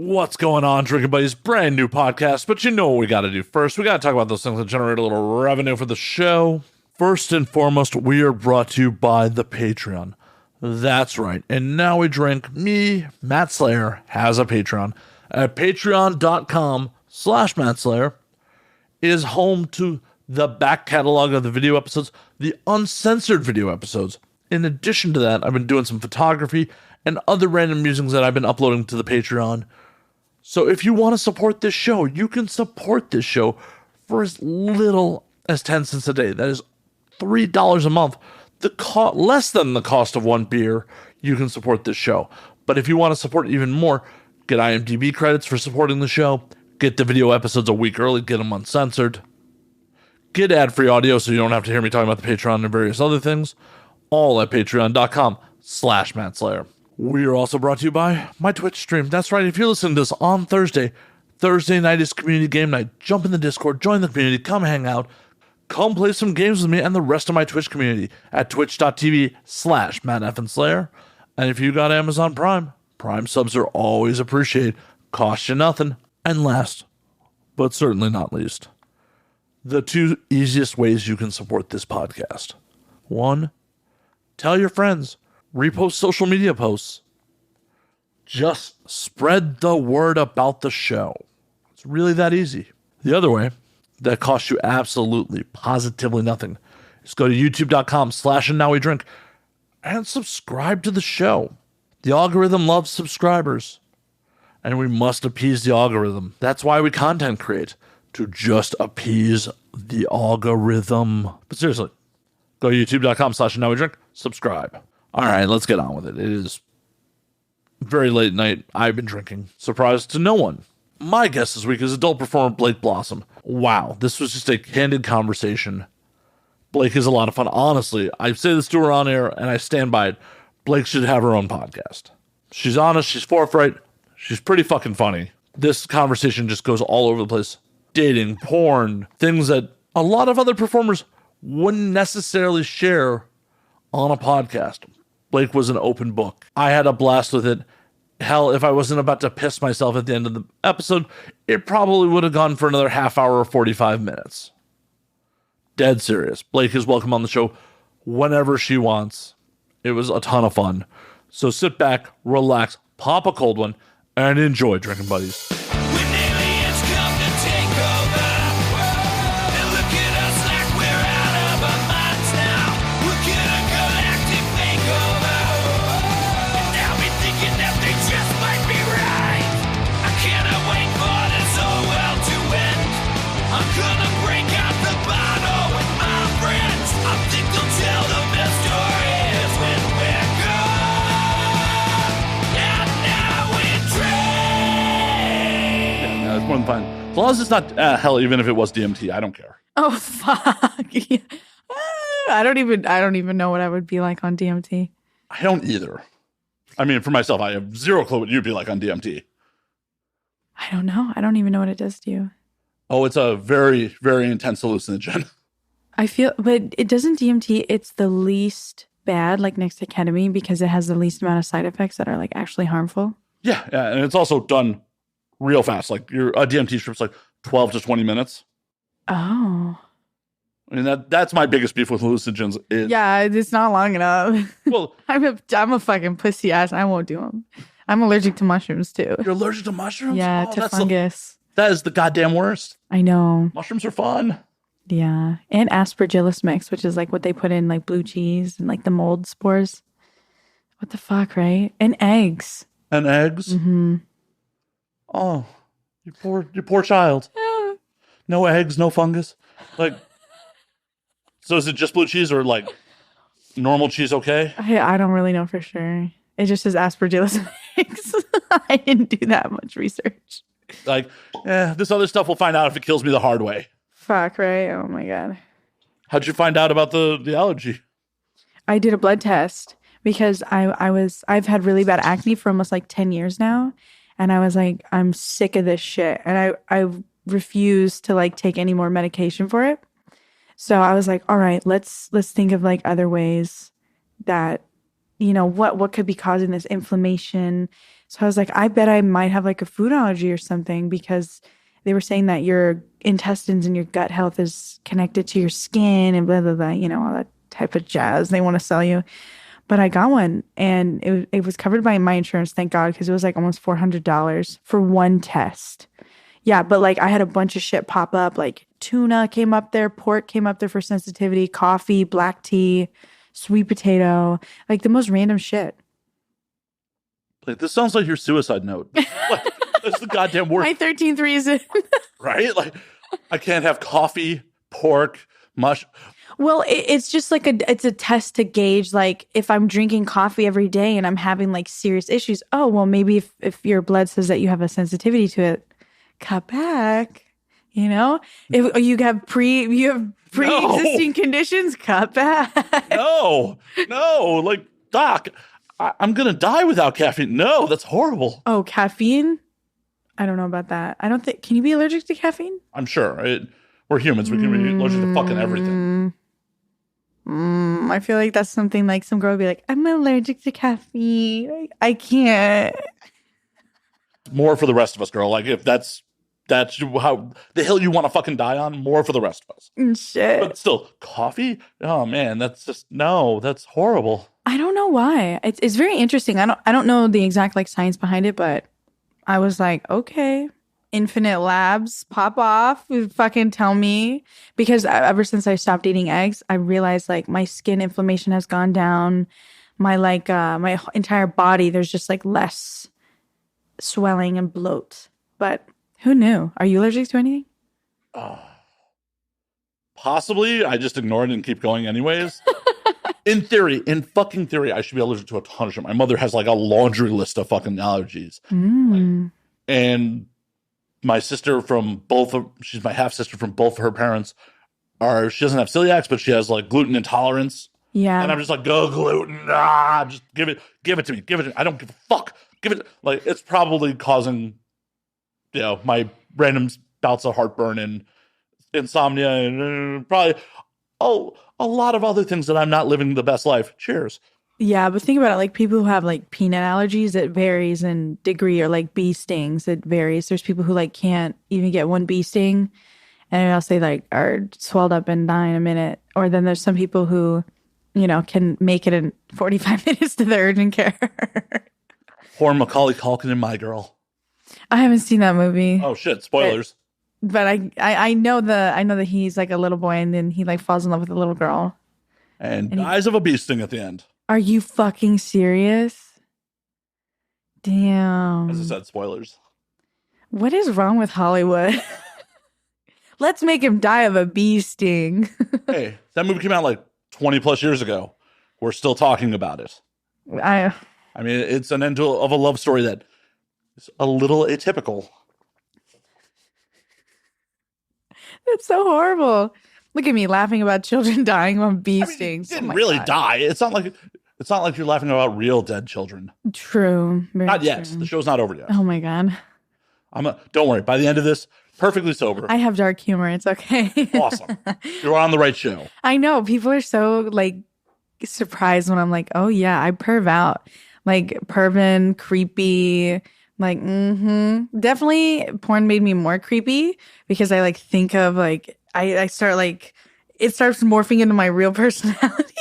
What's going on, Drinking Buddies? Brand new podcast, but you know what we got to do first. We got to talk about those things that generate a little revenue for the show. First and foremost, we are brought to you by the Patreon. That's right. And Now We Drink, me, Matt Slayer, has a Patreon. At patreon.com/Matt Slayer is home to the back catalog of the video episodes, the uncensored video episodes. In addition to that, I've been doing some photography and other random musings that I've been uploading to the Patreon. So if you want to support this show, you can support this show for as little as 10 cents a day. That is $3 a month. Less than the cost of one beer, you can support this show. But if you want to support even more, get IMDb credits for supporting the show, get the video episodes a week early, get them uncensored, get ad-free audio so you don't have to hear me talking about the Patreon and various other things, all at patreon.com/Matt Slayer. We are also brought to you by my Twitch stream. That's right, if you're listening to this on Thursday night is community game night. Jump in the Discord, join the community, come hang out, come play some games with me and the rest of my Twitch community at twitch.tv/MattFandSlayer. And if you got Amazon Prime subs are always appreciated, cost you nothing. And last, but certainly not least, the two easiest ways you can support this podcast. One, tell your friends. Repost social media posts. Just spread the word about the show. It's really that easy. The other way, that costs you absolutely, positively nothing, is go to youtube.com/andnowwedrink and subscribe to the show. The algorithm loves subscribers, and we must appease the algorithm. That's why we content create, to just appease the algorithm. But seriously, go to youtube.com/andnowwedrink, subscribe. All right, let's get on with it. It is very late night. I've been drinking. Surprise to no one. My guest this week is adult performer Blake Blossom. Wow, this was just a candid conversation. Blake is a lot of fun. Honestly, I say this to her on air, and I stand by it. Blake should have her own podcast. She's honest. She's forthright. She's pretty fucking funny. This conversation just goes all over the place. Dating, porn, things that a lot of other performers wouldn't necessarily share on a podcast. Blake was an open book. I had a blast with it. Hell, if I wasn't about to piss myself at the end of the episode, it probably would have gone for another half hour or 45 minutes. Dead serious. Blake is welcome on the show whenever she wants. It was a ton of fun. So sit back, relax, pop a cold one, and enjoy, Drinking Buddies. Fine. As long as it's not hell, even if it was DMT, I don't care. Oh fuck. Yeah. I don't even know what I would be like on DMT. I don't either. I mean, for myself, I have zero clue what you'd be like on DMT. I don't know. I don't even know what it does to you. Oh, it's a very, very intense hallucinogen. I feel, but it doesn't DMT. It's the least bad, like next to ketamine, because it has the least amount of side effects that are like actually harmful. Yeah, and it's also done real fast. Like a DMT strip's like 12 to 20 minutes. Oh. I mean, that's my biggest beef with hallucinogens. Yeah, it's not long enough. Well, I'm a fucking pussy ass. I won't do them. I'm allergic to mushrooms too. You're allergic to mushrooms? Yeah, to fungus. That is the goddamn worst. I know. Mushrooms are fun. Yeah. And aspergillus mix, which is like what they put in like blue cheese and like the mold spores. What the fuck, right? And eggs. And eggs? Mm-hmm. Oh, you poor child. Yeah. No eggs, no fungus. Like, so is it just blue cheese or like normal cheese okay? I don't really know for sure. It just says aspergillus mix. I didn't do that much research. Like, this other stuff we'll find out if it kills me the hard way. Fuck, right? Oh my God. How'd you find out about the allergy? I did a blood test because I've had really bad acne for almost like 10 years now. And I was like, I'm sick of this shit. And I refused to like take any more medication for it. So I was like, all right, let's think of like other ways that, you know, what could be causing this inflammation. So I was like, I bet I might have like a food allergy or something because they were saying that your intestines and your gut health is connected to your skin and blah, blah, blah, all that type of jazz they want to sell you. But I got one and it was covered by my insurance, thank God, because it was like almost $400 for one test. Yeah, but like I had a bunch of shit pop up, like tuna came up there, pork came up there for sensitivity, coffee, black tea, sweet potato, like the most random shit. Like, this sounds like your suicide note. Like, that's the goddamn word. My 13th reason. Right? Like, I can't have coffee, pork, mush. Well, it's just like it's a test to gauge, like, if I'm drinking coffee every day and I'm having like serious issues. Oh, well, maybe if your blood says that you have a sensitivity to it, cut back. If you have pre-existing conditions, cut back. No, like, doc, I'm gonna die without caffeine. No, that's horrible. Oh, caffeine? I don't know about that. I don't think. Can you be allergic to caffeine? I'm sure. We're humans. We can be allergic to fucking everything. I feel like that's something like some girl would be like, I'm allergic to caffeine. I can't. More for the rest of us, girl. Like, if that's how the hill you want to fucking die on, more for the rest of us. Shit. But still, coffee? Oh man, that's horrible. I don't know why. It's very interesting. I don't know the exact like science behind it, but I was like, okay, Infinite Labs pop off, fucking tell me, because ever since I stopped eating eggs, I realized like my skin inflammation has gone down. My my entire body, there's just like less swelling and bloat. But who knew? Are you allergic to anything? Possibly. I just ignore it and keep going anyways. In fucking theory, I should be allergic to a ton of shit. My mother has like a laundry list of fucking allergies. And my sister she's my half sister from both of her parents she doesn't have celiacs, but she has like gluten intolerance. Yeah. And I'm just like, go gluten. Just give it to me. Give it to me. I don't give a fuck. Give it. Like, it's probably causing, my random bouts of heartburn and insomnia and probably a lot of other things that I'm not living the best life. Cheers. Yeah, but think about it. Like people who have like peanut allergies, it varies in degree, or like bee stings, it varies. There's people who like can't even get one bee sting, and else they like are swelled up and die in a minute. Or then there's some people who, can make it in 45 minutes to the urgent care. Poor Macaulay Culkin and My Girl. I haven't seen that movie. Oh shit! Spoilers. But I know that he's like a little boy, and then he like falls in love with a little girl, and dies of a bee sting at the end. Are you fucking serious? Damn. As I said, spoilers. What is wrong with Hollywood? Let's make him die of a bee sting. Hey, that movie came out like 20 plus years ago. We're still talking about it. I mean, it's an end of a love story that is a little atypical. It's so horrible. Look at me laughing about children dying on bee stings. Didn't really die. It's not like you're laughing about real dead children. True. Not yet. The show's not over yet. Oh my God. Don't worry. By the end of this, perfectly sober. I have dark humor. It's okay. Awesome. You're on the right show. I know. People are so like surprised when I'm like, oh yeah, I perv out. Like pervin, creepy. Like, definitely porn made me more creepy because I like think of like, I start like, it starts morphing into my real personality.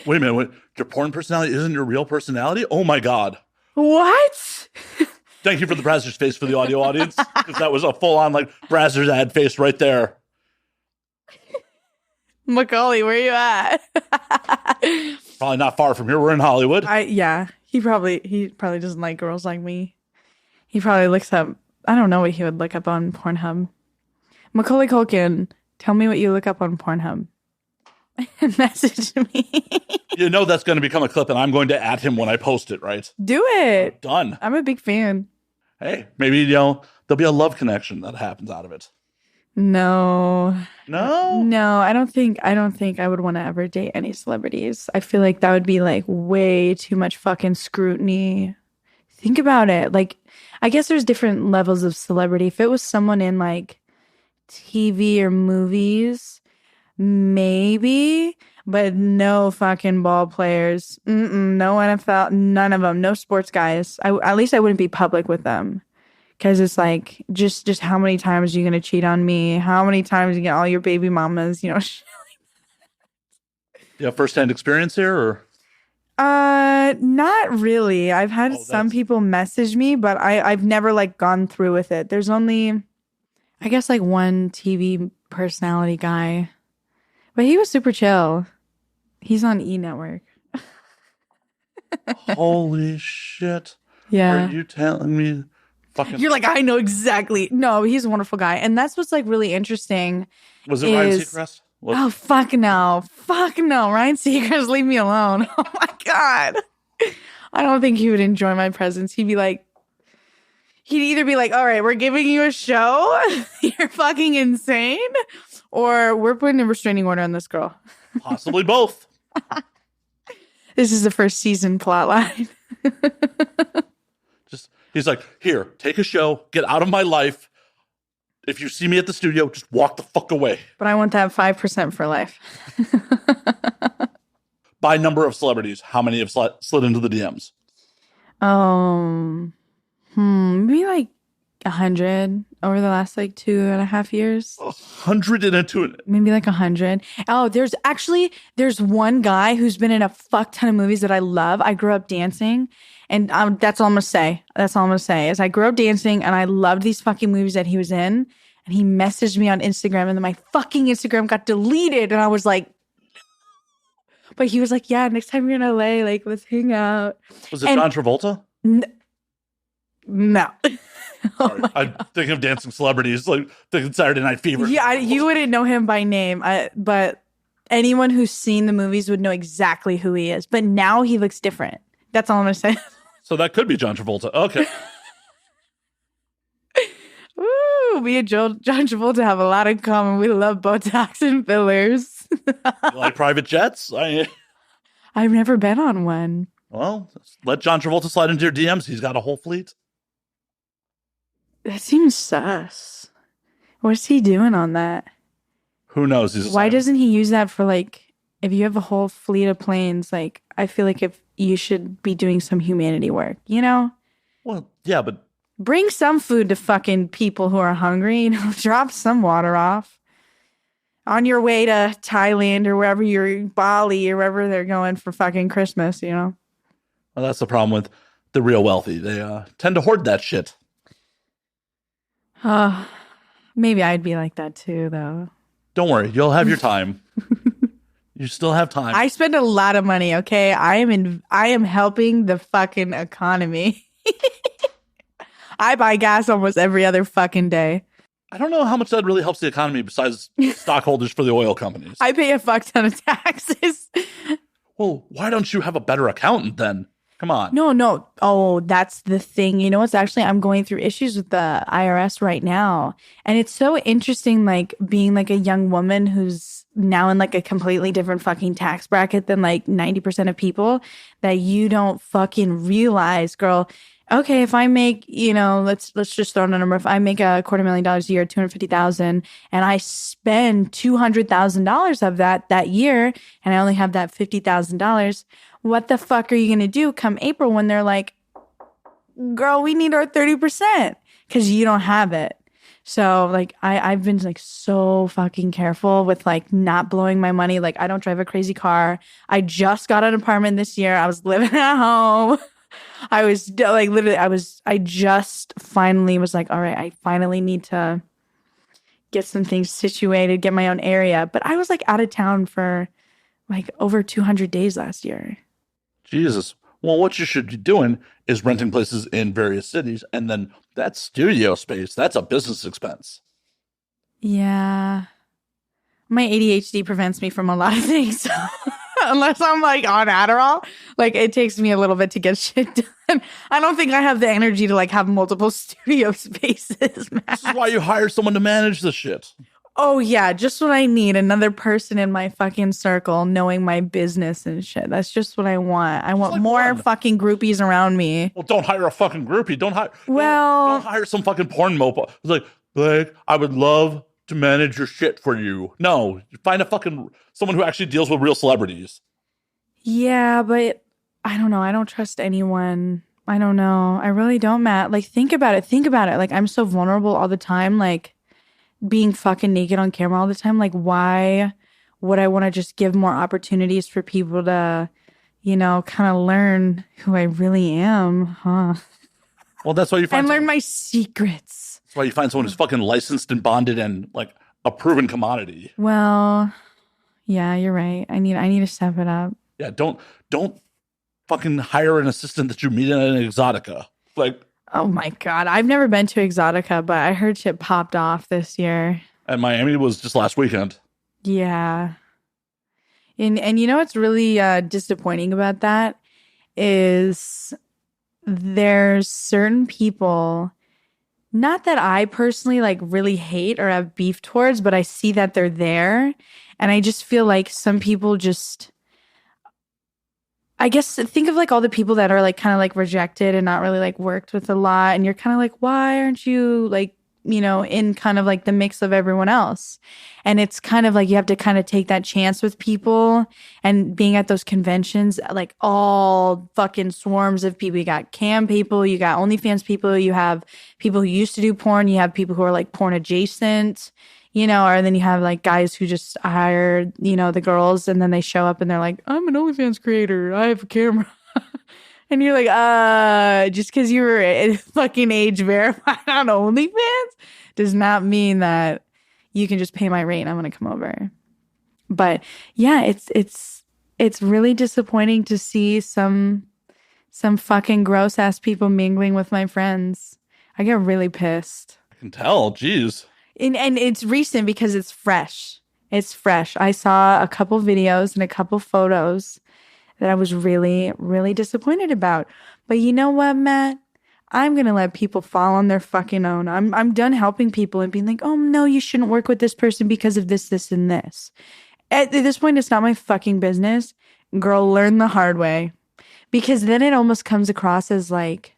Wait a minute. Your porn personality isn't your real personality? Oh my God. What? Thank you for the Brazzers face for the audio audience, because that was a full-on like Brazzers ad face right there. Macaulay, where you at? Probably not far from here. We're in Hollywood. Yeah. He probably doesn't like girls like me. He probably looks up, I don't know what he would look up on Pornhub. Macaulay Culkin, tell me what you look up on Pornhub. Message me. You know that's going to become a clip, and I'm going to add him when I post it, right? Do it. Done. I'm a big fan. Hey, maybe, there'll be a love connection that happens out of it. No, I don't think I would want to ever date any celebrities. I feel like that would be like way too much fucking scrutiny. Think about it. Like, I guess there's different levels of celebrity. If it was someone in like TV or movies, Maybe, but no fucking ball players. No NFL, none of them. No sports guys. At least I wouldn't be public with them. Because it's like, just how many times are you going to cheat on me? How many times you get all your baby mamas, you know? You have firsthand experience here, or? Not really. I've had some people message me, but I've never like gone through with it. There's only, I guess, like one TV personality guy, but he was super chill. He's on E! Network. Holy shit. Yeah. Are you telling me? You're like, I know exactly. No, he's a wonderful guy. And that's what's like really interesting. Was it Ryan Seacrest? Oh, fuck no. Fuck no. Ryan Seacrest, leave me alone. Oh my God. I don't think he would enjoy my presence. He'd either be like, all right, we're giving you a show. You're fucking insane. Or we're putting a restraining order on this girl. Possibly both. This is the first season plot line. He's like, here, take a show, get out of my life. If you see me at the studio, just walk the fuck away. But I want that 5% for life. By number of celebrities, how many have slid into the DMs? Maybe like 100 over the last like 2.5 years. 100 into it. Maybe like 100. Oh, there's one guy who's been in a fuck ton of movies that I love. I grew up dancing. And that's all I'm going to say. That's all I'm going to say is I grew up dancing and I loved these fucking movies that he was in. And he messaged me on Instagram and then my fucking Instagram got deleted. And I was like, but he was like, yeah, next time you're in LA, like, let's hang out. Was it John Travolta? No. Sorry, I'm thinking of dancing celebrities, like thinking Saturday Night Fever. Yeah, you wouldn't know him by name. But anyone who's seen the movies would know exactly who he is. But now he looks different. That's all I'm going to say. So that could be John Travolta. Okay. Ooh, me and John Travolta have a lot in common. We love Botox and fillers. You like private jets? I've never been on one. Well, let John Travolta slide into your DMs. He's got a whole fleet. That seems sus. What's he doing on that? Who knows? Why doesn't he use that for like, if you have a whole fleet of planes, like, I feel like if you should be doing some humanity work, you know? Well, yeah, but bring some food to fucking people who are hungry. You know, drop some water off on your way to Thailand or wherever you're, Bali or wherever they're going for fucking Christmas, you know? Well, that's the problem with the real wealthy. They tend to hoard that shit. Maybe I'd be like that too, though. Don't worry. You'll have your time. You still have time. I spend a lot of money, okay? I am helping the fucking economy. I buy gas almost every other fucking day. I don't know how much that really helps the economy besides stockholders for the oil companies. I pay a fuck ton of taxes. Well, why don't you have a better accountant then? Come on. No. Oh, that's the thing. You know what's actually, I'm going through issues with the IRS right now. And it's so interesting, like being like a young woman who's now in like a completely different fucking tax bracket than like 90% of people, that you don't fucking realize, girl. Okay, if I make, you know, let's just throw in a number. If I make $250,000 a year, $250,000, and I spend $200,000 of that year, and I only have that $50,000, what the fuck are you gonna do come April when they're like, girl, we need our 30% because you don't have it. So like I've been like so fucking careful with like not blowing my money. Like I don't drive a crazy car. I just got an apartment this year. I was living at home. I was like literally I just finally was like, all right, I finally need to get some things situated, get my own area. But I was like out of town for like over 200 days last year. Jesus. Well, what you should be doing is renting places in various cities, and then that studio space, that's a business expense. Yeah. My ADHD prevents me from a lot of things. So unless I'm like on Adderall, like it takes me a little bit to get shit done. I don't think I have the energy to like have multiple studio spaces, man. This is why you hire someone to manage the shit. Oh, yeah. Just what I need. Another person in my fucking circle knowing my business and shit. That's just what I want. I want like more fucking groupies around me. Well, don't hire a fucking groupie. Don't hire some fucking porn mopo. It's like, I would love to manage your shit for you. No, find someone who actually deals with real celebrities. Yeah, but I don't know. I don't trust anyone. I don't know. I really don't, Matt. Like, think about it. Think about it. Like, I'm so vulnerable all the time. Like, being fucking naked on camera all the time. Like, why would I want to just give more opportunities for people to, kind of learn who I really am? Huh? Well, that's why you find and learn my secrets. That's why you find someone who's fucking licensed and bonded and like a proven commodity. Well, yeah, you're right. I need to step it up. Yeah, don't fucking hire an assistant that you meet in an Exotica. Like, oh my God. I've never been to Exotica, but I heard shit popped off this year. And Miami was just last weekend. Yeah. And what's really disappointing about that is there's certain people, not that I personally like really hate or have beef towards, but I see that they're there. And I just feel like some people just, I guess, think of like all the people that are like kind of like rejected and not really like worked with a lot. And you're kind of like, why aren't you like, in kind of like the mix of everyone else? And it's kind of like you have to kind of take that chance with people. And being at those conventions, like all fucking swarms of people. You got cam people, you got OnlyFans people, you have people who used to do porn, you have people who are like porn adjacent, or then you have like guys who just hire, the girls, and then they show up and they're like, I'm an OnlyFans creator, I have a camera. And you're like, just because you were fucking age verified on OnlyFans does not mean that you can just pay my rate and I'm going to come over. But yeah, it's really disappointing to see some fucking gross ass people mingling with my friends. I get really pissed. I can tell. Jeez. And it's recent because it's fresh. It's fresh. I saw a couple videos and a couple photos that I was really, really disappointed about. But you know what, Matt? I'm going to let people fall on their fucking own. I'm done helping people and being like, oh, no, you shouldn't work with this person because of this, this, and this. At this point, it's not my fucking business. Girl, learn the hard way. Because then it almost comes across as like,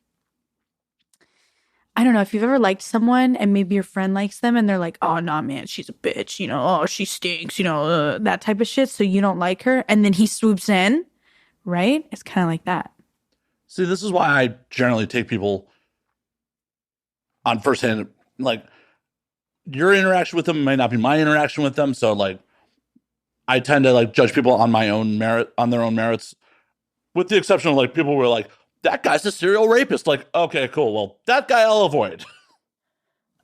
I don't know, if you've ever liked someone and maybe your friend likes them and they're like, oh, nah, man, she's a bitch, oh, she stinks, that type of shit. So you don't like her. And then he swoops in. Right? It's kind of like that. See, this is why I generally take people on first hand. Like, your interaction with them may not be my interaction with them. So, like, I tend to, like, judge people on their own merits. With the exception of, like, people who are like, that guy's a serial rapist. Like, okay, cool. Well, that guy I'll avoid.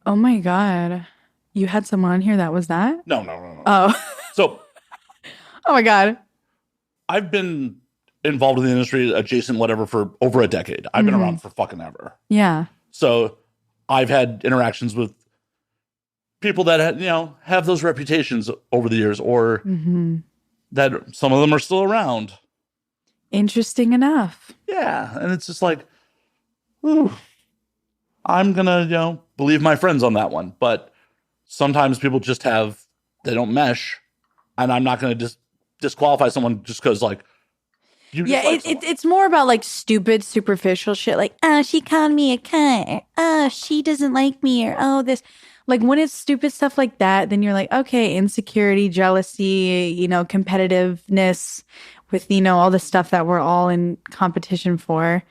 Oh, my God. You had someone on here that was that? No. Oh. So. Oh, my God. I've been involved in the industry, adjacent, whatever, for over a decade. I've been around for fucking ever. Yeah. So I've had interactions with people that have those reputations over the years, or that some of them are still around. Interesting enough. Yeah, and it's just like, ooh, I'm gonna believe my friends on that one. But sometimes people just they don't mesh, and I'm not gonna disqualify someone just because like. It's more about like stupid, superficial shit. Like, oh, she called me a cunt. Oh, she doesn't like me. Or, oh, this. Like, when it's stupid stuff like that, then you're like, okay, insecurity, jealousy, competitiveness with, all the stuff that we're all in competition for.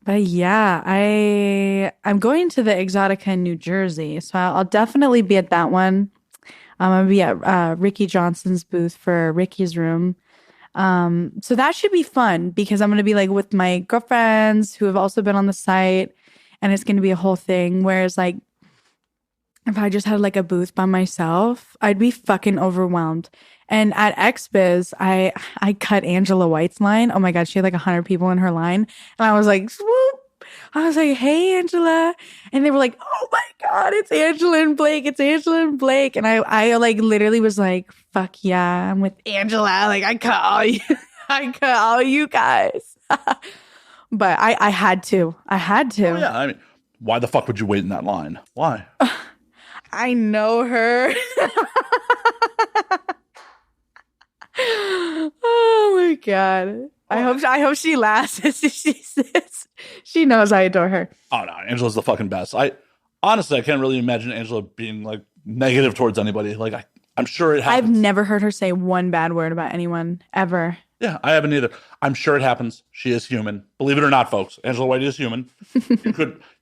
But yeah, I'm going to the Exotica in New Jersey. So I'll definitely be at that one. I'm going to be at Ricky Johnson's booth for Ricky's Room. So that should be fun because I'm going to be like with my girlfriends who have also been on the site, and it's going to be a whole thing. Whereas like if I just had like a booth by myself, I'd be fucking overwhelmed. And at XBiz, I cut Angela White's line. Oh my God, she had like 100 people in her line. And I was like, swoop. I was like, hey, Angela. And they were like, oh my God, it's Angela and Blake. It's Angela and Blake. And I like literally was like, fuck yeah, I'm with Angela. Like I cut all you, I cut all you guys. But I had to. Oh, yeah, I mean, why the fuck would you wait in that line? Why? I know her. Oh my God. I hope she laughs as she says she knows I adore her. Oh no, Angela's the fucking best. Honestly, I can't really imagine Angela being like negative towards anybody. Like I'm sure it happens. I've never heard her say one bad word about anyone ever. Yeah, I haven't either. I'm sure it happens. She is human. Believe it or not, folks. Angela White is human.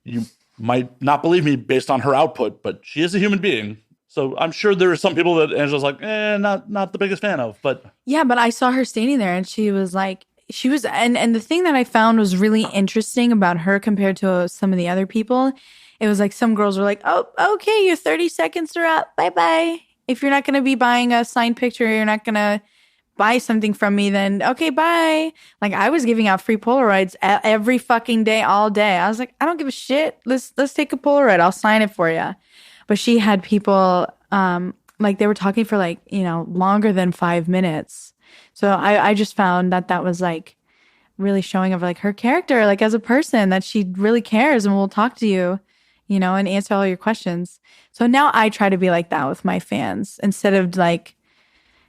You might not believe me based on her output, but she is a human being. So I'm sure there are some people that Angela's like, not the biggest fan of. But yeah, but I saw her standing there and she was, and the thing that I found was really interesting about her compared to some of the other people, it was like some girls were like, oh, okay, your 30 seconds are up. Bye-bye. If you're not going to be buying a signed picture, you're not going to buy something from me, then okay, bye. Like I was giving out free Polaroids every fucking day, all day. I was like, I don't give a shit. Let's take a Polaroid. I'll sign it for you. But she had people, like they were talking for like, longer than 5 minutes. So I just found that was like really showing of like her character, like as a person, that she really cares and will talk to you, and answer all your questions. So now I try to be like that with my fans instead of like,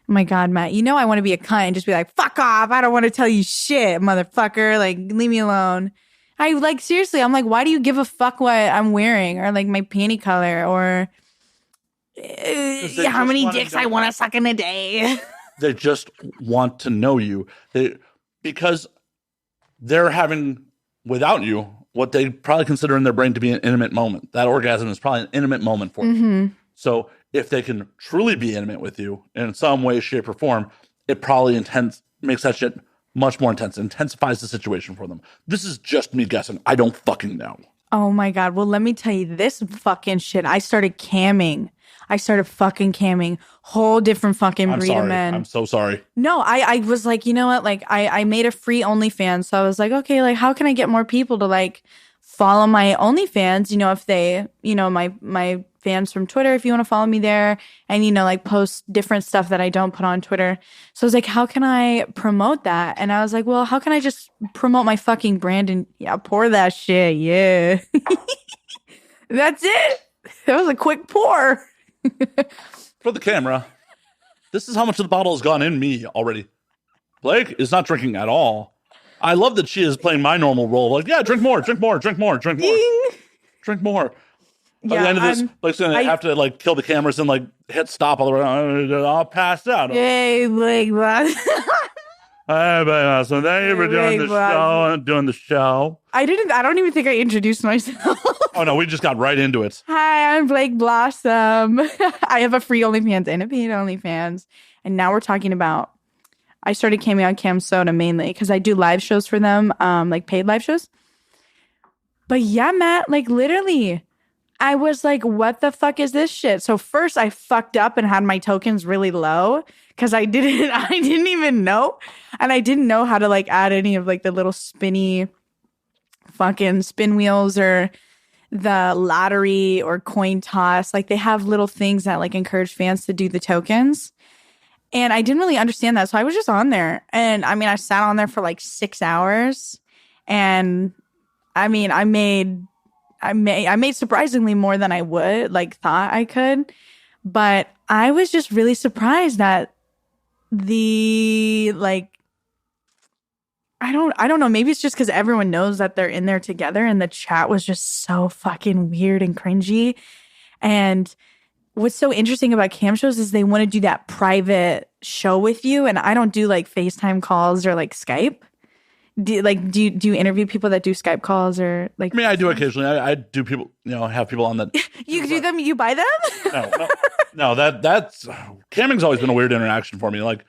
oh my God, Matt, I want to be a cunt and just be like, fuck off. I don't want to tell you shit, motherfucker. Like, leave me alone. I like, seriously, I'm like, why do you give a fuck what I'm wearing or like my panty color or how many dicks I want to suck in a day? They just want to know you. Because they're having, without you, what they probably consider in their brain to be an intimate moment. That orgasm is probably an intimate moment for you. So if they can truly be intimate with you in some way, shape, or form, it probably makes that shit much more intense, intensifies the situation for them. This is just me guessing. I don't fucking know. Oh my God. Well, let me tell you this fucking shit. I started camming. I started fucking camming. Whole different fucking breed of men. I'm so sorry. No, I was like, you know what? Like, I made a free OnlyFans. So I was like, okay, like, how can I get more people to like follow my OnlyFans? If they, my fans from Twitter, if you want to follow me there and, like post different stuff that I don't put on Twitter. So I was like, how can I promote that? And I was like, well, how can I just promote my fucking brand and pour that shit? Yeah. That's it. That was a quick pour. For the camera, this is how much of the bottle has gone in me already. Blake is not drinking at all. I love that she is playing my normal role. Like, yeah, drink more, drink more, drink more, drink more, drink more. Yeah, at the end of this, Blake's gonna have to like kill the cameras and like hit stop all the way. I'll pass out. Yay, Blake! Hey, so thank you for doing the show. I don't even think I introduced myself. Oh no, we just got right into it. Hi, I'm Blake Blossom. I have a free OnlyFans and a paid OnlyFans, and now we're talking about. I started camming on Cam Soda mainly because I do live shows for them, like paid live shows. But yeah, Matt, like literally, I was like, what the fuck is this shit? So first I fucked up and had my tokens really low because I didn't even know. And I didn't know how to like add any of like the little spinny fucking spin wheels or the lottery or coin toss. Like they have little things that like encourage fans to do the tokens. And I didn't really understand that. So I was just on there. And I mean, I sat on there for like 6 hours. And I mean, I made surprisingly more than I would like thought I could. But I was just really surprised that the like I don't know, maybe it's just because everyone knows that they're in there together and the chat was just so fucking weird and cringy. And what's so interesting about cam shows is they want to do that private show with you, and I don't do like FaceTime calls or like Skype. Do you interview people that do Skype calls or like? I mean, I do occasionally. I do people, have people on that. You do them? You buy them? No. That's camming's always been a weird interaction for me. Like,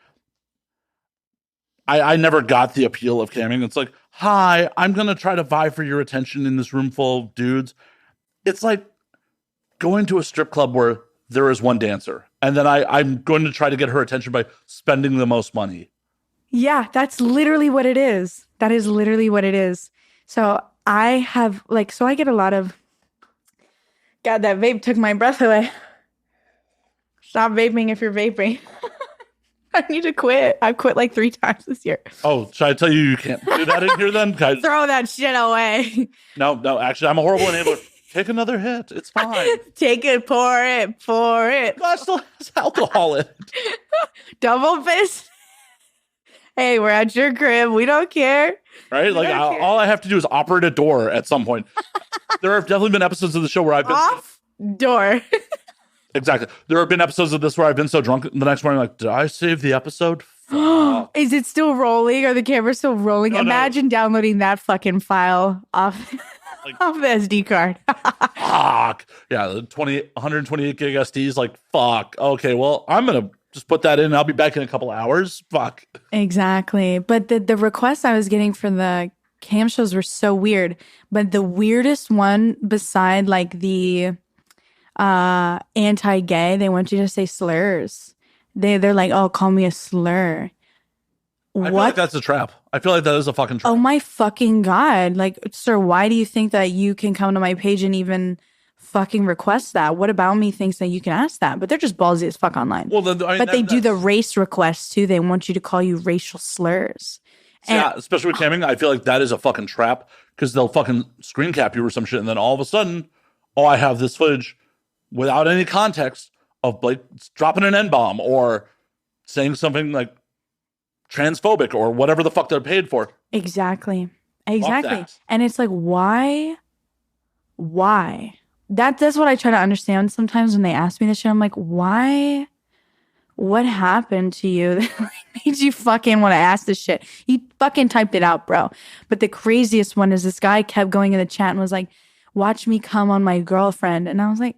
I never got the appeal of camming. It's like, hi, I'm gonna try to vie for your attention in this room full of dudes. It's like going to a strip club where there is one dancer, and then I'm going to try to get her attention by spending the most money. Yeah, that's literally what it is. That is literally what it is. So I get a lot of, God, that vape took my breath away. Stop vaping if you're vaping. I need to quit. I've quit like 3 times this year. Oh, should I tell you can't do that in here then? Throw that shit away. No, actually, I'm a horrible enabler. Take another hit. It's fine. Take it, pour it. That still has alcohol in it. Double fist. Hey, we're at your crib. We don't care. Right? All I have to do is operate a door at some point. There have definitely been episodes of the show where I've been off door. Exactly. There have been episodes of this where I've been so drunk the next morning, like, did I save the episode? Fuck. Is it still rolling? Are the cameras still rolling? No. Imagine downloading that fucking file off, off the SD card. Fuck. Yeah, the 128 gig SDs, like, fuck. Okay, well, I'm going to just put that in. I'll be back in a couple hours. Fuck. Exactly. But the requests I was getting for the cam shows were so weird. But the weirdest one beside like the anti-gay, they want you to say slurs. They're like, oh, call me a slur. I feel like that's a trap. I feel like that is a fucking trap. Oh my fucking God. Like, sir, why do you think that you can come to my page and even fucking request that? What about me thinks that you can ask that? But they're just ballsy as fuck online. Well, then, I mean, but they do the race requests too. They want you to call you racial slurs. Yeah, especially with camming, I feel like that is a fucking trap because they'll fucking screen cap you or some shit, and then all of a sudden, oh, I have this footage without any context of like dropping an N-bomb or saying something like transphobic or whatever the fuck they're paid for. Exactly. And it's like, why? That's what I try to understand sometimes when they ask me this shit. I'm like, why? What happened to you that made you fucking want to ask this shit? You fucking typed it out, bro. But the craziest one is this guy kept going in the chat and was like, watch me come on my girlfriend. And I was like,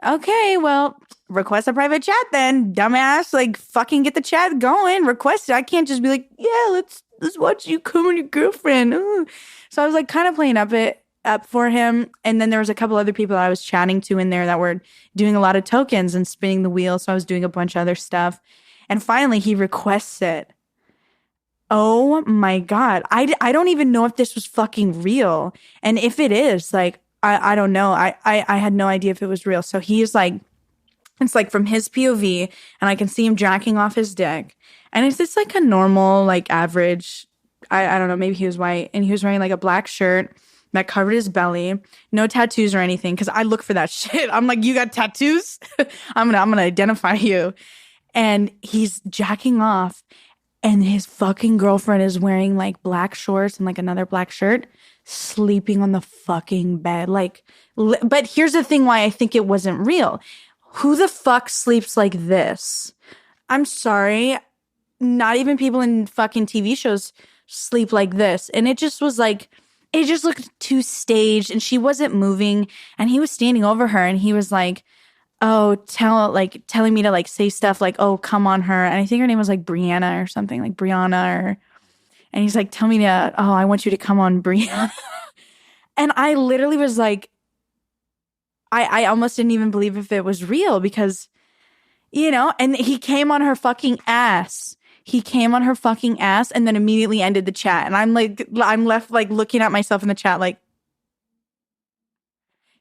okay, well, request a private chat then, dumbass. Like, fucking get the chat going. Request it. I can't just be like, yeah, let's watch you come on your girlfriend. Ooh. So I was like kind of playing up for him. And then there was a couple other people that I was chatting to in there that were doing a lot of tokens and spinning the wheel. So I was doing a bunch of other stuff. And finally he requests it. Oh my God. I don't even know if this was fucking real. And if it is, like, I don't know. I had no idea if it was real. So he is like, it's like from his POV and I can see him jacking off his dick. And it's just like a normal, like average, I don't know, maybe he was white and he was wearing like a black shirt that covered his belly, no tattoos or anything. Cause I look for that shit. I'm like, you got tattoos? I'm gonna identify you. And he's jacking off and his fucking girlfriend is wearing like black shorts and like another black shirt, sleeping on the fucking bed. Like, but here's the thing why I think it wasn't real. Who the fuck sleeps like this? I'm sorry. Not even people in fucking TV shows sleep like this. And it just was like, it just looked too staged and she wasn't moving and he was standing over her and he was like, oh, telling me to like say stuff like, oh, come on her. And I think her name was like Brianna or something, like Brianna and he's like, tell me to, oh, I want you to come on Brianna. And I literally was like, I almost didn't even believe if it was real because, you know, and he came on her fucking ass. He came on her fucking ass and then immediately ended the chat. And I'm left like looking at myself in the chat like,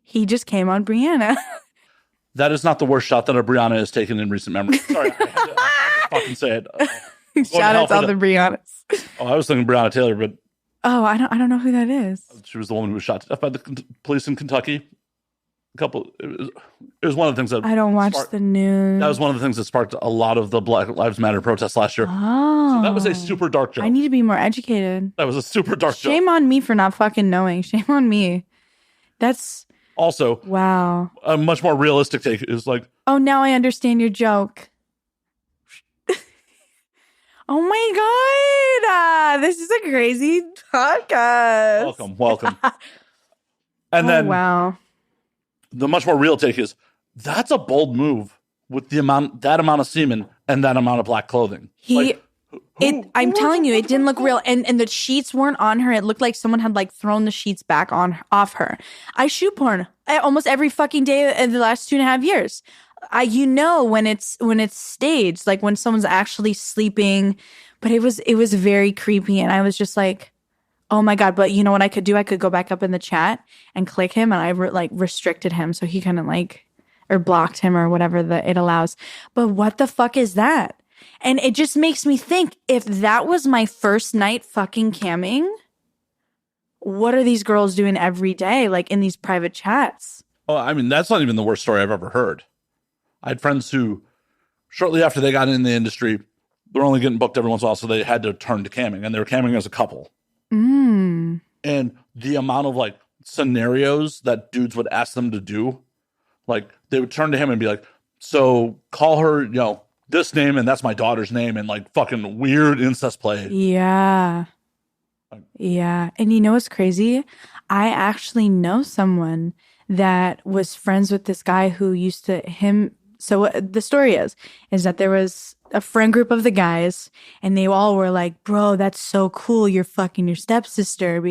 he just came on Brianna. That is not the worst shot that a Brianna has taken in recent memory. Sorry, I had to fucking say it. Shout out to all the Briannas. Oh, I was thinking Breonna Taylor, but oh, I don't know who that is. She was the woman who was shot to death by the police in Kentucky. It was one of the things that I don't watch the news. That was one of the things that sparked a lot of the Black Lives Matter protests last year. Oh, so that was a super dark joke. I need to be more educated. That was a super dark joke. Shame on me for not fucking knowing. Shame on me. That's also wow. A much more realistic take is like, oh, now I understand your joke. Oh my God. This is a crazy podcast. Welcome. And then wow. The much more real take is that's a bold move with that amount of semen and that amount of black clothing. I'm telling you, it didn't look real. And the sheets weren't on her. It looked like someone had like thrown the sheets back off her. I shoot porn almost every fucking day in the last 2.5 years. You know when it's staged, like when someone's actually sleeping. But it was very creepy, and I was just like, oh my God. But you know what I could do? I could go back up in the chat and click him, and I restricted him so he couldn't or blocked him or whatever it allows. But what the fuck is that? And it just makes me think, if that was my first night fucking camming, what are these girls doing every day, like in these private chats? Oh, I mean, that's not even the worst story I've ever heard. I had friends who, shortly after they got in the industry, they're only getting booked every once in a while, so they had to turn to camming, and they were camming as a couple. Mm. And the amount of scenarios that dudes would ask them to do, like they would turn to him and be like, So call her, this name, and that's my daughter's name, and like fucking weird incest play. Yeah. Yeah. And you know what's crazy? I actually know someone that was friends with this guy who used to him. So what the story is that there was a friend group of the guys and they all were like, bro, that's so cool. You're fucking your stepsister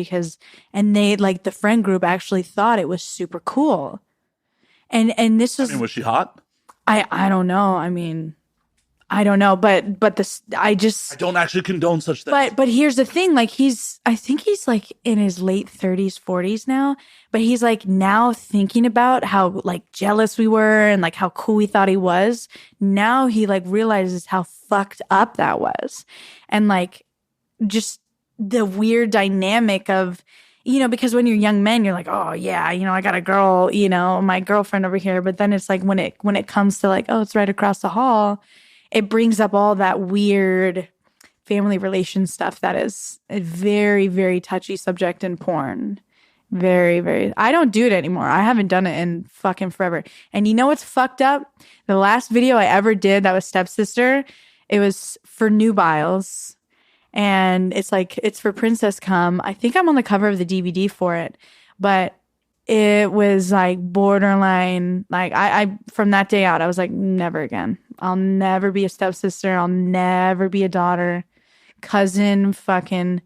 and they like the friend group actually thought it was super cool. And this was, was she hot? I don't know. I mean, I don't know, but I don't actually condone such things. But here's the thing, like I think he's like in his late 30s, 40s now, but he's like now thinking about how like jealous we were and like how cool we thought he was. Now he like realizes how fucked up that was. And like just the weird dynamic of, because when you're young men, you're like, oh yeah, I got a girl, my girlfriend over here. But then it's like when it comes to like, oh, it's right across the hall, it brings up all that weird family relation stuff that is a very, very touchy subject in porn. Very, very. I don't do it anymore. I haven't done it in fucking forever. And you know what's fucked up? The last video I ever did that was stepsister, it was for nubiles. And it's for Princess Cum. I think I'm on the cover of the DVD for it. But it was like borderline, like I from that day out, I was like, never again. I'll never be a stepsister. I'll never be a daughter, cousin, fucking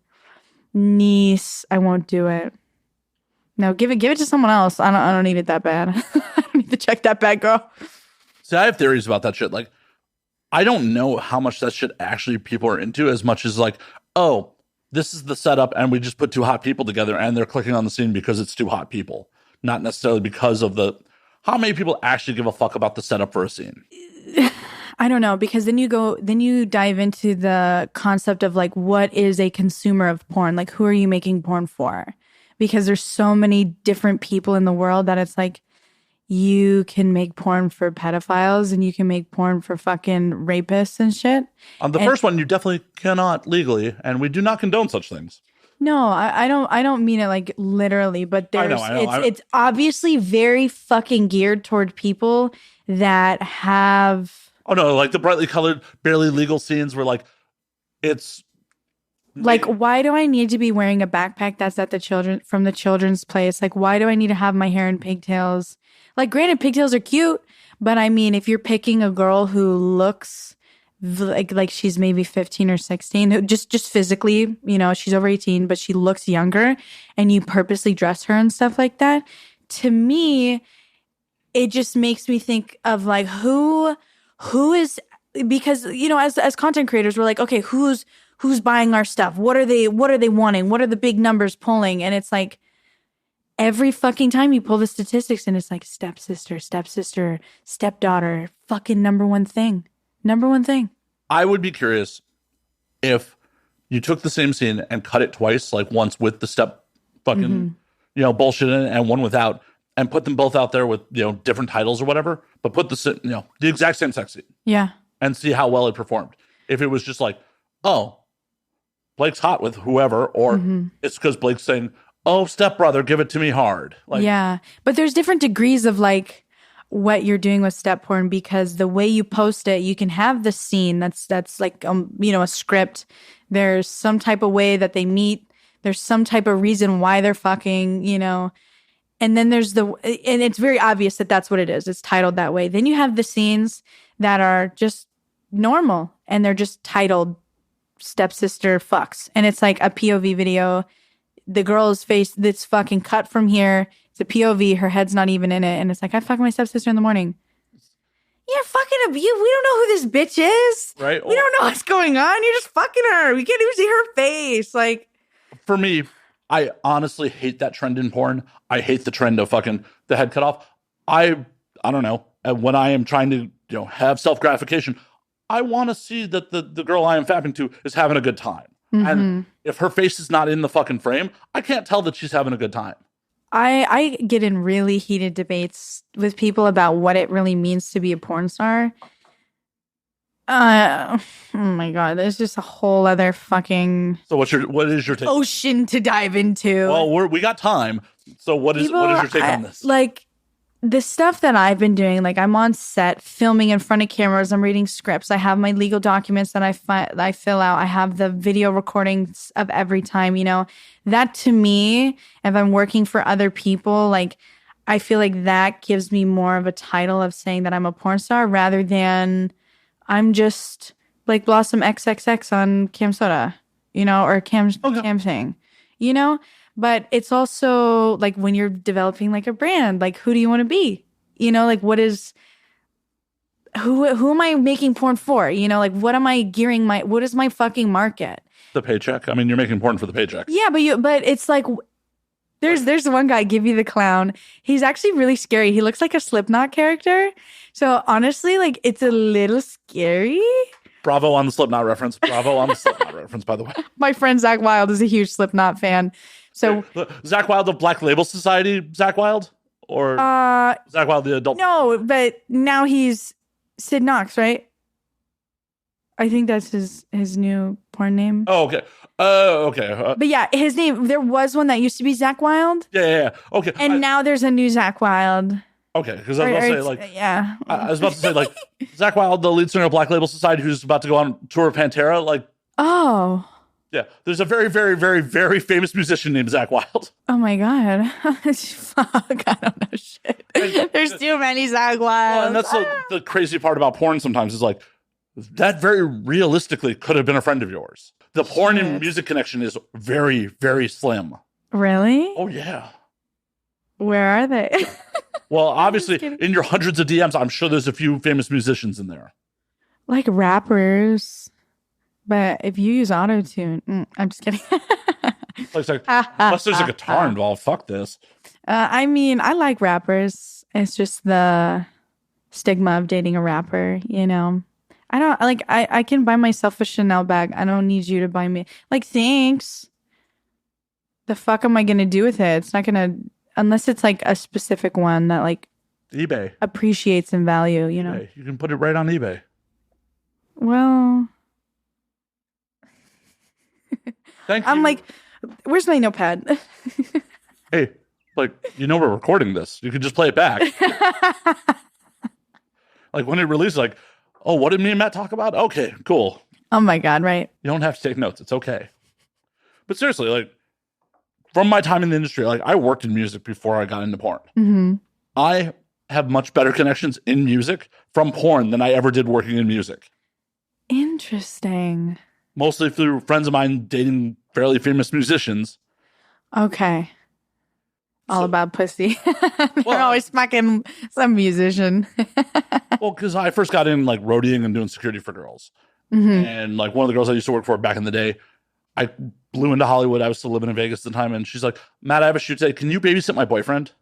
niece. I won't do it. No, give it to someone else. I don't need it that bad. I don't need to check that bad, girl. See, I have theories about that shit. Like, I don't know how much that shit actually people are into as much as like, oh, this is the setup and we just put two hot people together and they're clicking on the scene because it's two hot people. Not necessarily because of how many people actually give a fuck about the setup for a scene. I don't know, because then you dive into the concept of like, what is a consumer of porn? Like, who are you making porn for? Because there's so many different people in the world that it's like, you can make porn for pedophiles and you can make porn for fucking rapists and shit. On the first one, you definitely cannot legally, and we do not condone such things. No, I don't mean it like literally, but it's obviously very fucking geared toward people that have. Oh no, like the brightly colored, barely legal scenes where like it's like, why do I need to be wearing a backpack that's at from the children's place? Like, why do I need to have my hair in pigtails? Like, granted, pigtails are cute, but I mean, if you're picking a girl who looks like she's maybe 15 or 16, who just physically, she's over 18, but she looks younger, and you purposely dress her and stuff like that, to me, it just makes me think of like who is, because as content creators, we're like, okay, who's buying our stuff? What are they wanting? What are the big numbers pulling? And it's like every fucking time you pull the statistics and it's like stepsister, stepdaughter, fucking number one thing. I would be curious if you took the same scene and cut it twice, like once with the step fucking, bullshit in it and one without, and put them both out there with, different titles or whatever, but put the exact same sex scene. Yeah. And see how well it performed. If it was just like, oh, Blake's hot with whoever, or it's because Blake's saying, oh, stepbrother, give it to me hard. Like, yeah. But there's different degrees of like what you're doing with step porn, because the way you post it, you can have the scene that's like, a script. There's some type of way that they meet. There's some type of reason why they're fucking, and then there's and it's very obvious that that's what it is. It's titled that way. Then you have the scenes that are just normal and they're just titled stepsister fucks. And it's like a POV video. The girl's face that's fucking cut from here. It's a POV. Her head's not even in it. And it's like, I fucked my stepsister in the morning. You're fucking we don't know who this bitch is. Right. We don't know what's going on. You're just fucking her. We can't even see her face. Like, for me, I honestly hate that trend in porn. I hate the trend of fucking the head cut off. I don't know. When I am trying to, have self-gratification, I want to see that the girl I am fapping to is having a good time. And if her face is not in the fucking frame, I can't tell that she's having a good time. I get in really heated debates with people about what it really means to be a porn star. Oh my God, there's just a whole other fucking So what is your take? Ocean to dive into. Well, we got time. So what is your take on this? Like, the stuff that I've been doing, like I'm on set filming in front of cameras, I'm reading scripts, I have my legal documents that I fill out, I have the video recordings of every time, you know, that to me, if I'm working for other people, like I feel like that gives me more of a title of saying that I'm a porn star rather than I'm just like Blossom XXX on Cam Soda, you know, or Cam thing, you know? But it's also like when you're developing like a brand, like who do you want to be? You know, like who am I making porn for? You know, like what am I gearing what is my fucking market? The paycheck. I mean, you're making porn for the paycheck. Yeah, but it's like there's one guy, Gibby the Clown. He's actually really scary. He looks like a Slipknot character. So honestly, like it's a little scary. Bravo on the Slipknot reference. Bravo on the Slipknot reference, by the way. My friend Zach Wilde is a huge Slipknot fan. So Zach Wilde of Black Label Society, Zach Wilde? Or Zach Wilde the adult? No, but now he's Sid Knox, right? I think that's his new porn name. Oh, okay. Okay. But yeah, his name, there was one that used to be Zach Wilde. Yeah. Okay. And now there's a new Zach Wilde. Okay, because I was about to say, like... Yeah. I was about to say, like, Zach Wilde, the lead singer of Black Label Society, who's about to go on tour of Pantera, like... Oh. Yeah, there's a very, very, very, very famous musician named Zach Wilde. Oh my God. Fuck, I don't know shit. There's too many Zach Wildes. Well, and that's the crazy part about porn sometimes is like, that very realistically could have been a friend of yours. The porn and music connection is very, very slim. Really? Oh, yeah. Where are they? Well, obviously, in your hundreds of DMs, I'm sure there's a few famous musicians in there. Like rappers. But if you use auto-tune, I'm just kidding. Unless there's a guitar involved, fuck this. I mean, I like rappers. It's just the stigma of dating a rapper, you know. I don't like. I can buy myself a Chanel bag. I don't need you to buy me. Like, thanks. The fuck am I gonna do with it? It's not gonna, unless it's like a specific one that like eBay appreciates in value. You know, you can put it right on eBay. Well. Thank you. I'm like, where's my notepad? Hey, like, you know we're recording this. You can just play it back. Like, when it releases, like, oh, what did me and Matt talk about? Okay, cool. Oh my God, right. You don't have to take notes. It's okay. But seriously, like, from my time in the industry, like, I worked in music before I got into porn. Mm-hmm. I have much better connections in music from porn than I ever did working in music. Interesting. Mostly through friends of mine dating fairly famous musicians. Okay. All about pussy. They're always fucking some musician. Well, because I first got in like roadieing and doing security for girls. Mm-hmm. And like one of the girls I used to work for back in the day, I blew into Hollywood. I was still living in Vegas at the time. And she's like, Matt, I have a shoot today. Can you babysit my boyfriend?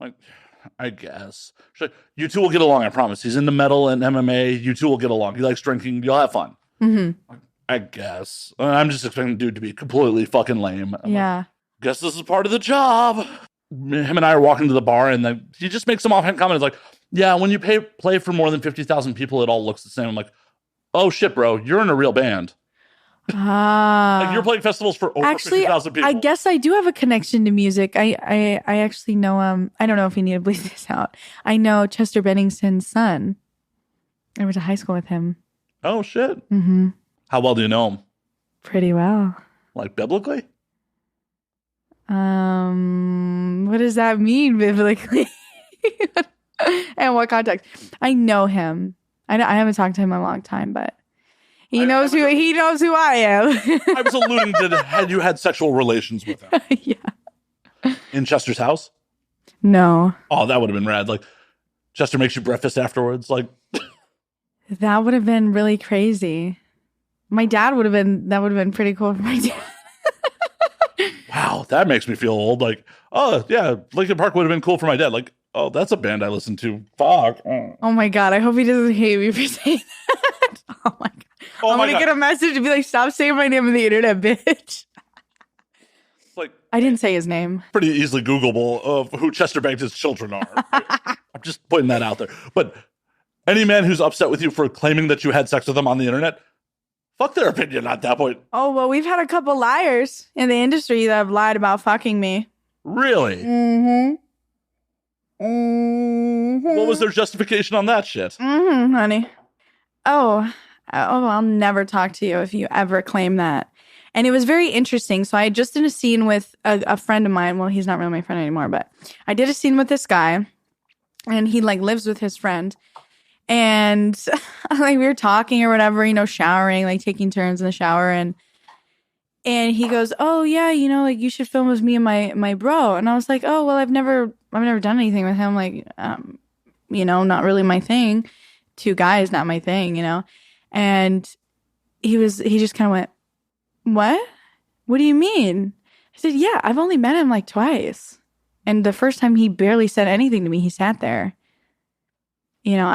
I'm like, I guess. She's like, you two will get along, I promise. He's into metal and MMA. You two will get along. He likes drinking. You'll have fun. Mm-hmm. I guess. I'm just expecting the dude to be completely fucking lame. I'm yeah. Like, guess this is part of the job. Him and I are walking to the bar, and then he just makes some offhand comment. He's like, yeah, when you play for more than 50,000 people, it all looks the same. I'm like, oh shit, bro, you're in a real band. Like you're playing festivals for over 50,000 people. I guess I do have a connection to music. I actually know, I don't know if you need to bleep this out. I know Chester Bennington's son. I went to high school with him. Oh, shit. Mm-hmm. How well do you know him? Pretty well. Like biblically? What does that mean biblically? And what context? I know him. I haven't talked to him in a long time, but he knows who I am. I was alluding to had you had sexual relations with him? Yeah. In Chester's house? No. Oh, that would have been rad. Like Chester makes you breakfast afterwards. Like that would have been really crazy. My dad would have been pretty cool for my dad. Wow, that makes me feel old. Like, oh yeah, Linkin Park would have been cool for my dad. Like, oh, that's a band I listen to. Fuck. Oh my God, I hope he doesn't hate me for saying that. Oh my God. I'm gonna get a message to be like, stop saying my name on the internet, bitch. Like, I didn't say his name. Pretty easily Googleable of who Chester Bennington's children are. I'm just putting that out there. But any man who's upset with you for claiming that you had sex with them on the internet, fuck their opinion at that point. Oh, well, we've had a couple liars in the industry that have lied about fucking me. Really? Mm-hmm. What was their justification on that shit? Honey. Oh, I'll never talk to you if you ever claim that. And it was very interesting. So I just did a scene with a friend of mine. Well, he's not really my friend anymore, but I did a scene with this guy, and he like lives with his friend. And like we were talking or whatever, you know, showering, like taking turns in the shower, and he goes, "Oh yeah, you know, like you should film with me and my bro." And I was like, "Oh well, I've never done anything with him. Like, you know, not really my thing. Two guys, not my thing, you know." And he just kind of went, "What? What do you mean?" I said, "Yeah, I've only met him like twice, and the first time he barely said anything to me. He sat there." You know,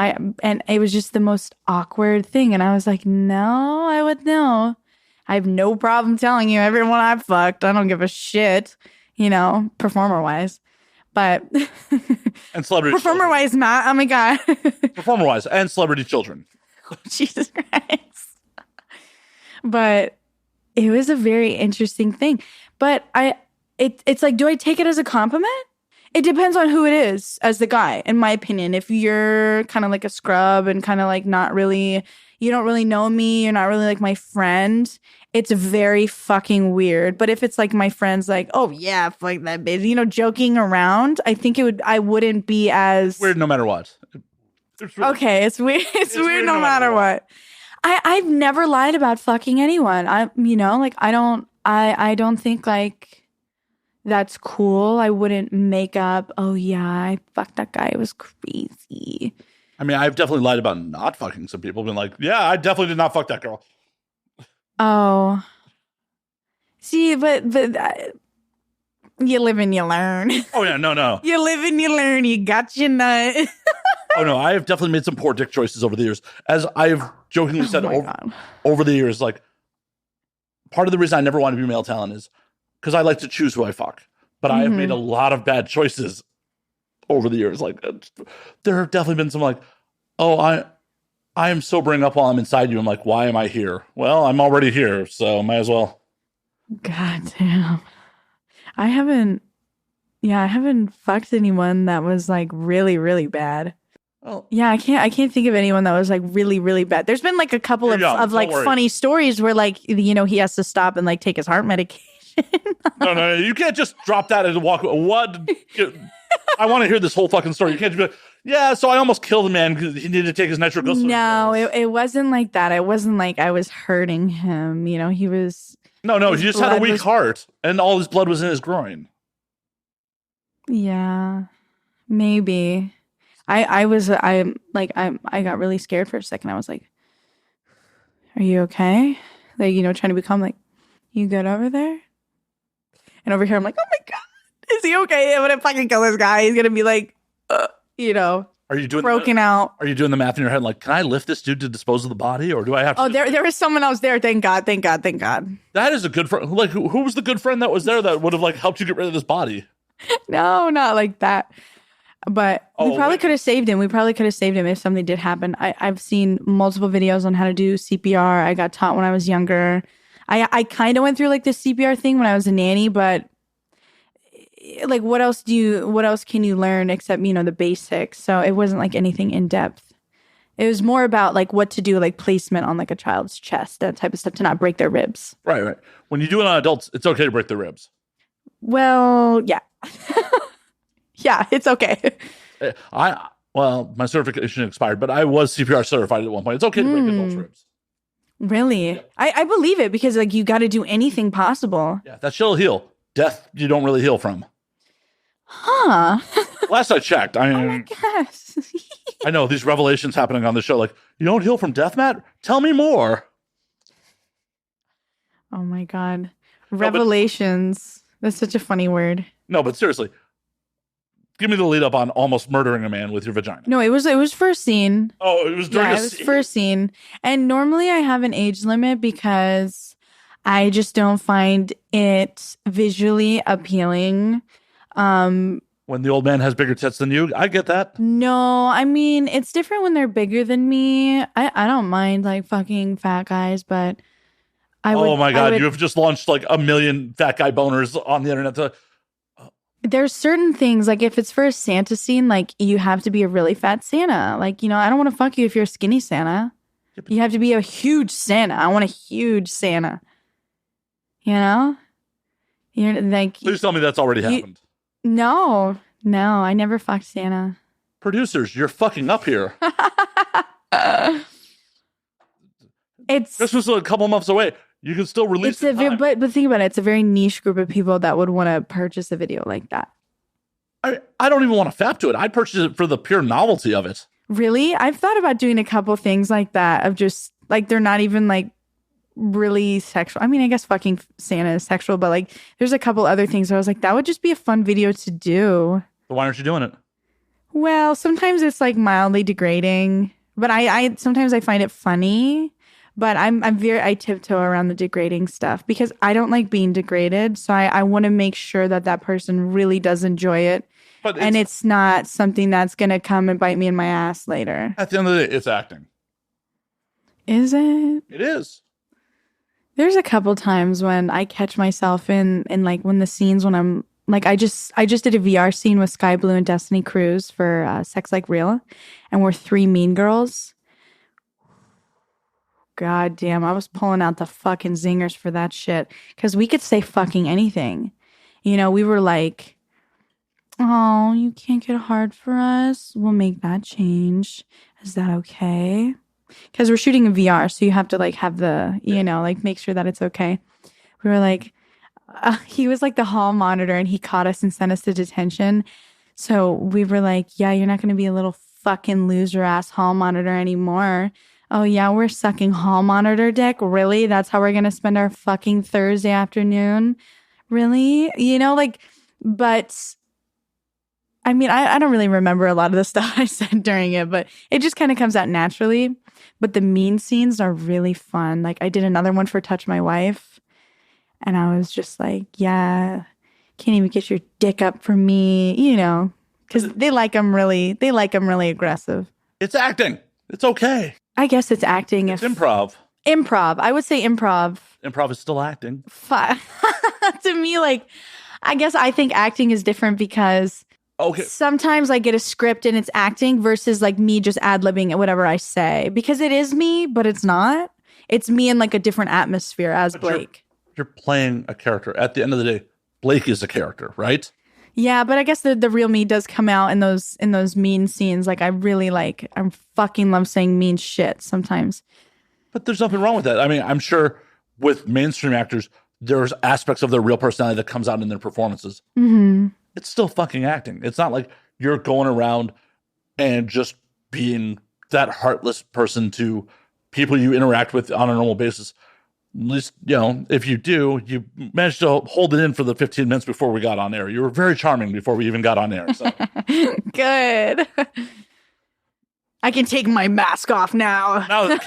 and it was just the most awkward thing. And I was like, no, I would know. I have no problem telling you everyone I've fucked. I don't give a shit, you know, performer-wise. But and celebrity performer-wise, Matt, oh my God. Performer-wise and celebrity children. Jesus Christ. But it was a very interesting thing. But it's like, do I take it as a compliment? It depends on who it is as the guy, in my opinion. If you're kind of like a scrub and kind of like not really, you don't really know me, you're not really like my friend, it's very fucking weird. But if it's like my friend's like, "Oh yeah, fuck that bitch," you know, joking around, I think I wouldn't be as weird no matter what. Okay, it's weird. It's weird no matter what. I've never lied about fucking anyone. You know, like I don't think like that's cool. I wouldn't make up, "Oh yeah, I fucked that guy. It was crazy." I mean, I've definitely lied about not fucking some people. Been like, "Yeah, I definitely did not fuck that girl." Oh. See, but you live and you learn. Oh yeah, no. You live and you learn. You got your nut. Oh no, I have definitely made some poor dick choices over the years. As I've jokingly said over the years, like part of the reason I never wanted to be male talent is because I like to choose who I fuck. But I have made a lot of bad choices over the years. Like there have definitely been some like, "Oh, I am sobering up while I'm inside you." I'm like, "Why am I here?" Well, I'm already here, so might as well. God damn. I haven't fucked anyone that was like really, really bad. Oh. Yeah, I can't think of anyone that was like really, really bad. There's been like a couple of like funny stories where like, you know, he has to stop and like take his heart medication. No, you can't just drop that and walk. What? I want to hear this whole fucking story. You can't just be like, "Yeah, so I almost killed a man because he needed to take his nitroglycerin." No, it wasn't like that. It wasn't like I was hurting him. You know, he was. No, he just had a weak heart, and all his blood was in his groin. Yeah, maybe. I got really scared for a second. I was like, "Are you okay?" Like, you know, trying to become like, "You good over there?" And over here, I'm like, "Oh my God, is he okay? I'm gonna fucking kill this guy. He's gonna be like, you know, are you doing broken out?" Are you doing the math in your head? Like, can I lift this dude to dispose of the body, or do I have to? Oh, there was someone else there. Thank God. That is a good friend. Like, who was the good friend that was there that would have like helped you get rid of this body? No, not like that. But we probably could have saved him. We probably could have saved him if something did happen. I've seen multiple videos on how to do CPR. I got taught when I was younger. I kind of went through like the CPR thing when I was a nanny, but like what else can you learn except, you know, the basics? So it wasn't like anything in depth. It was more about like what to do, like placement on like a child's chest, that type of stuff, to not break their ribs. Right. When you do it on adults, it's okay to break their ribs. Well, yeah. Yeah, it's okay. My certification expired, but I was CPR certified at one point. It's okay to break adults' ribs. Really? I believe it because like you got to do anything possible. Yeah, that shit'll heal. Death, you don't really heal from. Huh? Last I checked. Oh my gosh. I know these revelations happening on the show. Like, you don't heal from death, Matt? Tell me more. Oh my God. Revelations. That's such a funny word. No, but seriously. Give me the lead up on almost murdering a man with your vagina. No, it was first scene. Oh, it was during a scene? It was first scene. And normally I have an age limit because I just don't find it visually appealing. When the old man has bigger tits than you, I get that. No, I mean, it's different when they're bigger than me. I don't mind like fucking fat guys, but oh my God, you have just launched like 1 million fat guy boners on the internet. There's certain things, like if it's for a Santa scene, like you have to be a really fat Santa. Like, I don't want to fuck you if you're a skinny Santa. You have to be a huge Santa. I want a huge Santa. You're like. Please tell me that's already happened. No, I never fucked Santa. Producers, you're fucking up here. This was a couple months away. You can still release it. But think about it. It's a very niche group of people that would want to purchase a video like that. I don't even want to fap to it. I'd purchase it for the pure novelty of it. Really? I've thought about doing a couple things like that of just like they're not even like really sexual. I mean, I guess fucking Santa is sexual, but like there's a couple other things where I was like, that would just be a fun video to do. But why aren't you doing it? Well, sometimes it's like mildly degrading, but I sometimes I find it funny. But I tiptoe around the degrading stuff because I don't like being degraded. So I want to make sure that person really does enjoy it. And it's not something that's going to come and bite me in my ass later. At the end of the day, it's acting. Is it? It is. There's a couple times when I catch myself in like when the scenes when I'm like, I just did a VR scene with Sky Blue and Destiny Cruz for Sex Like Real. And we're 3 mean girls. God damn, I was pulling out the fucking zingers for that shit. Because we could say fucking anything. We were like, oh, you can't get hard for us. We'll make that change. Is that okay? Because we're shooting in VR, so you have to like have the, like make sure that it's okay. We were like, he was like the hall monitor and he caught us and sent us to detention. So we were like, yeah, you're not going to be a little fucking loser ass hall monitor anymore. Oh, yeah, we're sucking hall monitor dick? Really? That's how we're going to spend our fucking Thursday afternoon? Really? But I mean, I don't really remember a lot of the stuff I said during it, but it just kind of comes out naturally. But the mean scenes are really fun. Like I did another one for Touch My Wife. And I was just like, yeah, can't even get your dick up for me, because they like them really aggressive. It's acting. It's okay. I guess it's acting. It's improv. Improv. I would say improv. Improv is still acting. To me, like, I guess I think acting is different because sometimes I get a script and it's acting versus like me just ad-libbing at whatever I say. Because it is me, but it's not. It's me in like a different atmosphere as Blake. You're playing a character. At the end of the day, Blake is a character, right? Yeah, but I guess the real me does come out in those mean scenes. Like I fucking love saying mean shit sometimes. But there's nothing wrong with that. I mean, I'm sure with mainstream actors, there's aspects of their real personality that comes out in their performances. Mm-hmm. It's still fucking acting. It's not like you're going around and just being that heartless person to people you interact with on a normal basis. At least, if you do, you managed to hold it in for the 15 minutes before we got on air. You were very charming before we even got on air. So. Good. I can take my mask off now. Now the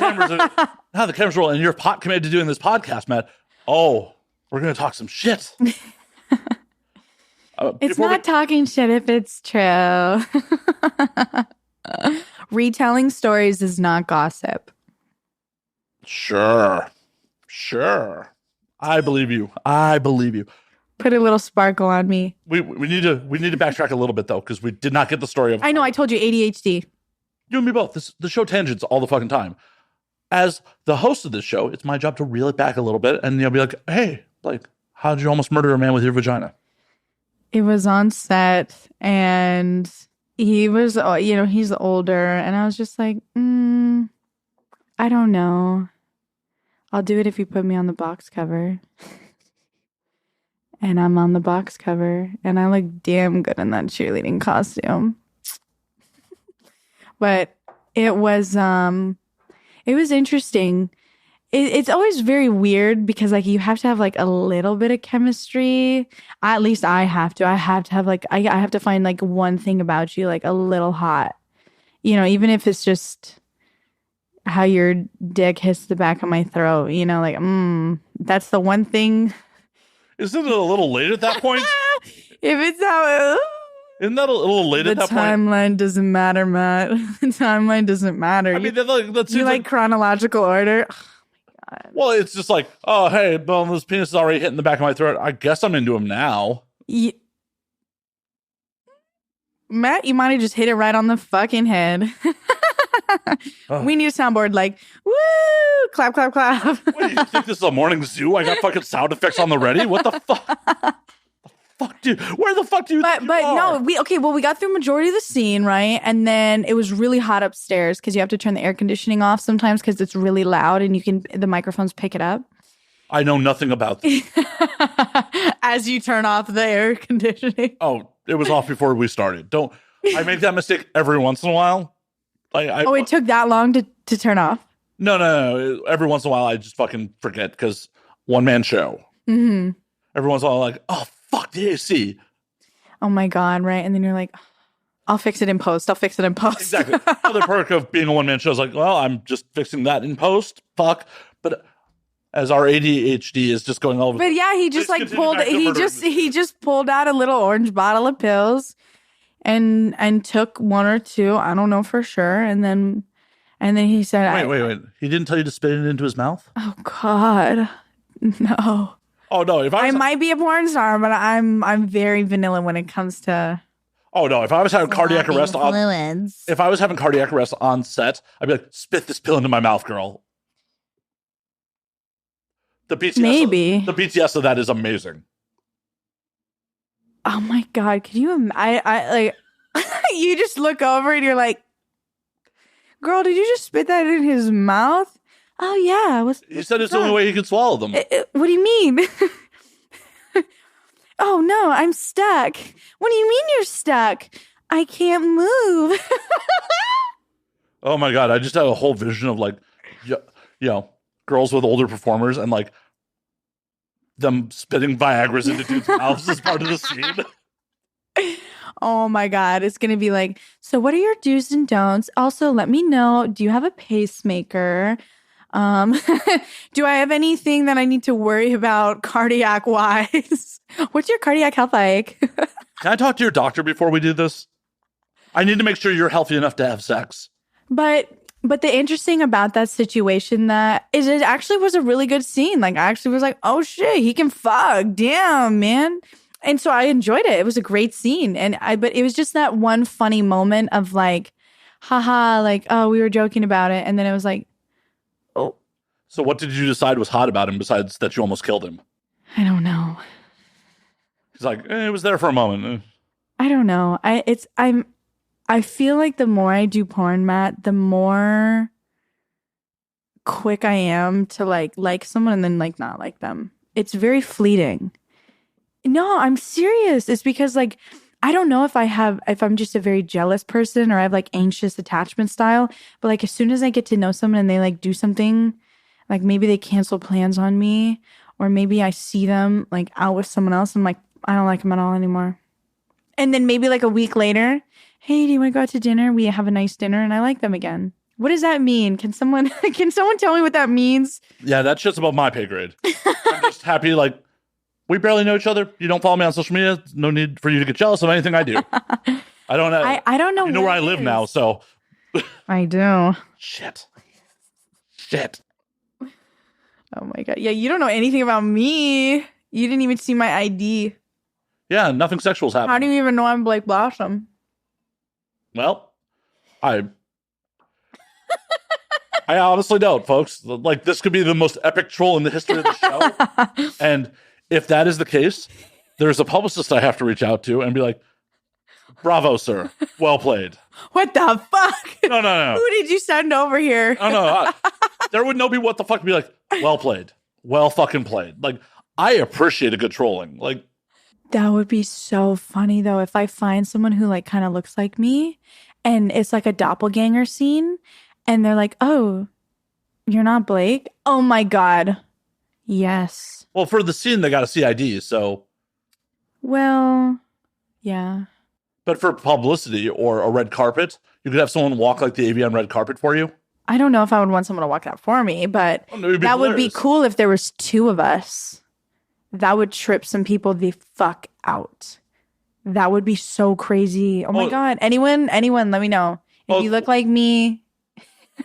cameras roll, and you're committed to doing this podcast, Matt. Oh, we're going to talk some shit. It's not talking shit if it's true. Retelling stories is not gossip. Sure. I believe you. Put a little sparkle on me. We need to backtrack a little bit though, because we did not get the story of. I know. I told you ADHD. You and me both. The show tangents all the fucking time. As the host of this show, it's my job to reel it back a little bit, and be like, "Hey, Blake, how did you almost murder a man with your vagina?" It was on set, and he was, he's older, and I was just like, I don't know. I'll do it if you put me on the box cover. And I'm on the box cover, and I look damn good in that cheerleading costume. But it was interesting. It's always very weird because like you have to have like a little bit of chemistry. At least I have to. I have to have like I have to find like one thing about you like a little hot. Even if it's just how your dick hits the back of my throat, that's the one thing. Isn't it a little late at that point? If it's how isn't that a little late at that point? The timeline doesn't matter, Matt. The timeline doesn't matter. I mean, that you like chronological order? Oh my God. Well, it's just like, oh, hey, boom, this penis is already hitting the back of my throat. I guess I'm into him now. Matt, you might have just hit it right on the fucking head. We need a soundboard like, woo, clap, clap, clap. What, do you think this is a morning zoo? I got fucking sound effects on the ready? What the fuck? Fuck, dude. Where the fuck do you think you are? No, we got through majority of the scene, right? And then it was really hot upstairs because you have to turn the air conditioning off sometimes because it's really loud and the microphones pick it up. I know nothing about this. As you turn off the air conditioning. Oh, it was off before we started. I make that mistake every once in a while. It took that long to turn off? No. Every once in a while, I just fucking forget because one-man show. Mm-hmm. Every once in a while, like, oh, fuck the AC. Oh, my God, right? And then you're like, I'll fix it in post. Exactly. Another perk of being a one-man show is like, well, I'm just fixing that in post. Fuck. But as our ADHD is just going all over. But yeah, he just pulled out a little orange bottle of pills and took one or two. I don't know for sure. And then he said, Wait. He didn't tell you to spit it into his mouth? Oh, God. No. Oh, no. I might be a porn star, but I'm very vanilla when it comes to. Oh, no. If I was having cardiac arrest on set, I'd be like, spit this pill into my mouth, girl. The BTS of that is amazing. Oh my God. Can you I like you just look over and you're like, girl, did you just spit that in his mouth? Oh yeah. He said it's the only way he could swallow them. What do you mean? Oh no, I'm stuck. What do you mean you're stuck? I can't move. Oh my God. I just have a whole vision of like, girls with older performers and like them spitting Viagra's into dudes' mouths as part of the scene. Oh my God. It's going to be like, so what are your do's and don'ts? Also, let me know, do you have a pacemaker? Do I have anything that I need to worry about cardiac wise? What's your cardiac health like? Can I talk to your doctor before we do this? I need to make sure you're healthy enough to have sex. But the interesting about that situation is it actually was a really good scene. Like, I actually was like, oh shit, he can fuck. Damn, man. And so I enjoyed it. It was a great scene. But it was just that one funny moment of like, haha, like, oh, we were joking about it. And then it was like, oh. So what did you decide was hot about him besides that you almost killed him? I don't know. He's like, it was there for a moment. I don't know. I feel like the more I do porn, Matt, the more quick I am to like someone and then like not like them. It's very fleeting. No, I'm serious. It's because like I don't know if I'm just a very jealous person or I have like anxious attachment style, but like as soon as I get to know someone and they like do something, like maybe they cancel plans on me or maybe I see them like out with someone else, I'm like, I don't like them at all anymore. And then maybe like a week later, hey, do you want to go out to dinner? We have a nice dinner and I like them again. What does that mean? Can someone tell me what that means? Yeah, that's just above my pay grade. I'm just happy, like, we barely know each other. You don't follow me on social media. No need for you to get jealous of anything I do. I don't know. I don't know. You know where I live now, so. I do. Shit. Oh my God. Yeah, you don't know anything about me. You didn't even see my ID. Yeah, nothing sexual's happening. How do you even know I'm Blake Blossom? Well, I honestly don't, folks. Like, this could be the most epic troll in the history of the show. And if that is the case, there's a publicist I have to reach out to and be like, bravo, sir. Well played. What the fuck? No. Who did you send over here? No. There would no be what the fuck be like, well played. Well fucking played. Like, I appreciate a good trolling. Like, that would be so funny, though, if I find someone who, like, kind of looks like me, and it's, like, a doppelganger scene, and they're like, oh, you're not Blake? Oh, my God. Yes. Well, for the scene, they got to see ID, so. Well, yeah. But for publicity or a red carpet, you could have someone walk, like, the AVN red carpet for you. I don't know if I would want someone to walk that for me, but that would be cool if there was two of us. That would trip some people the fuck out. That would be so crazy. Oh my God. Anyone, let me know. If you look like me.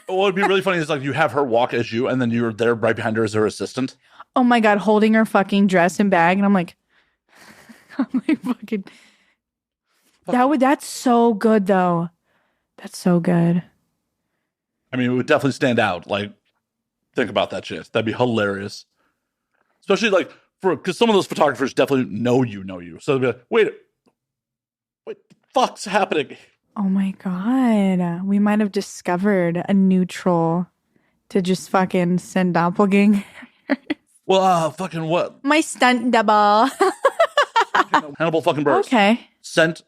What would be really funny is like you have her walk as you and then you're there right behind her as her assistant. Oh my God, holding her fucking dress and bag. And I'm like fucking. That's so good though. That's so good. I mean, it would definitely stand out. Like, think about that shit. That'd be hilarious. Especially like because some of those photographers definitely know you. So they'd be like, wait, the fuck's happening? Oh my God. We might have discovered a new troll to just fucking send doppelganger. Well, fucking what? My stunt double. Hannibal fucking Buress. Okay. Sent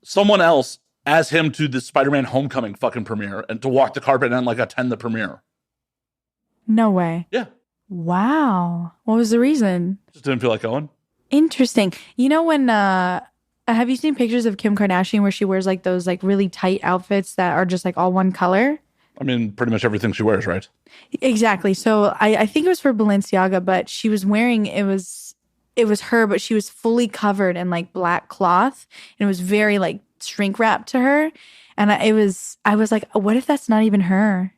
someone else as him to the Spider-Man Homecoming fucking premiere and to walk the carpet and like attend the premiere. No way. Yeah. Wow. What was the reason? Just didn't feel like going. Interesting. You know when have you seen pictures of Kim Kardashian where she wears like those like really tight outfits that are just like all one color? I mean, pretty much everything she wears, right? Exactly. So I think it was for Balenciaga, but she was wearing it was her, but she was fully covered in like black cloth, and it was very like shrink wrapped to her. And I was like, what if that's not even her?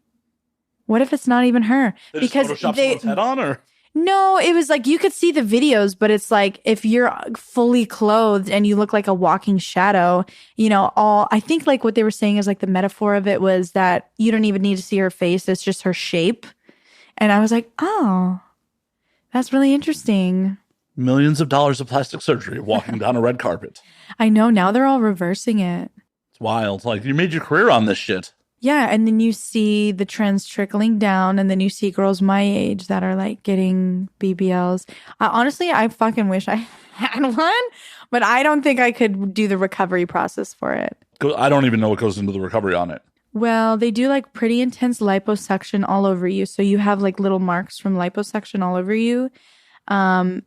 What if it's not even her? Because Photoshop someone's head on, or no, it was like you could see the videos, but it's like if you're fully clothed and you look like a walking shadow, you know, I think like what they were saying is like the metaphor of it was that you don't even need to see her face. It's just her shape. And I was like, oh, that's really interesting. Millions of dollars of plastic surgery walking down a red carpet. I know. Now they're all reversing it. It's wild. Like, you made your career on this shit. Yeah, and then you see the trends trickling down, and then you see girls my age that are like getting BBLs. Honestly, I fucking wish I had one, but I don't think I could do the recovery process for it. I don't even know what goes into the recovery on it. Well, they do like pretty intense liposuction all over you. So you have like little marks from liposuction all over you. And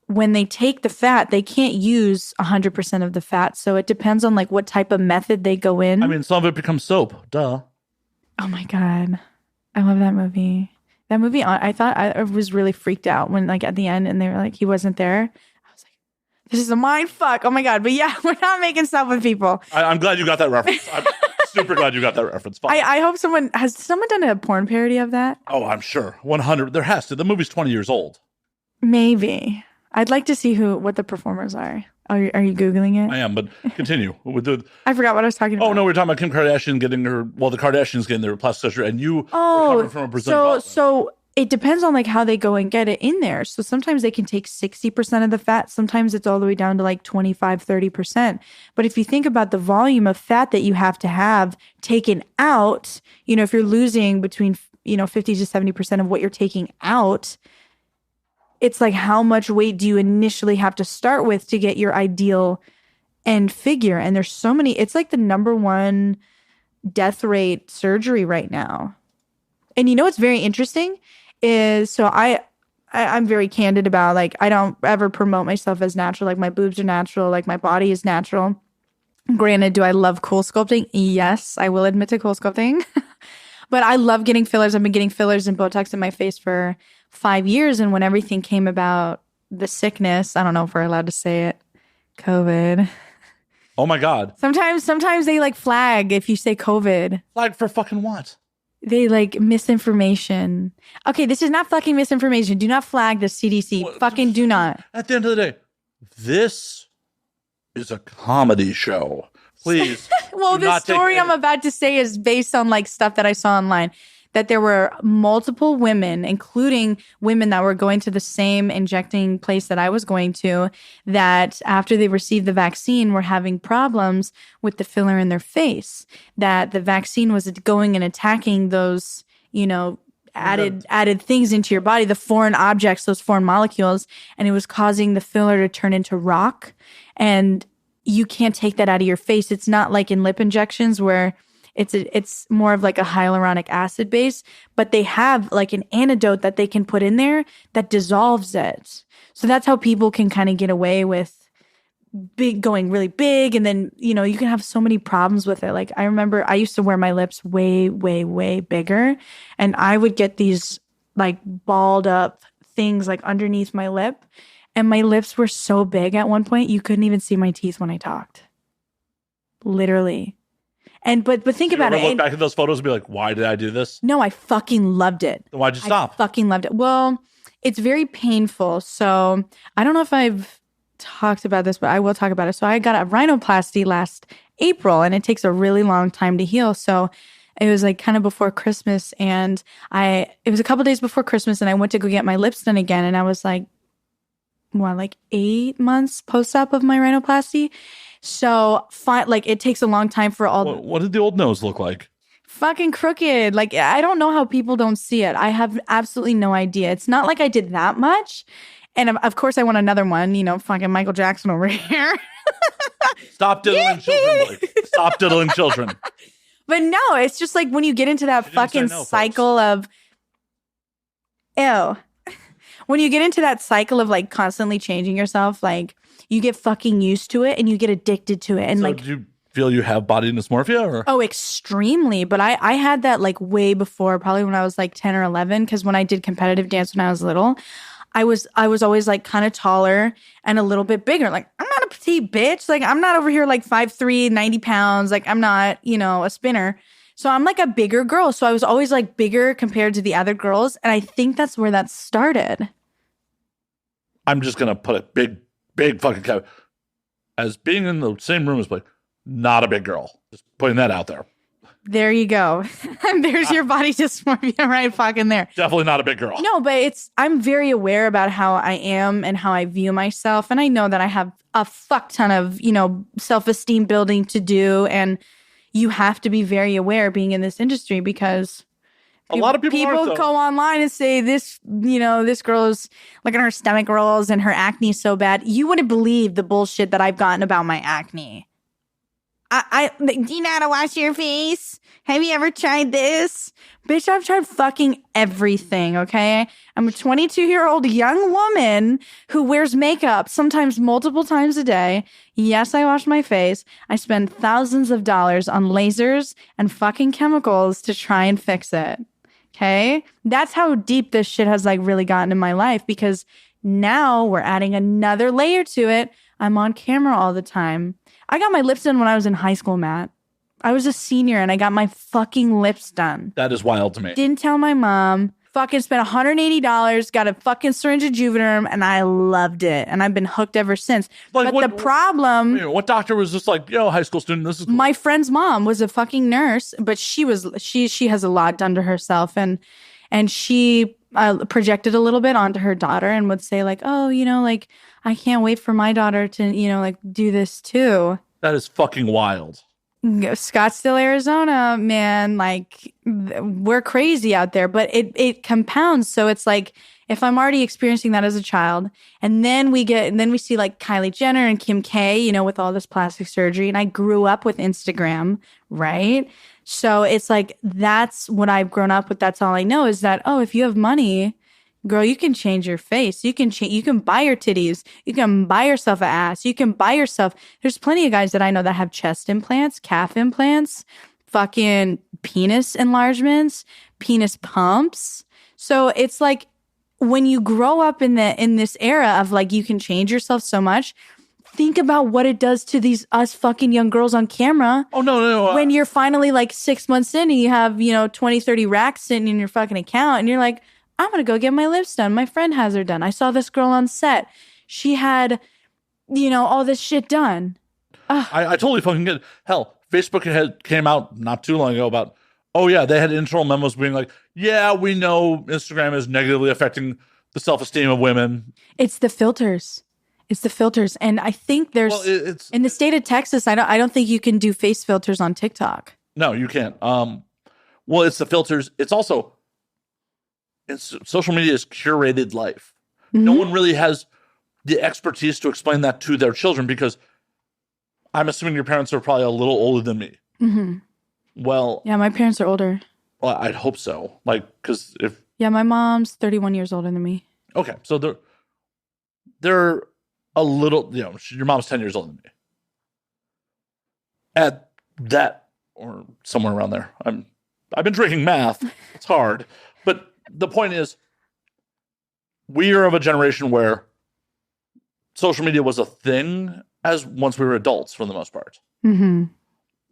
when they take the fat, they can't use 100% of the fat. So it depends on like what type of method they go in. I mean, some of it becomes soap. Duh. Oh my God. I love that movie. That movie, I thought I was really freaked out when like at the end and they were like, he wasn't there. I was like, this is a mind fuck. Oh my God. But yeah, we're not making stuff with people. I'm glad you got that reference. I'm super glad you got that reference. Fine. I hope has someone done a porn parody of that? Oh, I'm sure. 100. There has to. The movie's 20 years old. Maybe. I'd like to see what the performers are. Are you Googling it? I am, but continue. I forgot what I was talking about. Oh, no, we're talking about Kim Kardashian the Kardashians getting their plastic surgery, and you recovering from a Brazilian butt. So it depends on like how they go and get it in there. So sometimes they can take 60% of the fat. Sometimes it's all the way down to like 25, 30%. But if you think about the volume of fat that you have to have taken out, you know, if you're losing between, 50 to 70% of what you're taking out, it's like how much weight do you initially have to start with to get your ideal end figure? And there's so many, it's like the number one death rate surgery right now. And you know what's very interesting is, so I'm very candid about like, I don't ever promote myself as natural. Like my boobs are natural, like my body is natural. Granted, do I love cool sculpting? Yes, I will admit to cool sculpting. But I love getting fillers. I've been getting fillers and Botox in my face for 5 years. And when everything came about, the sickness, I don't know if we're allowed to say it, COVID. Oh my God. Sometimes they like flag if you say COVID. Flag for fucking what? They like misinformation. Okay, this is not fucking misinformation. Do not flag the CDC. What? Fucking do not. At the end of the day, this is a comedy show. Please. Well, the story I'm about to say is based on like stuff that I saw online. That there were multiple women, including women that were going to the same injecting place that I was going to, that after they received the vaccine were having problems with the filler in their face. That the vaccine was going and attacking those, added things into your body, the foreign objects, those foreign molecules, and it was causing the filler to turn into rock. And you can't take that out of your face. It's not like in lip injections where it's more of like a hyaluronic acid base, but they have like an antidote that they can put in there that dissolves it. So that's how people can kind of get away with going really big. And then, you can have so many problems with it. Like I remember I used to wear my lips way, way, way bigger. And I would get these like balled up things like underneath my lip. And my lips were so big at one point, you couldn't even see my teeth when I talked. Literally. And but think about it. Look back at those photos and be like, why did I do this? No, I fucking loved it. Then why'd you stop? I fucking loved it. Well, it's very painful. So I don't know if I've talked about this, but I will talk about it. So I got a rhinoplasty last April, and it takes a really long time to heal. So it was like kind of before Christmas, and it was a couple days before Christmas, and I went to go get my lips done again, and I was like, what, like 8 months post-op of my rhinoplasty. So like it takes a long time for all. What did the old nose look like? Fucking crooked. Like, I don't know how people don't see it. I have absolutely no idea. It's not like I did that much. And of course, I want another one, fucking Michael Jackson over here. Stop diddling children, Blake. Stop diddling children. But no, it's just like when you get into that fucking cycle of, ew. When you get into that cycle of like constantly changing yourself, like you get fucking used to it and you get addicted to it. And so like, do you feel you have body dysmorphia? Or? Oh, extremely. But I had that like way before, probably when I was like 10 or 11, because when I did competitive dance when I was little, I was always like kind of taller and a little bit bigger. Like, I'm not a petite bitch. Like, I'm not over here like 5'3", 90 pounds. Like, I'm not, a spinner. So I'm like a bigger girl. So I was always like bigger compared to the other girls. And I think that's where that started. I'm just going to put a big fucking caveat. As being in the same room as Blake, not a big girl. Just putting that out there. There you go. There's your body dysmorphia right fucking there. Definitely not a big girl. No, but I'm very aware about how I am and how I view myself. And I know that I have a fuck ton of, self-esteem building to do. And you have to be very aware being in this industry because a lot of people go online and say this, this girl's, look at her stomach rolls and her acne is so bad. You wouldn't believe the bullshit that I've gotten about my acne. Do you know how to wash your face? Have you ever tried this? Bitch, I've tried fucking everything, okay? I'm a 22-year-old young woman who wears makeup sometimes multiple times a day. Yes, I wash my face. I spend thousands of dollars on lasers and fucking chemicals to try and fix it, okay? That's how deep this shit has like really gotten in my life because now we're adding another layer to it. I'm on camera all the time. I got my lips done when I was in high school, Matt. I was a senior and I got my fucking lips done. That is wild to me. Didn't tell my mom. Fucking spent $180, got a fucking syringe of Juvederm, and I loved it. And I've been hooked ever since. Like, but the problem... What doctor was just like, high school student, this is cool. My friend's mom was a fucking nurse, but she has a lot done to herself. And she projected a little bit onto her daughter and would say like, oh, like, I can't wait for my daughter to, like, do this too. That is fucking wild. Scottsdale, Arizona, man, like we're crazy out there, but it compounds. So it's like if I'm already experiencing that as a child, and then we see like Kylie Jenner and Kim K, with all this plastic surgery, and I grew up with Instagram, right? So it's like that's what I've grown up with. That's all I know is that if you have money, girl, you can change your face. You can buy your titties. You can buy yourself an ass. You can buy yourself. There's plenty of guys that I know that have chest implants, calf implants, fucking penis enlargements, penis pumps. So it's like when you grow up in this era of like you can change yourself so much, think about what it does to us fucking young girls on camera. Oh, no. When you're finally like 6 months in and you have, 20, 30 racks sitting in your fucking account and you're like, I'm going to go get my lips done. My friend has her done. I saw this girl on set. She had, all this shit done. I totally fucking get it. Hell, Facebook came out not too long ago about, they had internal memos being like, yeah, we know Instagram is negatively affecting the self-esteem of women. It's the filters. And I think there's, in the state of Texas, I don't think you can do face filters on TikTok. No, you can't. It's the filters. It's also... social media is curated life. Mm-hmm. No one really has the expertise to explain that to their children because I'm assuming your parents are probably a little older than me. Mm-hmm. Well, yeah, my parents are older. Well, I'd hope so. Like, because my mom's 31 years older than me. Okay, so they're a little. Your mom's 10 years older than me. At that or somewhere around there. I've been drinking math. It's hard, but. The point is, we are of a generation where social media was a thing as once we were adults for the most part. Mm-hmm.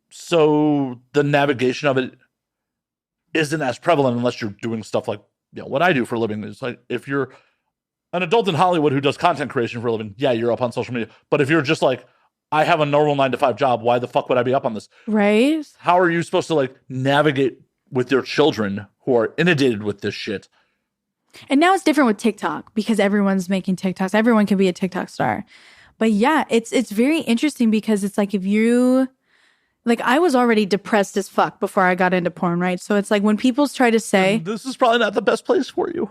So the navigation of it isn't as prevalent unless you're doing stuff like what I do for a living. Is like if you're an adult in Hollywood who does content creation for a living, yeah, you're up on social media. But if you're just like, I have a normal 9-to-5 job, why the fuck would I be up on this? Right. How are you supposed to like navigate with your children who are inundated with this shit? And now it's different with TikTok because everyone's making TikToks. Everyone can be a TikTok star. But yeah, it's very interesting because it's like if you, like I was already depressed as fuck before I got into porn, right? So it's like when people try to say, this is probably not the best place for you.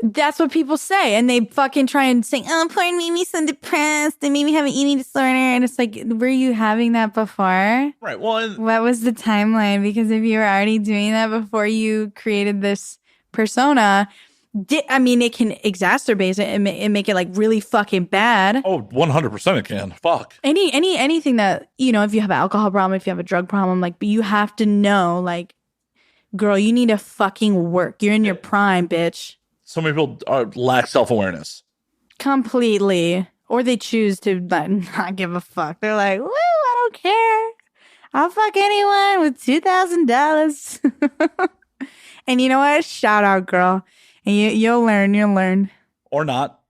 That's what people say. And they fucking try and say, oh, porn made me so depressed. It made me have an eating disorder. And it's like, were you having that before? Right. Well, what was the timeline? Because if you were already doing that before you created this persona, I mean, it can exacerbate it and make it like really fucking bad. Oh, 100% it can. Fuck. Anything that, you know, if you have an alcohol problem, if you have a drug problem, like, but you have to know, like, girl, you need to fucking work. You're in your prime, bitch. So many people lack self-awareness. Completely. Or they choose to not give a fuck. They're like, woo, I don't care. I'll fuck anyone with $2,000. And you know what? Shout out, girl. And you'll learn. Or not.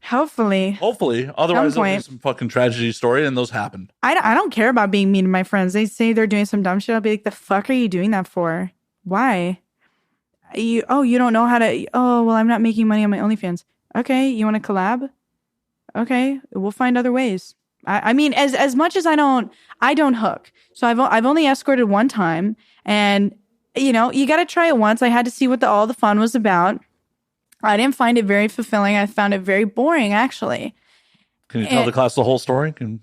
Hopefully. Otherwise, there'll be some fucking tragedy story, and those happen. I don't care about being mean to my friends. They say they're doing some dumb shit. I'll be like, the fuck are you doing that for? Why? You don't know how to. Oh, well, I'm not making money on my OnlyFans. Okay, you want to collab? Okay, we'll find other ways. I mean, as much as I don't hook. So I've only escorted one time, and you know, you got to try it once. I had to see what all the fun was about. I didn't find it very fulfilling. I found it very boring, actually. Can you tell the class the whole story? I mean,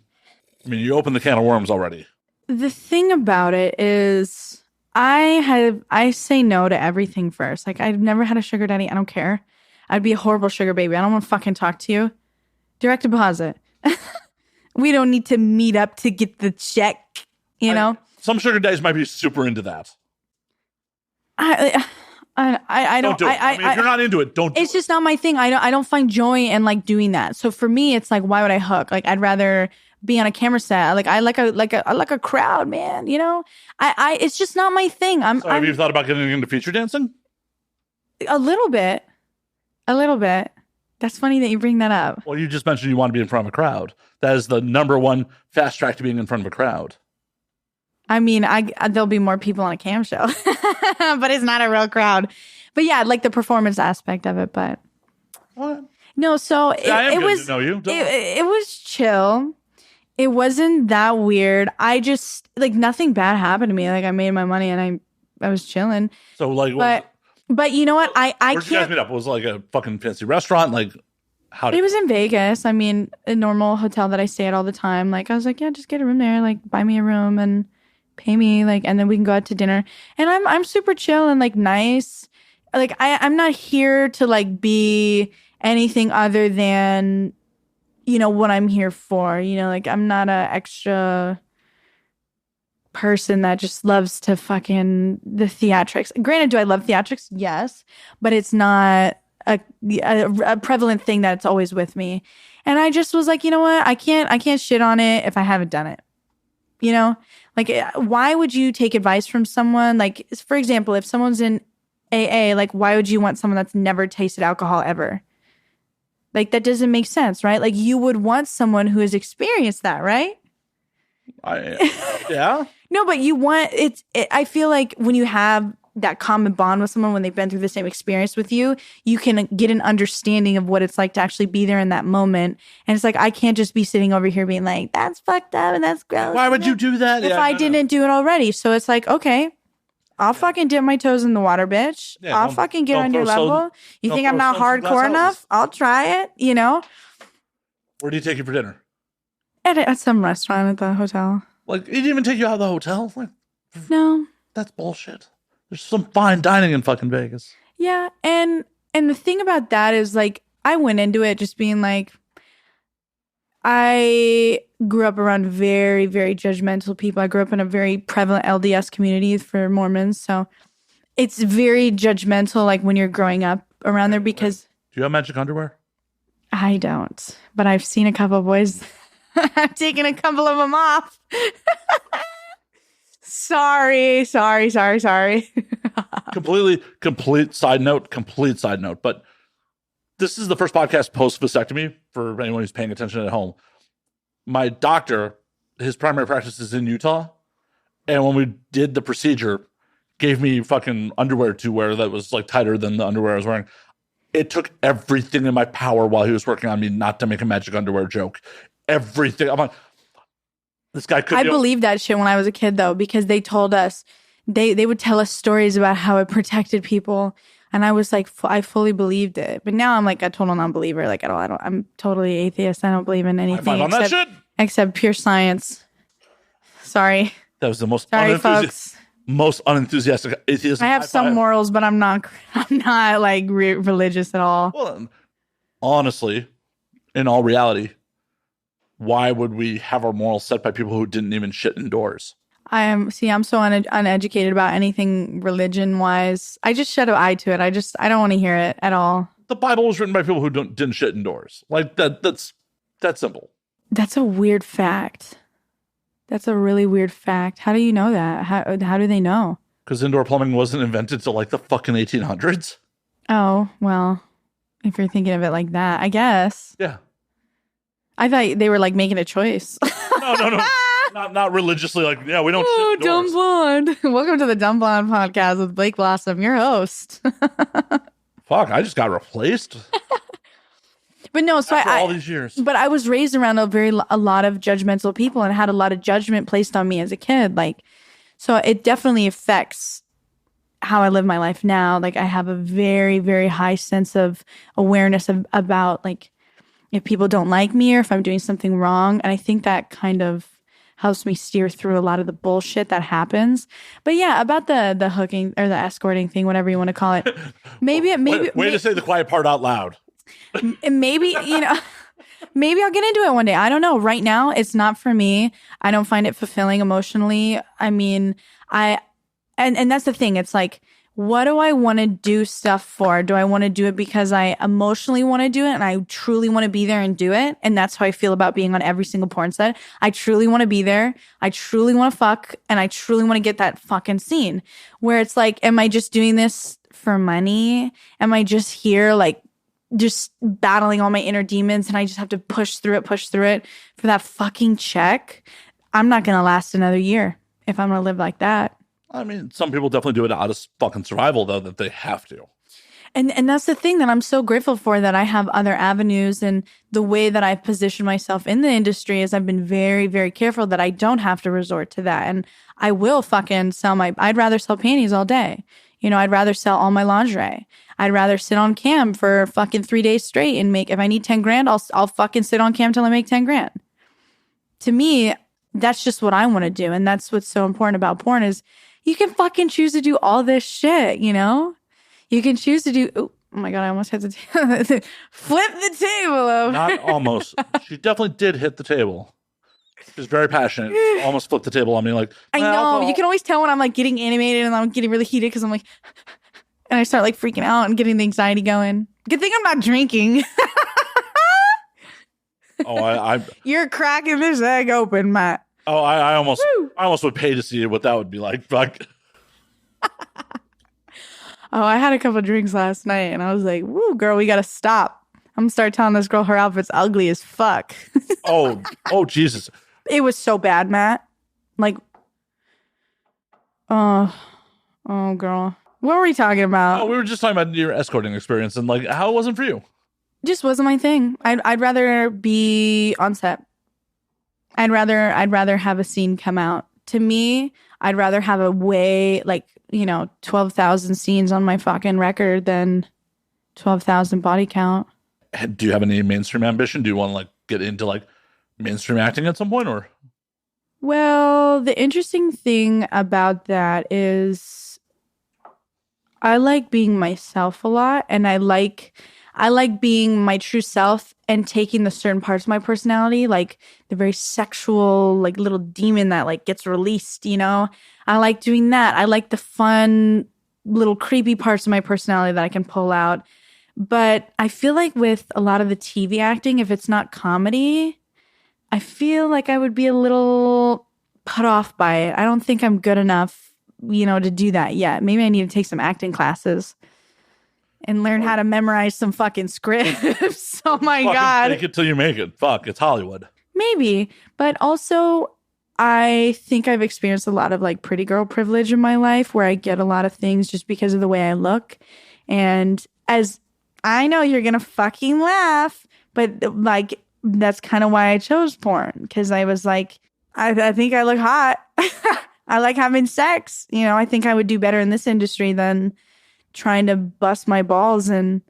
you opened the can of worms already. The thing about it is, I say no to everything first. Like, I've never had a sugar daddy. I don't care. I'd be a horrible sugar baby. I don't want to fucking talk to you. Direct deposit. We don't need to meet up to get the check, you know? Some sugar daddies might be super into that. I don't do it. I mean, if you're not into it, don't do it. It's just not my thing. I don't find joy in like doing that. So for me, it's like, why would I hook? Like, I'd rather be on a camera set. Like, I like a crowd, man. You know, it's just not my thing. So have you thought about getting into feature dancing? A little bit. That's funny that you bring that up. Well, you just mentioned you want to be in front of a crowd. That is the number one fast track to being in front of a crowd. I mean, there'll be more people on a cam show, but it's not a real crowd. But yeah, like the performance aspect of it. But what? No, so it was. To know you. It was chill. It wasn't that weird. I just like nothing bad happened to me. Like I made my money and I was chilling. So like, but you know what? I where'd you guys meet up? Was it like a fucking fancy restaurant? Like how? It was in Vegas. I mean, a normal hotel that I stay at all the time. Like I was like, yeah, just get a room there. Like buy me a room and pay me. Like, and then we can go out to dinner. And I'm super chill and like nice. Like I'm not here to like be anything other than, you know, what I'm here for. You know, like I'm not a extra person that just loves to fucking the theatrics. Granted, do I love theatrics? Yes, but it's not a prevalent thing that's always with me. And I just was like, you know what? I can't shit on it if I haven't done it. You know, like why would you take advice from someone? Like, for example, if someone's in AA, like why would you want someone that's never tasted alcohol ever? Like that doesn't make sense, right? Like you would want someone who has experienced that, right? Yeah. No, but you want I feel like when you have that common bond with someone, when they've been through the same experience with you, you can get an understanding of what it's like to actually be there in that moment. And it's like, I can't just be sitting over here being like, that's fucked up and that's gross. Why would you do that? If I didn't do it already. So it's like, okay, I'll fucking dip my toes in the water, bitch. Yeah, I'll fucking get on your level. You think I'm not hardcore enough? I'll try it, you know? Where do you take you for dinner? At some restaurant at the hotel. Like, he didn't even take you out of the hotel? Like, no. That's bullshit. There's some fine dining in fucking Vegas. Yeah, and the thing about that is, like, I went into it just being like, I grew up around very, very judgmental people. I grew up in a very prevalent LDS community for Mormons, so it's very judgmental, like, when you're growing up around there because... Do you have magic underwear? I don't, but I've seen a couple of boys... I've taken a couple of them off. Sorry. Complete side note. But This is the first podcast post vasectomy for anyone who's paying attention at home. My doctor, his primary practice is in Utah. And when we did the procedure, gave me fucking underwear to wear that was like tighter than the underwear I was wearing. It took everything in my power while he was working on me not to make a magic underwear joke. Everything. I'm like, this guy could. I believed that shit when I was a kid, though, because they told us, they would tell us stories about how it protected people. And I was like, I fully believed it. But now I'm like a total non-believer, like at all. I'm totally atheist. I don't believe in anything except pure science. Sorry. That was the most folks. Most unenthusiastic atheism. I have some morals, but I'm not like religious at all. Well, honestly, in all reality, why would we have our morals set by people who didn't even shit indoors? I'm so uneducated about anything religion-wise. I just shut an eye to it. I don't want to hear it at all. The Bible was written by people who didn't shit indoors. Like that's simple. That's a weird fact. That's a really weird fact. How do you know that? How do they know? Because indoor plumbing wasn't invented till like the fucking 1800s. Oh, well, if you're thinking of it like that, I guess. Yeah. I thought they were like making a choice. No. Not religiously. Like, yeah, we don't shit indoors. Dumb Blonde. Welcome to the Dumb Blonde podcast with Blake Blossom, your host. Fuck, I just got replaced. But no, so After all these years. But I was raised around a lot of judgmental people and had a lot of judgment placed on me as a kid. Like, so it definitely affects how I live my life now. Like, I have a very, very high sense of awareness about like if people don't like me or if I'm doing something wrong. And I think that kind of helps me steer through a lot of the bullshit that happens. But yeah, about the hooking or the escorting thing, whatever you want to call it. Maybe way to say the quiet part out loud. Maybe, maybe I'll get into it one day. I don't know. Right now, it's not for me. I don't find it fulfilling emotionally. I mean, and that's the thing. It's like, what do I want to do stuff for? Do I want to do it because I emotionally want to do it and I truly want to be there and do it? And that's how I feel about being on every single porn set. I truly want to be there. I truly want to fuck. And I truly want to get that fucking scene where it's like, am I just doing this for money? Am I just here like just battling all my inner demons and I just have to push through it for that fucking check? I'm not going to last another year if I'm going to live like that. I mean, some people definitely do it out of fucking survival, though, that they have to. And that's the thing that I'm so grateful for, that I have other avenues, and the way that I've positioned myself in the industry is I've been very, very careful that I don't have to resort to that. And I will fucking I'd rather sell panties all day. I'd rather sell all my lingerie. I'd rather sit on cam for fucking 3 days straight and if I need 10 grand, I'll fucking sit on cam till I make 10 grand. To me, that's just what I want to do. And that's what's so important about porn is you can fucking choose to do all this shit, You can choose to do... Oh my God, I almost had to flip the table over. Not almost. She definitely did hit the table. She's very passionate. She almost flipped the table on me. Like, I know. You can always tell when I'm like getting animated and I'm getting really heated because I'm like... And I start like freaking out and getting the anxiety going. Good thing I'm not drinking. You're cracking this egg open, Matt. Oh, I almost would pay to see what that would be like. Fuck. Oh, I had a couple of drinks last night and I was like, woo, girl, we got to stop. I'm going to start telling this girl her outfit's ugly as fuck. oh, Jesus. It was so bad, Matt. Like, oh, girl. What were we talking about? Oh, we were just talking about your escorting experience and like how it wasn't for you. Just wasn't my thing. I'd rather be on set. I'd rather have a scene come out. To me, I'd rather have a way 12,000 scenes on my fucking record than 12,000 body count. Do you have any mainstream ambition? Do you want to like get into like mainstream acting at some point or? Well, the interesting thing about that is I like being myself a lot, and I like being my true self and taking the certain parts of my personality, like the very sexual, like little demon that like gets released, I like doing that. I like the fun little creepy parts of my personality that I can pull out. But I feel like with a lot of the TV acting, if it's not comedy, I feel like I would be a little put off by it. I don't think I'm good enough, to do that yet. Maybe I need to take some acting classes. and learn how to memorize some fucking scripts. Oh my Fucking God. fake it till you make it. Fuck, it's Hollywood. Maybe. But also, I think I've experienced a lot of like pretty girl privilege in my life where I get a lot of things just because of the way I look. And as I know you're going to fucking laugh, but like that's kind of why I chose porn. Because I was like, I think I look hot. I like having sex. You know, I think I would do better in this industry than trying to bust my balls and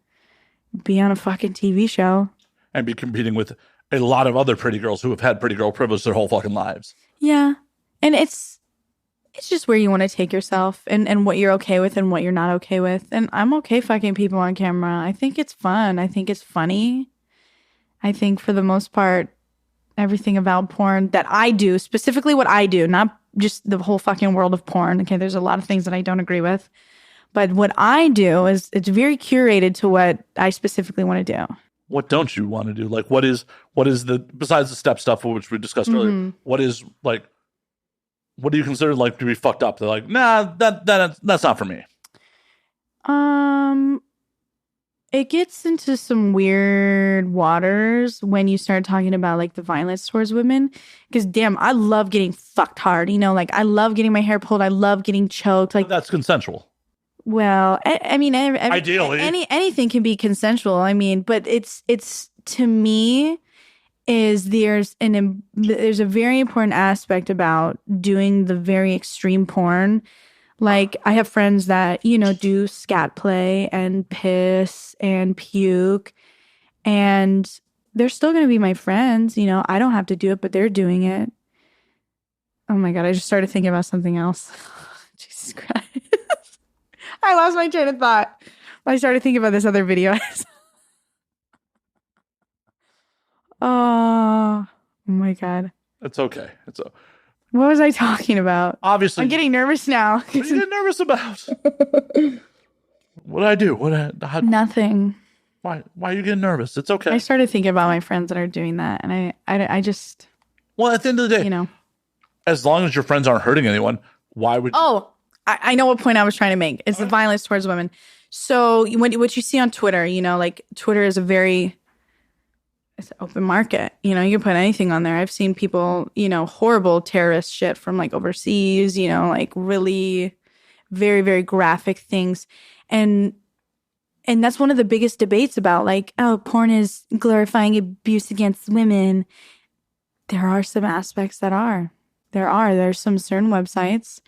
be on a fucking TV show. And be competing with a lot of other pretty girls who have had pretty girl privilege their whole fucking lives. Yeah. And it's just where you want to take yourself and what you're okay with and what you're not okay with. And I'm okay fucking people on camera. I think it's fun. I think it's funny. I think for the most part, everything about porn that I do, specifically what I do, not just the whole fucking world of porn. Okay, there's a lot of things that I don't agree with. But what I do is it's very curated to what I specifically want to do. What don't you want to do? Like, what is the, besides the step stuff, which we discussed earlier, what is like, what do you consider like to be fucked up? They're like, nah, that's not for me. It gets into some weird waters when you start talking about like the violence towards women. Because damn, I love getting fucked hard. You know, like I love getting my hair pulled. I love getting choked. Like but that's consensual. Well, I mean, ideally, anything can be consensual. I mean, but it's to me there's a very important aspect about doing the very extreme porn. Like I have friends that, you know, do scat play and piss and puke, and they're still going to be my friends. You know, I don't have to do it, but they're doing it. Oh my God, I just started thinking about something else. Jesus Christ. I lost my train of thought. I started thinking about this other video. Oh my God. It's okay. What was I talking about? Obviously. I'm getting nervous now. What are you getting nervous about? What did I do? Nothing. Why are you getting nervous? It's okay. I started thinking about my friends that are doing that, and I just... Well, at the end of the day, you know, as long as your friends aren't hurting anyone, why would you... Oh, I know what point I was trying to make. It's the violence towards women. So what you see on Twitter, you know, like Twitter is it's an open market. You know, you can put anything on there. I've seen people, you know, horrible terrorist shit from like overseas, you know, like really very, very graphic things. And that's one of the biggest debates about like, oh, porn is glorifying abuse against women. There are some aspects that are. There's some certain websites.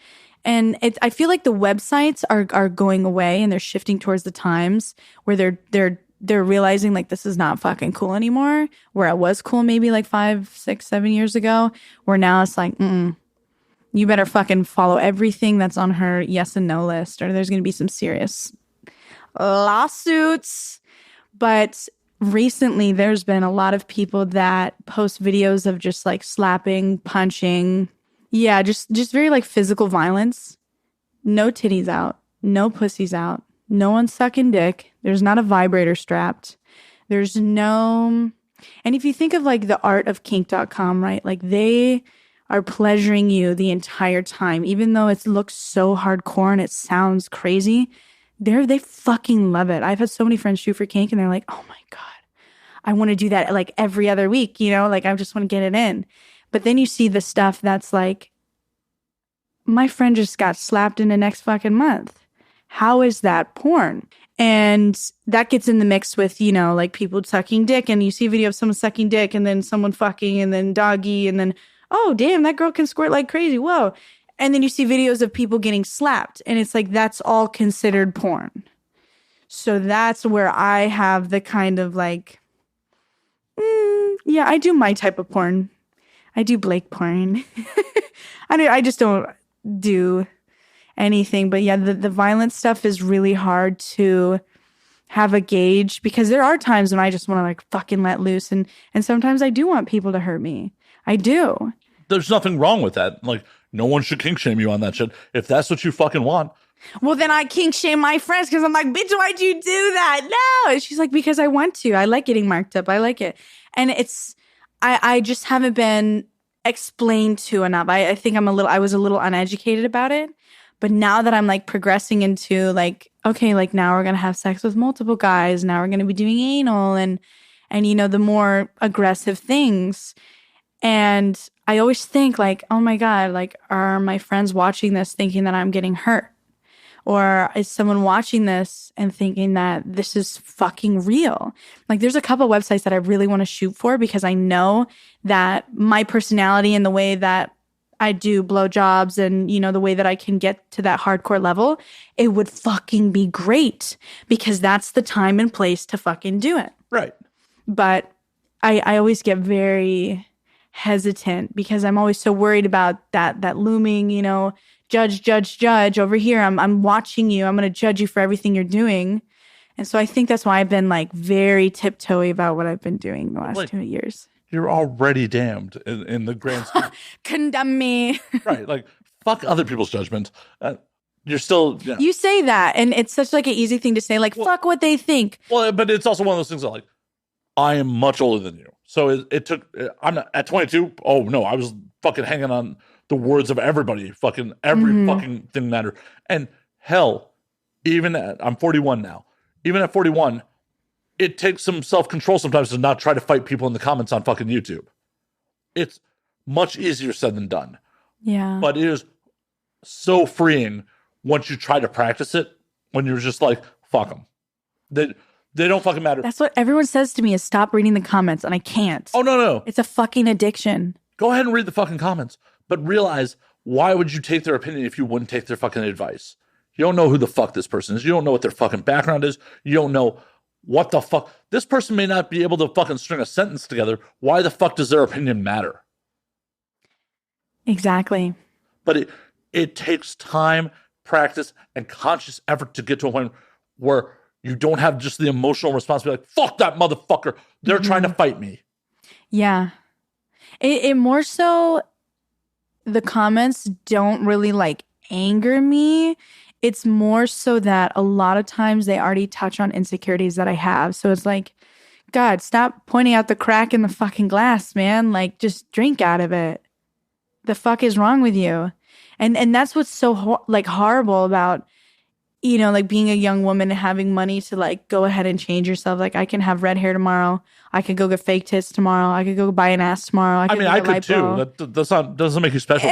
And I feel like the websites are going away and they're shifting towards the times where they're realizing like this is not fucking cool anymore. Where it was cool maybe like 5, 6, 7 years ago. Where now it's like, you better fucking follow everything that's on her yes and no list, or there's going to be some serious lawsuits. But recently there's been a lot of people that post videos of just like slapping, punching. Yeah, just very like physical violence. No titties out. No pussies out. No one sucking dick. There's not a vibrator strapped. There's no... And if you think of like the art of kink.com, right? Like they are pleasuring you the entire time. Even though it looks so hardcore and it sounds crazy, they fucking love it. I've had so many friends shoot for kink and they're like, oh my God, I want to do that like every other week, you know? Like I just want to get it in. But then you see the stuff that's like, my friend just got slapped in the next fucking month. How is that porn? And that gets in the mix with, you know, like people sucking dick, and you see a video of someone sucking dick and then someone fucking and then doggy and then, oh, damn, that girl can squirt like crazy. Whoa. And then you see videos of people getting slapped, and it's like, that's all considered porn. So that's where I have the kind of like, yeah, I do my type of porn. I do Blake porn. I just don't do anything. But yeah, the violent stuff is really hard to have a gauge, because there are times when I just want to like fucking let loose. And sometimes I do want people to hurt me. I do. There's nothing wrong with that. Like, no one should kink shame you on that shit. If that's what you fucking want. Well, then I kink shame my friends because I'm like, bitch, why'd you do that? No. And she's like, because I want to. I like getting marked up. I like it. And I just haven't been explained to enough. I think I was a little uneducated about it. But now that I'm like progressing into like, okay, like now we're going to have sex with multiple guys. Now we're going to be doing anal and, you know, the more aggressive things. And I always think like, oh my God, like, are my friends watching this thinking that I'm getting hurt? Or is someone watching this and thinking that this is fucking real? Like, there's a couple websites that I really want to shoot for because I know that my personality and the way that I do blowjobs and, you know, the way that I can get to that hardcore level, it would fucking be great because that's the time and place to fucking do it. Right. But I always get very hesitant because I'm always so worried about that looming, you know, judge over here. I'm watching you. I'm going to judge you for everything you're doing. And so I think that's why I've been like very tiptoey about what I've been doing the last 2 years. You're already damned in the grand scheme. Condemn me. Right. Like, fuck other people's judgment. You're still... Yeah. You say that, and it's such like an easy thing to say, like, fuck what they think. Well, but it's also one of those things that, like, I am much older than you. So it took... I'm not... At 22, oh, no, I was fucking hanging on the words of everybody. Fucking every fucking thing mattered. And hell, even at... I'm 41 now. Even at 41... It takes some self-control sometimes to not try to fight people in the comments on fucking YouTube. It's much easier said than done. Yeah. But it is so freeing once you try to practice it, when you're just like, fuck them. They don't fucking matter. That's what everyone says to me is stop reading the comments, and I can't. Oh, no. It's a fucking addiction. Go ahead and read the fucking comments. But realize, why would you take their opinion if you wouldn't take their fucking advice? You don't know who the fuck this person is. You don't know what their fucking background is. You don't know... What the fuck? This person may not be able to fucking string a sentence together. Why the fuck does their opinion matter? Exactly. But it takes time, practice, and conscious effort to get to a point where you don't have just the emotional response to be like, fuck that motherfucker. They're trying to fight me. Yeah. It more so, the comments don't really like anger me. It's more so that a lot of times they already touch on insecurities that I have. So it's like, God, stop pointing out the crack in the fucking glass, man. Like, just drink out of it. The fuck is wrong with you? And that's what's so horrible about, you know, like being a young woman and having money to like go ahead and change yourself. Like, I can have red hair tomorrow. I could go get fake tits tomorrow. I could go buy an ass tomorrow. I mean, I could too. That doesn't make you special.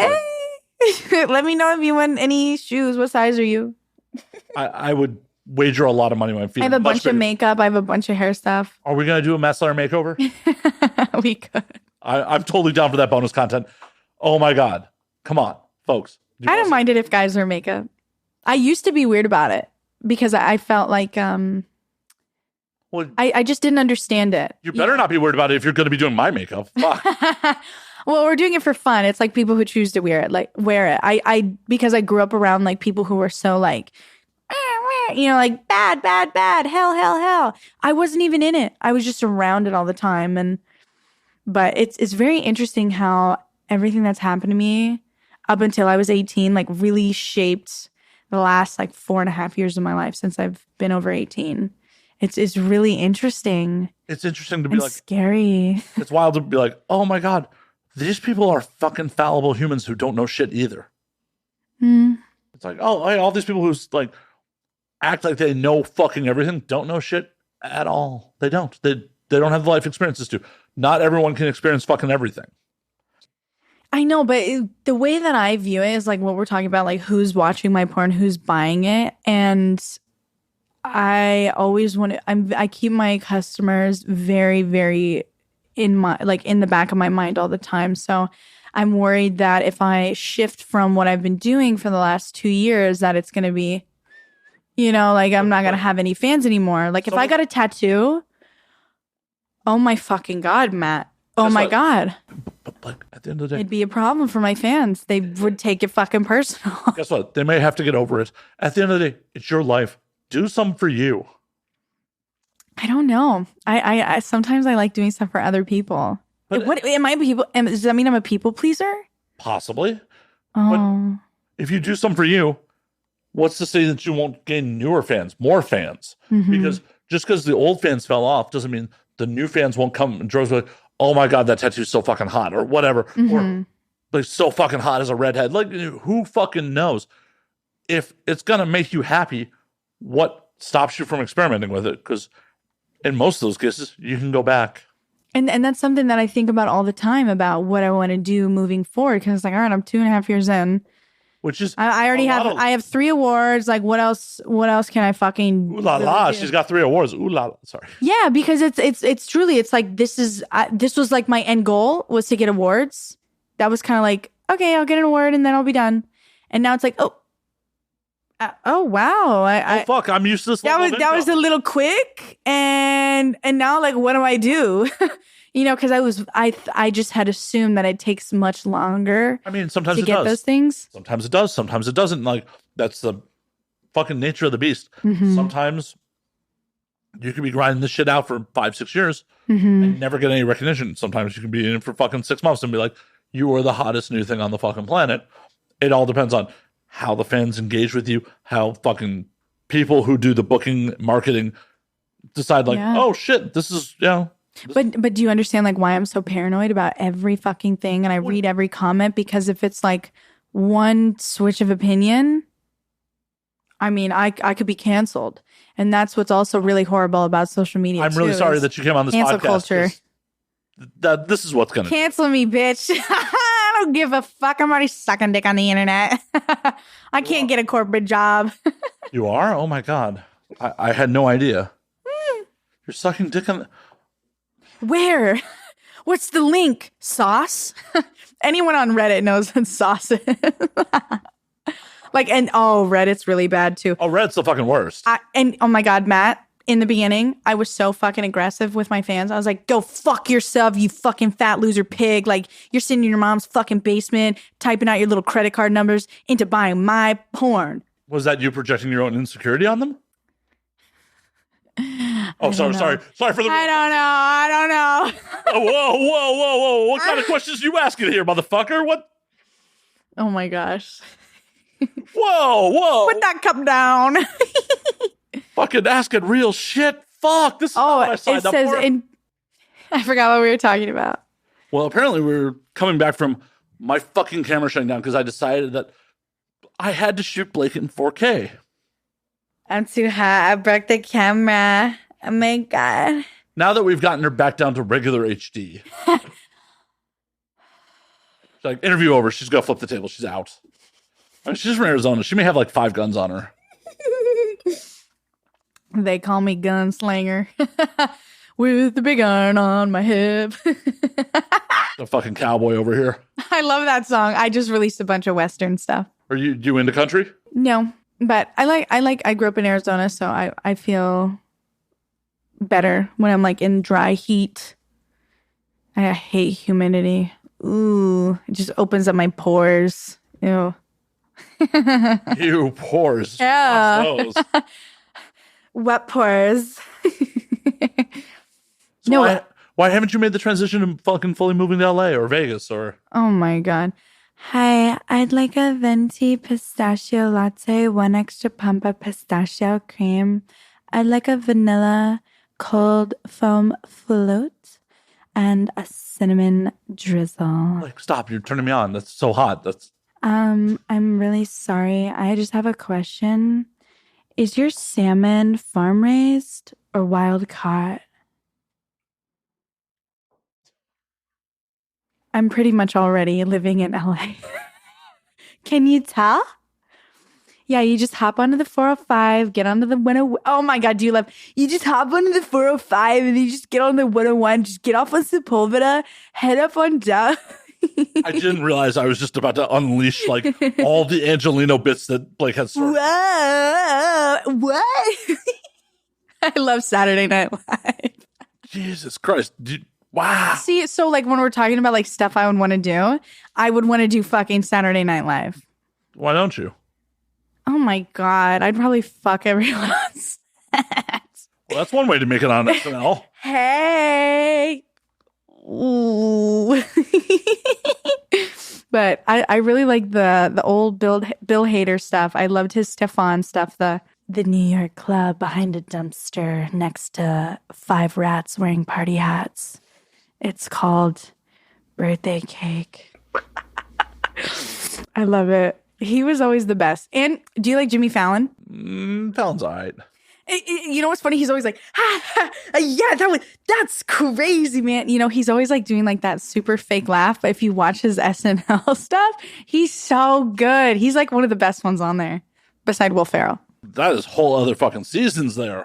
Let me know if you want any shoes. What size are you? I would wager a lot of money on my feet. I have a bunch of makeup. I have a bunch of hair stuff. Are we going to do a Matt Slayer makeover? We could. I'm totally down for that bonus content. Oh my God. Come on, folks. I don't mind it if guys wear makeup. I used to be weird about it because I felt like I just didn't understand it. You better not be worried about it if you're going to be doing my makeup. Fuck. Well, we're doing it for fun. It's like people who choose to wear it. I because I grew up around like people who were so like, you know, like bad, hell. I wasn't even in it. I was just around it all the time. But it's very interesting how everything that's happened to me up until I was 18, like really shaped the last like 4.5 years of my life since I've been over 18. It's really interesting. It's interesting to be like scary. It's wild to be like, oh my God, these people are fucking fallible humans who don't know shit either. It's like, oh, all these people who like act like they know fucking everything don't know shit at all. They don't. They don't have the life experiences to. Not everyone can experience fucking everything. I know, but the way that I view it is like what we're talking about, like who's watching my porn, who's buying it, and I always want to. I keep my customers very, very in the back of my mind all the time. So I'm worried that if I shift from what I've been doing for the last 2 years, that it's going to be, you know, like I'm not going to have any fans anymore. Like if I got a tattoo, oh my fucking God, Matt. Oh my God. But at the end of the day, it'd be a problem for my fans. They would take it fucking personal. Guess what? They may have to get over it. At the end of the day, it's your life. Do something for you. I don't know. I sometimes I like doing stuff for other people. But what am I a people? Does that mean I'm a people pleaser? Possibly. Oh. But if you do something for you, what's to say that you won't gain newer fans, more fans? Because just because the old fans fell off doesn't mean the new fans won't come and Joe's like, oh my God, that tattoo's so fucking hot or whatever. Or like so fucking hot as a redhead. Like who fucking knows? if it's going to make you happy, what stops you from experimenting with it? Because in most of those cases, you can go back. And that's something that I think about all the time about what I want to do moving forward. Because it's like, all right, I'm 2.5 years in. Which is I already have I have 3 awards. Like, what else can I fucking ooh la la? She's got 3 awards. Ooh la la. Sorry. Yeah, because it's truly, it's like, this was like my end goal was to get awards. That was kind of like, okay, I'll get an award and then I'll be done. And now it's like, oh wow, fuck, I'm used to this. That was a little quick, and now like, what do I do? Because I just had assumed that it takes much longer. I mean, sometimes to it get does. Those things. Sometimes it does. Sometimes it doesn't. Like, that's the fucking nature of the beast. Mm-hmm. Sometimes you can be grinding this shit out for 5-6 years and never get any recognition. Sometimes you can be in it for fucking 6 months and be like, you are the hottest new thing on the fucking planet. It all depends on how the fans engage with you, how fucking people who do the booking, marketing decide like, oh shit, this is, But do you understand like why I'm so paranoid about every fucking thing, and I read every comment? Because if it's like one switch of opinion, I mean, I could be canceled. And that's what's also really horrible about social media. I'm really sorry that you came on this cancel podcast. Culture. This is what's going to cancel me, bitch. I don't give a fuck. I'm already sucking dick on the internet. I can't get a corporate job. You are? Oh my God. I had no idea. You're sucking dick on... Where? What's the link? Sauce? Anyone on Reddit knows what sauce is. Reddit's really bad too. Oh, Reddit's the fucking worst. And oh my God, Matt, in the beginning, I was so fucking aggressive with my fans. I was like, go fuck yourself, you fucking fat loser pig. Like, you're sitting in your mom's fucking basement, typing out your little credit card numbers into buying my porn. Was that you projecting your own insecurity on them? Oh, sorry for the... I don't know. Oh, whoa. What kind of questions are you asking here, motherfucker? What? Oh my gosh. Whoa. Put that cup down. Fucking asking real shit. Fuck. This is not what I signed up for. I forgot what we were talking about. Well, apparently we're coming back from my fucking camera shutting down because I decided that I had to shoot Blake in 4K. I'm too hot. I broke the camera. Oh my God. Now that we've gotten her back down to regular HD. Like, interview over. She's going to flip the table. She's out. I mean, she's from Arizona. She may have like 5 guns on her. They call me Gunslinger. With the big iron on my hip. The fucking cowboy over here. I love that song. I just released a bunch of Western stuff. Are you into country? No, but I grew up in Arizona, so I feel better when I'm like in dry heat. I hate humidity. Ooh, it just opens up my pores. Ew. Ew, pores. Yeah. Wet pores. So why haven't you made the transition to fucking fully moving to LA or Vegas or? Oh my God. Hi, I'd like a venti pistachio latte, 1 extra pump of pistachio cream. I'd like a vanilla cold foam float and a cinnamon drizzle. Like, stop, you're turning me on. That's so hot. I'm really sorry. I just have a question. Is your salmon farm raised or wild caught? I'm pretty much already living in LA. Can you tell? Yeah, you just hop onto the 405, get onto the 101. Oh my God, you just hop onto the 405 and then you just get on the 101, just get off on Sepulveda, head up on down. I didn't realize I was just about to unleash like all the Angelino bits that Blake had started. Whoa, what? I love Saturday Night Live. Jesus Christ. Wow. See, so like when we're talking about like stuff I would want to do, I would want to do fucking Saturday Night Live. Why don't you? Oh my God, I'd probably fuck everyone else. Well, that's one way to make it on SNL. Hey. Ooh. But I really like the old Bill Hader stuff. I loved his Stefan stuff. The New York club behind a dumpster next to 5 rats wearing party hats. It's called Birthday Cake. I love it. He was always the best. And do you like Jimmy Fallon? Fallon's all right. You know what's funny? He's always like, yeah, that's crazy, man. You know, he's always like doing like that super fake laugh. But if you watch his SNL stuff, he's so good. He's like one of the best ones on there, beside Will Ferrell. That is whole other fucking seasons there.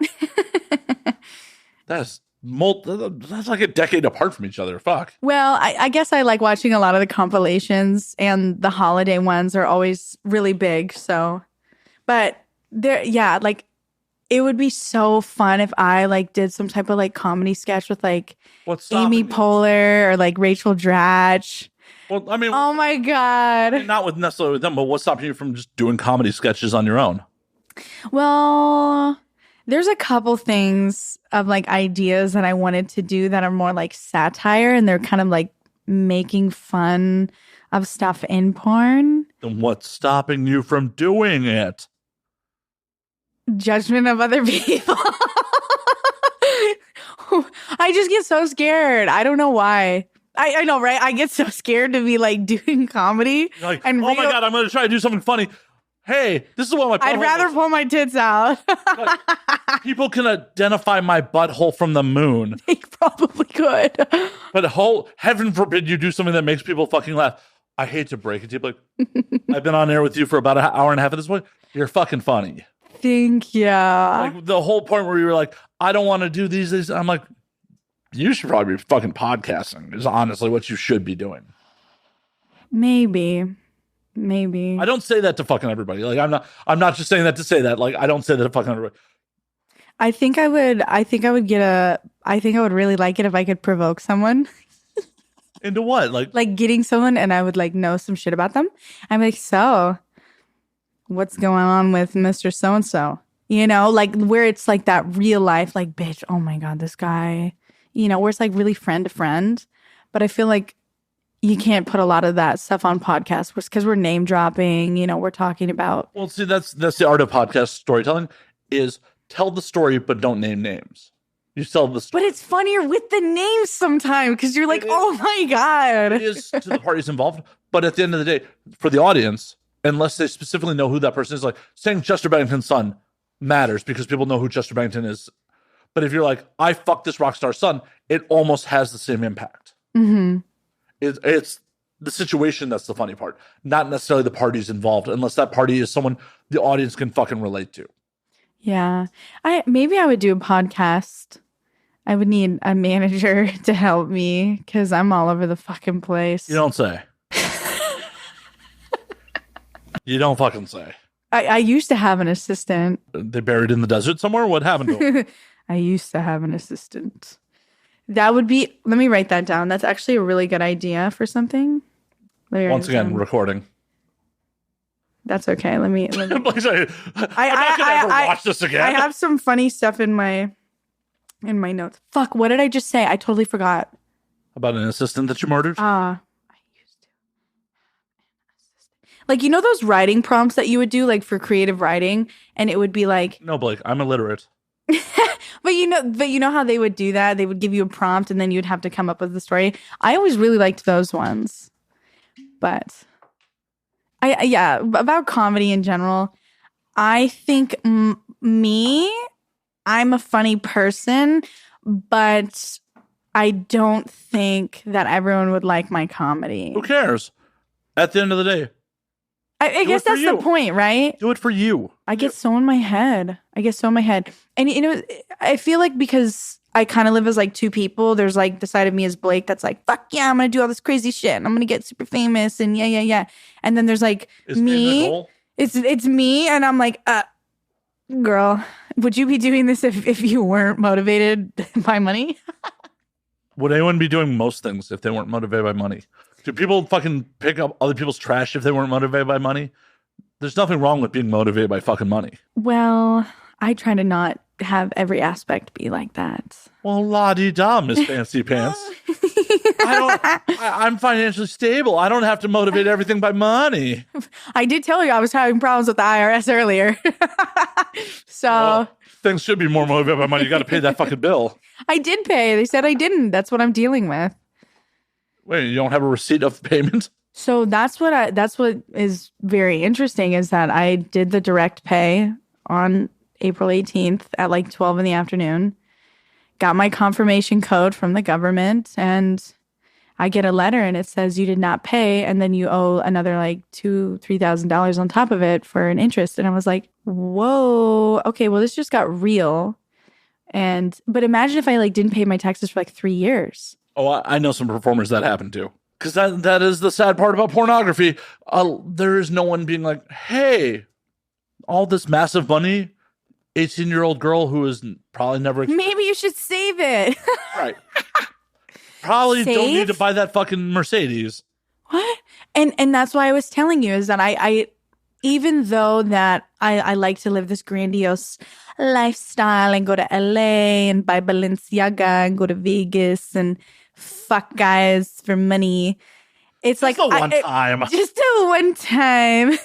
That's like a decade apart from each other. Fuck. Well, I guess I like watching a lot of the compilations, and the holiday ones are always really big. So, but like. It would be so fun if I like did some type of like comedy sketch with like Amy Poehler or like Rachel Dratch. Well, I mean, oh my God. Not with necessarily with them, but what's stopping you from just doing comedy sketches on your own? Well, there's a couple things of like ideas that I wanted to do that are more like satire, and they're kind of like making fun of stuff in porn. Then what's stopping you from doing it? Judgment of other people. I just get so scared. I don't know why. I know, right? I get so scared to be like doing comedy. You're like, and oh my God, I'm going to try to do something funny. Hey, this is what my I'd rather pull my tits out. Like, people can identify my butthole from the moon. They probably could. But heaven forbid you do something that makes people fucking laugh. I hate to break it to you, but I've been on air with you for about an hour and a half at this point. You're fucking funny. Yeah. Like the whole point where you were like, I don't want to do these. I'm like, you should probably be fucking podcasting is honestly what you should be doing. Maybe. I don't say that to fucking everybody. Like I'm not just saying that to say that. Like I don't say that to fucking everybody. I think I would really like it if I could provoke someone. Into what? Like getting someone and I would like know some shit about them. I'm like, so what's going on with Mr. So-and-so? You know, like where it's like that real life, like, bitch, oh my God, this guy, you know, where it's like really friend to friend. But I feel like you can't put a lot of that stuff on podcasts because we're name dropping, you know, we're talking about. Well, see, that's the art of podcast storytelling is tell the story, but don't name names. You tell the story. But it's funnier with the names sometimes because you're like, oh my God. It is to the parties involved. But at the end of the day, for the audience, unless they specifically know who that person is, like saying Chester Bennington's son matters because people know who Chester Bennington is. But if you're like, I fucked this rock star's son, it almost has the same impact. Mm-hmm. It's the situation that's the funny part, not necessarily the parties involved, unless that party is someone the audience can fucking relate to. Yeah. Maybe I would do a podcast. I would need a manager to help me because I'm all over the fucking place. You don't say. You don't fucking say. I used to have an assistant. They buried in the desert somewhere? What happened to them? I used to have an assistant. That would be, let me write that down. That's actually a really good idea for something. Once again, recording. That's okay. Let me. I'm not gonna ever watch this again. I have some funny stuff in my notes. Fuck, what did I just say? I totally forgot. About an assistant that you murdered? I used to. Like, you know those writing prompts that you would do, like for creative writing, and it would be like, no, Blake, I'm illiterate. But you know how they would do that? They would give you a prompt and then you'd have to come up with the story. I always really liked those ones. But about comedy in general, I think I'm a funny person, but I don't think that everyone would like my comedy. Who cares? At the end of the day. I guess that's the point, right? Do it for you. I get so in my head. And, you know, I feel like because I kind of live as like two people, there's like the side of me as Blake that's like, fuck yeah, I'm going to do all this crazy shit. And I'm going to get super famous and yeah. And then there's like me. It's me. And I'm like, girl, would you be doing this if you weren't motivated by money? Would anyone be doing most things if they weren't motivated by money? Do people fucking pick up other people's trash if they weren't motivated by money? There's nothing wrong with being motivated by fucking money. Well, I try to not have every aspect be like that. Well, la-di-da, Miss Fancy Pants. I'm financially stable. I don't have to motivate everything by money. I did tell you I was having problems with the IRS earlier. So well, things should be more motivated by money. You got to pay that fucking bill. I did pay. They said I didn't. That's what I'm dealing with. Wait, you don't have a receipt of payment? So that's what is very interesting is that I did the direct pay on April 18th at like 12 in the afternoon, got my confirmation code from the government, and I get a letter and it says you did not pay, and then you owe another like $2,000-$3,000 on top of it for an interest. And I was like, whoa, okay, well this just got real. But imagine if I like didn't pay my taxes for like 3 years. Oh, I know some performers that happened to. Because that is the sad part about pornography. There is no one being like, hey, all this massive money, 18-year-old girl who is probably never... Maybe you should save it. Right. Probably Save? don't need to buy that fucking Mercedes. What? And that's why I was telling you is that I even though that I like to live this grandiose lifestyle and go to LA and buy Balenciaga and go to Vegas and fuck guys for money. It's Just like a one time. Just a one time.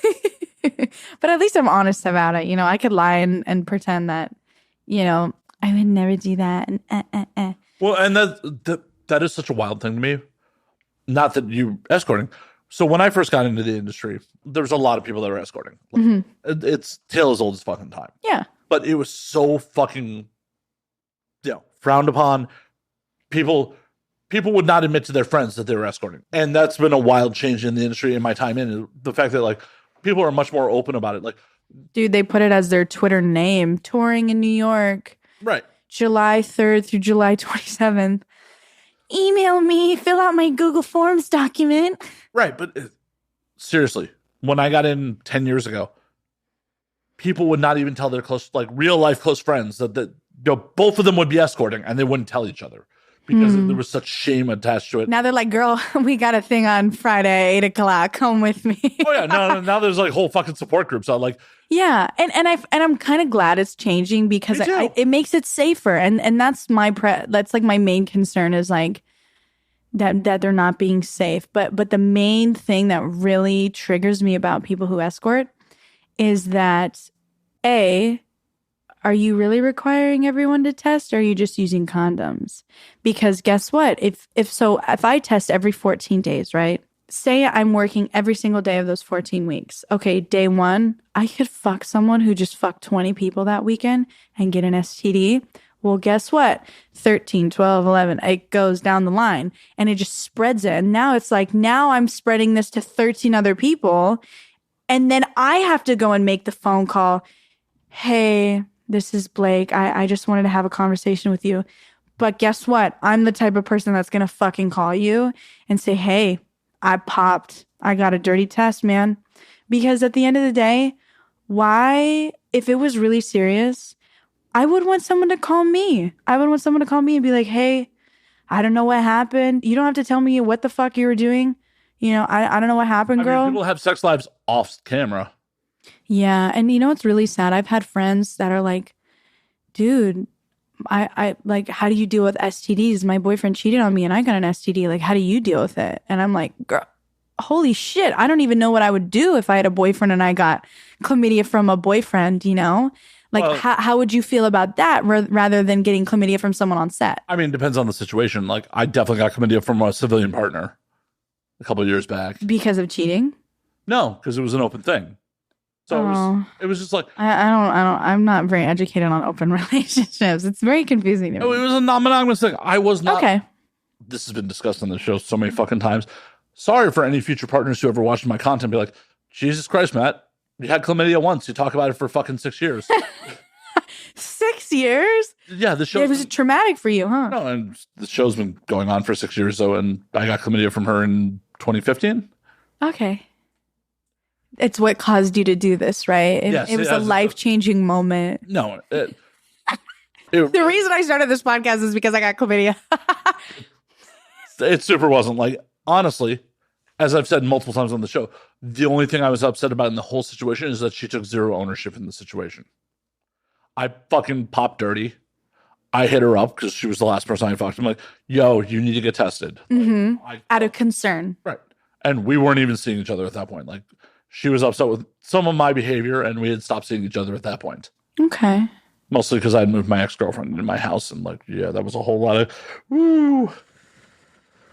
But at least I'm honest about it. You know, I could lie and pretend that, you know, I would never do that. And Well, and that is such a wild thing to me. Not that you escorting. So when I first got into the industry, there was a lot of people that were escorting. Like, it's tale as old as fucking time. Yeah. But it was so fucking, frowned upon. People would not admit to their friends that they were escorting. And that's been a wild change in the industry in my time in. The fact that, like, people are much more open about it. Like, Dude, they put it as their Twitter name, touring in New York, right. July 3rd through July 27th. Email me, fill out my Google Forms document. Right. But seriously, when I got in 10 years ago, people would not even tell their close, like real life close friends that both of them would be escorting and they wouldn't tell each other because there was such shame attached to it. Now they're like, girl, we got a thing on Friday, 8 o'clock. Come with me. Oh yeah, no, now there's like whole fucking support groups. I'm like, Yeah, and I'm kind of glad it's changing because Me too. it makes it safer, and that's that's like my main concern is like that they're not being safe. But the main thing that really triggers me about people who escort is that are you really requiring everyone to test, or are you just using condoms? Because guess what? If I test every 14 days, right? Say I'm working every single day of those 14 weeks. Okay, day 1, I could fuck someone who just fucked 20 people that weekend and get an STD. Well, guess what? 13, 12, 11, it goes down the line and it just spreads it. And now it's like, now I'm spreading this to 13 other people. And then I have to go and make the phone call. Hey, this is Blake. I just wanted to have a conversation with you. But guess what? I'm the type of person that's going to fucking call you and say, hey, I popped. I got a dirty test, man. Because at the end of the day, why, if it was really serious, I would want someone to call me. I would want someone to call me and be like, hey, I don't know what happened. You don't have to tell me what the fuck you were doing. You know, I don't know what happened, girl. I mean, people have sex lives off camera. Yeah. And you know what's really sad? I've had friends that are like, dude, I like, how do you deal with STDs? My boyfriend cheated on me and I got an STD. Like, how do you deal with it? And I'm like, girl, holy shit. I don't even know what I would do if I had a boyfriend and I got chlamydia from a boyfriend, you know? Like, well, how would you feel about that rather than getting chlamydia from someone on set? I mean, it depends on the situation. Like, I definitely got chlamydia from a civilian partner a couple of years back. Because of cheating? No, because it was an open thing. So it was just like I'm not very educated on open relationships. It's very confusing to me. It was a non-monogamous thing. I was not. Okay. This has been discussed on the show so many fucking times. Sorry for any future partners who ever watched my content. Be like, Jesus Christ, Matt, you had chlamydia once. You talk about it for fucking 6 years. 6 years? Yeah, the show. It was traumatic for you, huh? No, and the show's been going on for 6 years, though, and I got chlamydia from her in 2015. Okay. It's what caused you to do this, right? It was a life-changing moment. No. The reason I started this podcast is because I got chlamydia. It super wasn't. Like, honestly, as I've said multiple times on the show, the only thing I was upset about in the whole situation is that she took zero ownership in the situation. I fucking popped dirty. I hit her up because she was the last person I fucked. I'm like, yo, you need to get tested. Mm-hmm. Out of concern. Right. And we weren't even seeing each other at that point. Like, she was upset with some of my behavior, and we had stopped seeing each other at that point. Okay. Mostly because I had moved my ex-girlfriend into my house, and like, yeah, that was a whole lot of woo.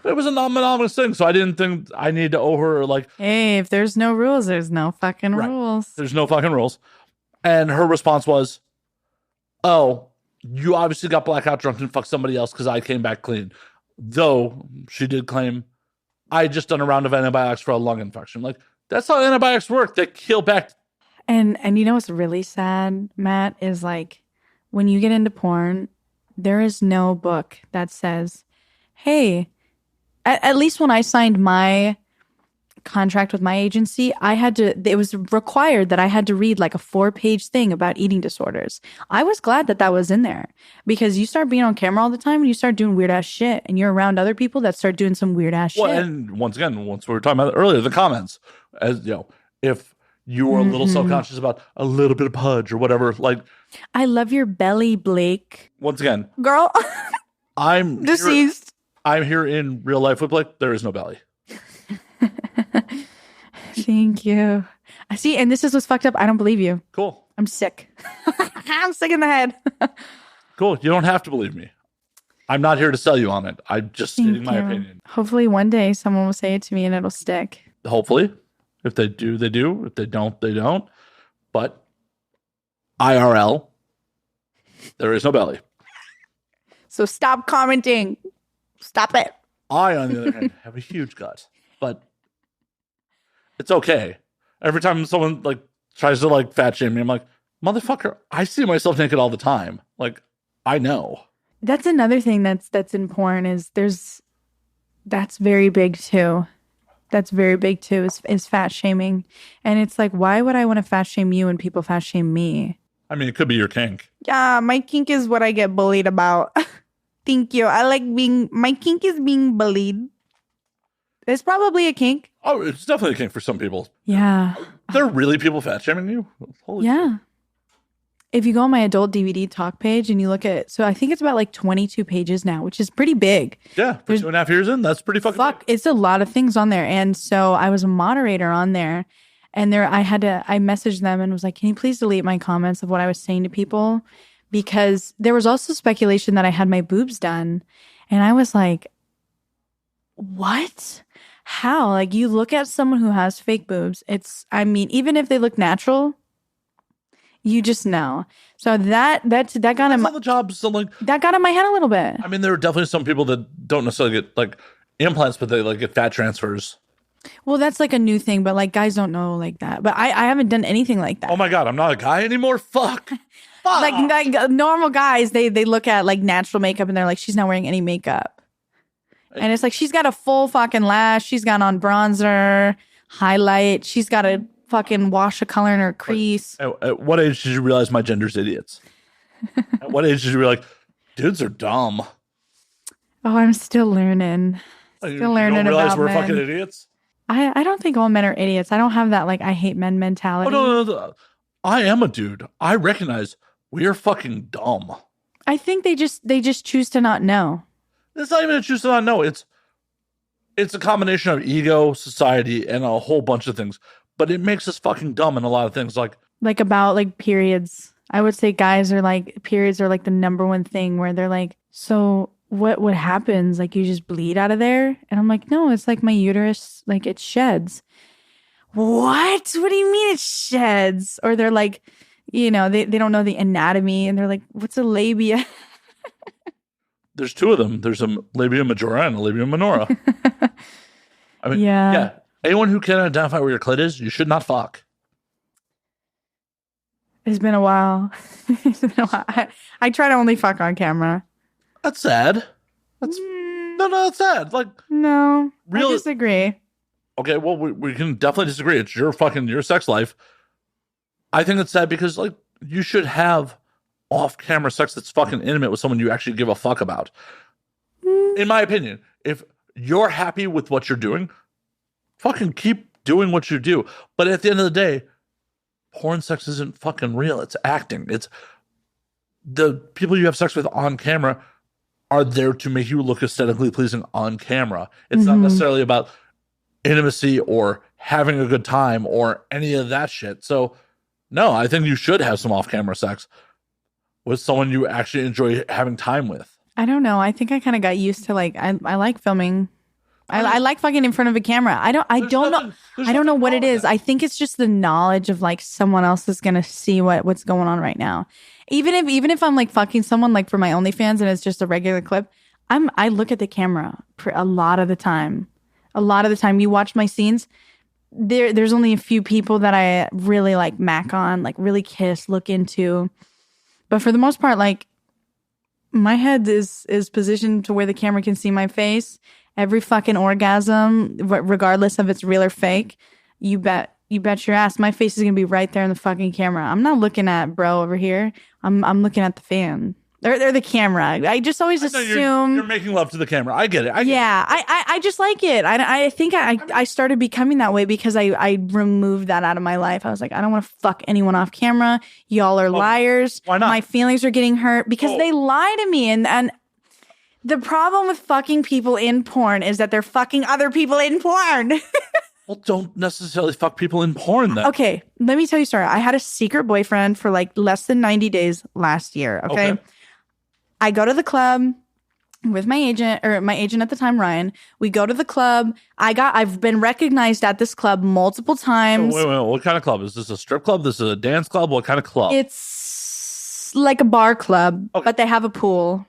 It was a non-monogamous thing, so I didn't think I need to owe her like, Hey, if there's no rules, there's no fucking rules. There's no fucking rules. And her response was, "Oh, you obviously got blackout drunk and fucked somebody else because I came back clean." Though she did claim I had just done a round of antibiotics for a lung infection. Like, that's how antibiotics work. They kill back. And you know what's really sad, Matt, is like when you get into porn, there is no book that says, hey, at least when I signed my contract with my agency, it was required that I had to read like a 4-page thing about eating disorders. I was glad that was in there because you start being on camera all the time and you start doing weird ass shit and you're around other people that start doing some weird ass shit. And once we were talking about earlier, the comments, as you know, if you were a little self-conscious about a little bit of pudge or whatever, like, I love your belly, Blake. Once again, girl, I'm deceased. I'm here in real life with Blake. There is no belly. Thank you. I see, and this is what's fucked up. I don't believe you. Cool. I'm sick. I'm sick in the head. Cool. You don't have to believe me. I'm not here to sell you on it. I'm just stating my opinion. Hopefully one day someone will say it to me and it'll stick. Hopefully. If they do, they do. If they don't, they don't. But IRL, there is no belly. So stop commenting. Stop it. I, on the other hand, have a huge gut. But it's okay. Every time someone like tries to like fat shame me, I'm like, motherfucker, I see myself naked all the time. Like, I know. That's another thing that's in porn is that's very big too. That's very big too is fat shaming. And it's like, why would I want to fat shame you when people fat shame me? I mean, it could be your kink. Yeah, my kink is what I get bullied about. Thank you. My kink is being bullied. It's probably a kink. Oh, it's definitely a kink for some people. Yeah. There are really people fat shaming you? Holy yeah. shit. If you go on my adult DVD talk page and you look at it, so I think it's about like 22 pages now, which is pretty big. Yeah, for 2.5 years in, that's pretty fucking big. It's a lot of things on there. And so I was a moderator on there. And I messaged them and was like, can you please delete my comments of what I was saying to people? Because there was also speculation that I had my boobs done. And I was like, what? How? Like, you look at someone who has fake boobs. Even if they look natural, you just know. So that got in my that got in my head a little bit. I mean, there are definitely some people that don't necessarily get like implants, but they like get fat transfers. Well, that's like a new thing, but like guys don't know like that. But I haven't done anything like that. Oh my God, I'm not a guy anymore. Fuck. like normal guys, they look at like natural makeup and they're like, she's not wearing any makeup. And it's like, she's got a full fucking lash. She's got on bronzer, highlight. She's got a fucking wash of color in her crease. At what age did you realize my gender's idiots? At what age did you realize dudes are dumb? Oh, I'm still learning. You don't realize about we're men. fucking idiots? I don't think all men are idiots. I don't have that like I hate men mentality. Oh, no. I am a dude. I recognize we are fucking dumb. I think they just choose to not know. It's not even a choose to not know. It's a combination of ego, society, and a whole bunch of things. But it makes us fucking dumb in a lot of things. Like about like periods. I would say guys are like, periods are like the number one thing where they're like, so what happens? Like you just bleed out of there? And I'm like, no, it's like my uterus, like it sheds. What? What do you mean it sheds? Or they're like, they don't know the anatomy and they're like, what's a labia? There's two of them. There's a labia majora and a labia minora. I mean, yeah. Anyone who can identify where your clit is, you should not fuck. It's been a while. I try to only fuck on camera. That's sad. No, that's sad. Like, no, I disagree. Okay, well, we can definitely disagree. It's your sex life. I think it's sad because like you should have off-camera sex that's fucking intimate with someone you actually give a fuck about. In my opinion, if you're happy with what you're doing, fucking keep doing what you do. But at the end of the day, porn sex isn't fucking real. It's acting. It's the people you have sex with on camera are there to make you look aesthetically pleasing on camera. It's not necessarily about intimacy or having a good time or any of that shit. So, no, I think you should have some off-camera sex with someone you actually enjoy having time with. I don't know. I think I kind of got used to like, I like filming I like fucking in front of a camera. I don't know what it is. I think it's just the knowledge of like someone else is gonna see what's going on right now. Even if I'm like fucking someone like for my OnlyFans and it's just a regular clip, I look at the camera a lot of the time. A lot of the time, you watch my scenes. There's only a few people that I really like mac on, like really kiss, look into. But for the most part, like my head is positioned to where the camera can see my face. Every fucking orgasm, regardless of it's real or fake, you bet your ass my face is gonna be right there in the fucking camera. I'm not looking at bro over here. I'm looking at the fan. They're the camera. I just always assume you're making love to the camera. I get it. I just like it. I think I started becoming that way because I removed that out of my life. I was like, I don't want to fuck anyone off camera. Y'all are liars. Why not? My feelings are getting hurt because they lie to me. And the problem with fucking people in porn is that they're fucking other people in porn. Well, don't necessarily fuck people in porn then. Okay, let me tell you a story. I had a secret boyfriend for like less than 90 days last year. Okay. I go to the club with my agent at the time, Ryan. We go to the club. I've been recognized at this club multiple times. So wait, what kind of club? Is this a strip club? This is a dance club? What kind of club? It's like a bar club, but they have a pool.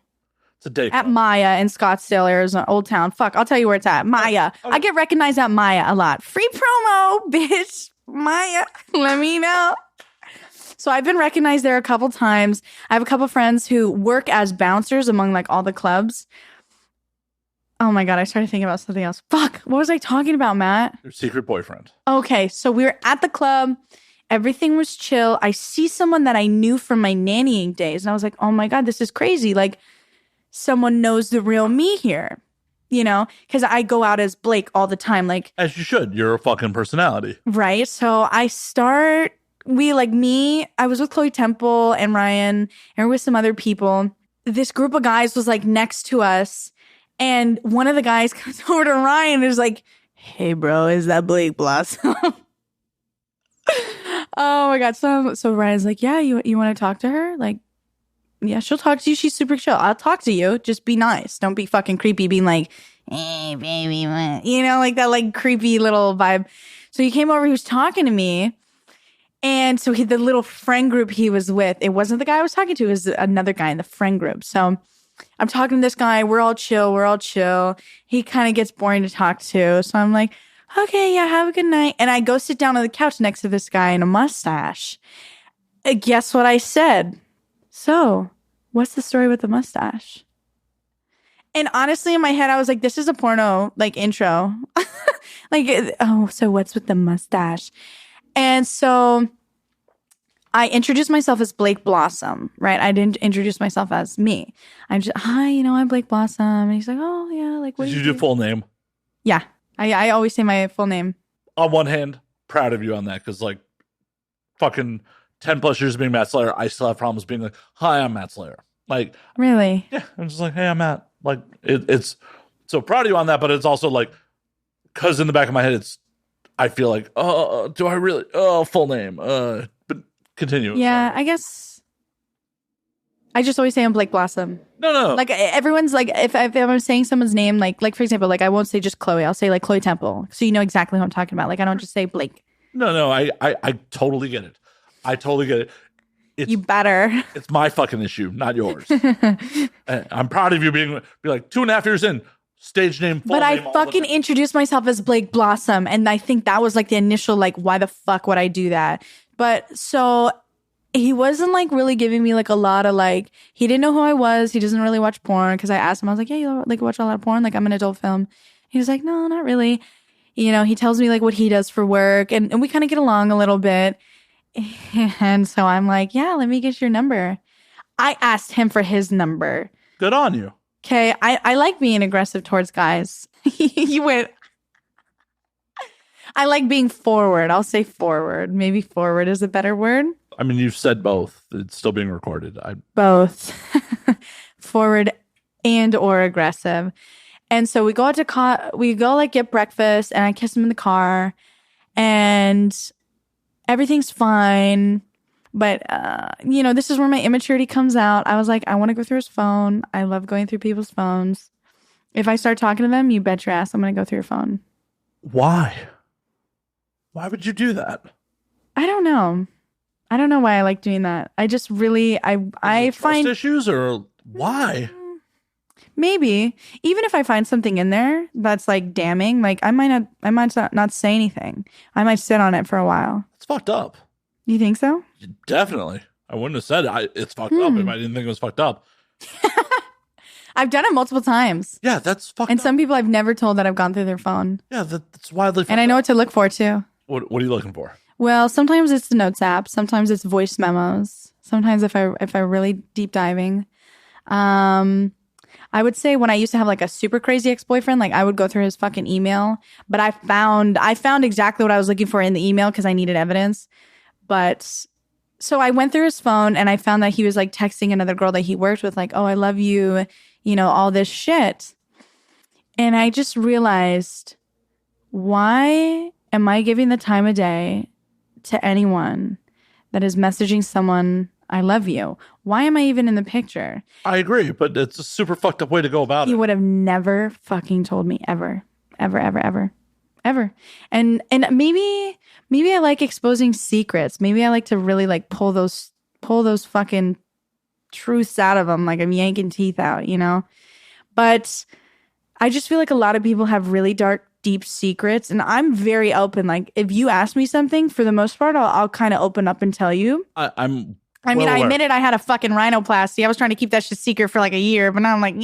It's a day at club. Maya in Scottsdale, Arizona, Old Town. Fuck, I'll tell you where it's at. Maya. Okay. I get recognized at Maya a lot. Free promo, bitch. Maya, let me know. So I've been recognized there a couple times. I have a couple friends who work as bouncers among like all the clubs. Oh my God, I started thinking about something else. Fuck, what was I talking about, Matt? Your secret boyfriend. Okay, so we were at the club. Everything was chill. I see someone that I knew from my nannying days. And I was like, oh my God, this is crazy. Like someone knows the real me here. You know, because I go out as Blake all the time. Like, as you should. You're a fucking personality. Right. So I was with Chloe Temple and Ryan and with some other people. This group of guys was like next to us. And one of the guys comes over to Ryan and is like, hey, bro, is that Blake Blossom? Oh my God. So Ryan's like, yeah, you want to talk to her? Like, yeah, she'll talk to you. She's super chill. I'll talk to you. Just be nice. Don't be fucking creepy being like, hey, baby, what? You know, like that like creepy little vibe. So he came over. He was talking to me. And so the little friend group he was with, it wasn't the guy I was talking to. It was another guy in the friend group. So I'm talking to this guy. We're all chill. He kind of gets boring to talk to. So I'm like, okay, yeah, have a good night. And I go sit down on the couch next to this guy in a mustache. Guess what I said? So, what's the story with the mustache? And honestly, in my head, I was like, this is a porno, like, intro. Like, oh, so what's with the mustache? And so I introduced myself as Blake Blossom, right? I didn't introduce myself as me. I'm just, hi, I'm Blake Blossom. And he's like, oh, yeah, like, what did you do full name? Yeah. I always say my full name. On one hand, proud of you on that, because, like, fucking 10 plus years of being Matt Slayer, I still have problems being like, hi, I'm Matt Slayer. Like, really? Yeah. I'm just like, hey, I'm Matt. Like, it's so proud of you on that, but it's also like, because in the back of my head, I feel like, do I really? Full name. But continue. Yeah, sorry. I guess I just always say I'm Blake Blossom. No. Like everyone's like, if I'm saying someone's name, like for example, like I won't say just Chloe. I'll say like Chloe Temple, so you know exactly who I'm talking about. Like I don't just say Blake. No. I totally get it. I totally get it. You better. It's my fucking issue, not yours. I'm proud of you being like 2.5 years in. Stage name, full but name, I fucking introduced myself as Blake Blossom, and I think that was like the initial like, why the fuck would I do that? But so he wasn't like really giving me like a lot of like, he didn't know who I was. He doesn't really watch porn because I asked him, I was like, yeah, you like watch a lot of porn? Like I'm an adult film. He was like, no, not really. You know, he tells me like what he does for work, and we kind of get along a little bit. And so I'm like, yeah, let me get your number. I asked him for his number. Good on you. Okay, I like being aggressive towards guys. You went. I like being forward. I'll say forward. Maybe forward is a better word. I mean, you've said both. It's still being recorded. Both. Forward and or aggressive. And so we go out to we go like get breakfast, and I kiss him in the car, and everything's fine. But, this is where my immaturity comes out. I was like, I want to go through his phone. I love going through people's phones. If I start talking to them, you bet your ass I'm going to go through your phone. Why? Why would you do that? I don't know. I don't know why I like doing that. I just really, I find trust issues or why? maybe even if I find something in there that's like damning, like I might not say anything. I might sit on it for a while. It's fucked up. You think so? Definitely. I wouldn't have said it's fucked up if I didn't think it was fucked up. I've done it multiple times. Yeah, that's fucked And up. some people I've never told that I've gone through their phone. Yeah, that's wildly fucked And I know up. what to look for too. What are you looking for? Well, sometimes it's the notes app. Sometimes it's voice memos. Sometimes if I really deep diving, I would say when I used to have like a super crazy ex-boyfriend, like I would go through his fucking email, but I found exactly what I was looking for in the email because I needed evidence. But so I went through his phone and I found that he was like texting another girl that he worked with, like, "Oh, I love you," all this shit. And I just realized, why am I giving the time of day to anyone that is messaging someone, "I love you"? Why am I even in the picture? I agree, but it's a super fucked up way to go about He it. would have never fucking told me ever. And maybe I like exposing secrets. Maybe I like to really like pull those fucking truths out of them, like I'm yanking teeth out, But I just feel like a lot of people have really dark, deep secrets, and I'm very open. Like if you ask me something, for the most part, I'll kind of open up and tell you. I mean, I admitted I had a fucking rhinoplasty. I was trying to keep that shit secret for like a year, but now I'm like,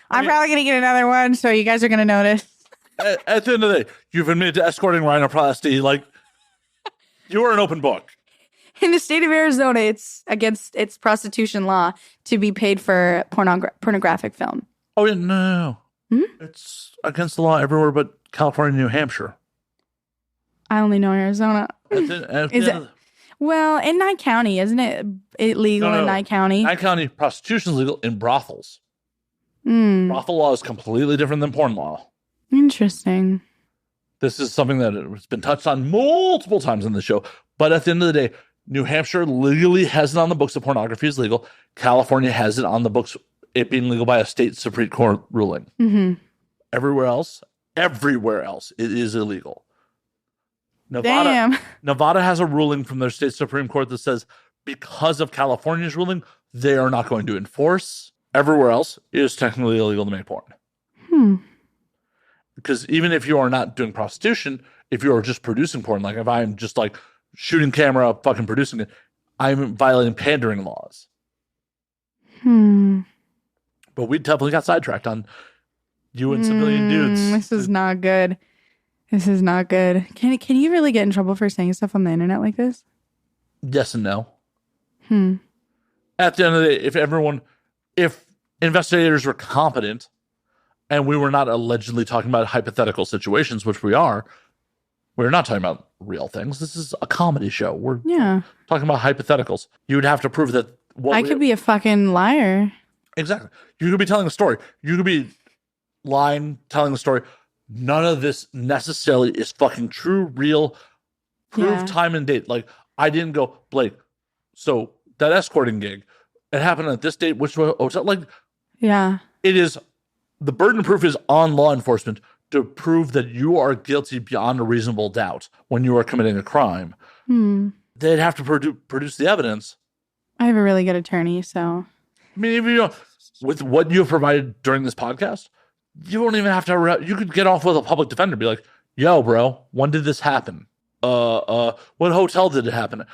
I'm probably gonna get another one, so you guys are gonna notice. At the end of the day, you've admitted to escorting rhinoplasty. Like, you are an open book. In the state of Arizona, it's against its prostitution law to be paid for pornographic film. Oh, yeah, no. It's against the law everywhere but California and New Hampshire. I only know Arizona. Is it? Well, in Nye County, isn't it illegal in Nye County? Nye County prostitution is legal in brothels. Brothel law is completely different than porn law. Interesting. This is something that has been touched on multiple times in the show. But at the end of the day, New Hampshire legally has it on the books that pornography is legal. California has it on the books, it being legal by a state Supreme Court ruling. Mm-hmm. Everywhere else, it is illegal. Nevada has a ruling from their state Supreme Court that says because of California's ruling, they are not going to enforce. Everywhere else, it is technically illegal to make porn. Because even if you are not doing prostitution, if you are just producing porn, like if I'm just like shooting camera, fucking producing it, I'm violating pandering laws. But we definitely got sidetracked on you and civilian dudes. This is not good. Can you really get in trouble for saying stuff on the internet like this? Yes and no. At the end of the day, if investigators were competent and we were not allegedly talking about hypothetical situations, which we're not talking about real things. This is a comedy show. We're talking about hypotheticals. You would have to prove that I could be a fucking liar. Exactly. You could be telling a story. You could be lying, telling a story. None of this necessarily is fucking true, real, prove time and date. Like, I didn't go, Blake, so that escorting gig, it happened at this date, which hotel? Like, it is, the burden of proof is on law enforcement to prove that you are guilty beyond a reasonable doubt when you are committing a crime. They'd have to produce the evidence. I have a really good attorney, so. I mean, if with what you have provided during this podcast, you won't even have to, you could get off with a public defender, be like, yo, bro, when did this happen? What hotel did it happen at?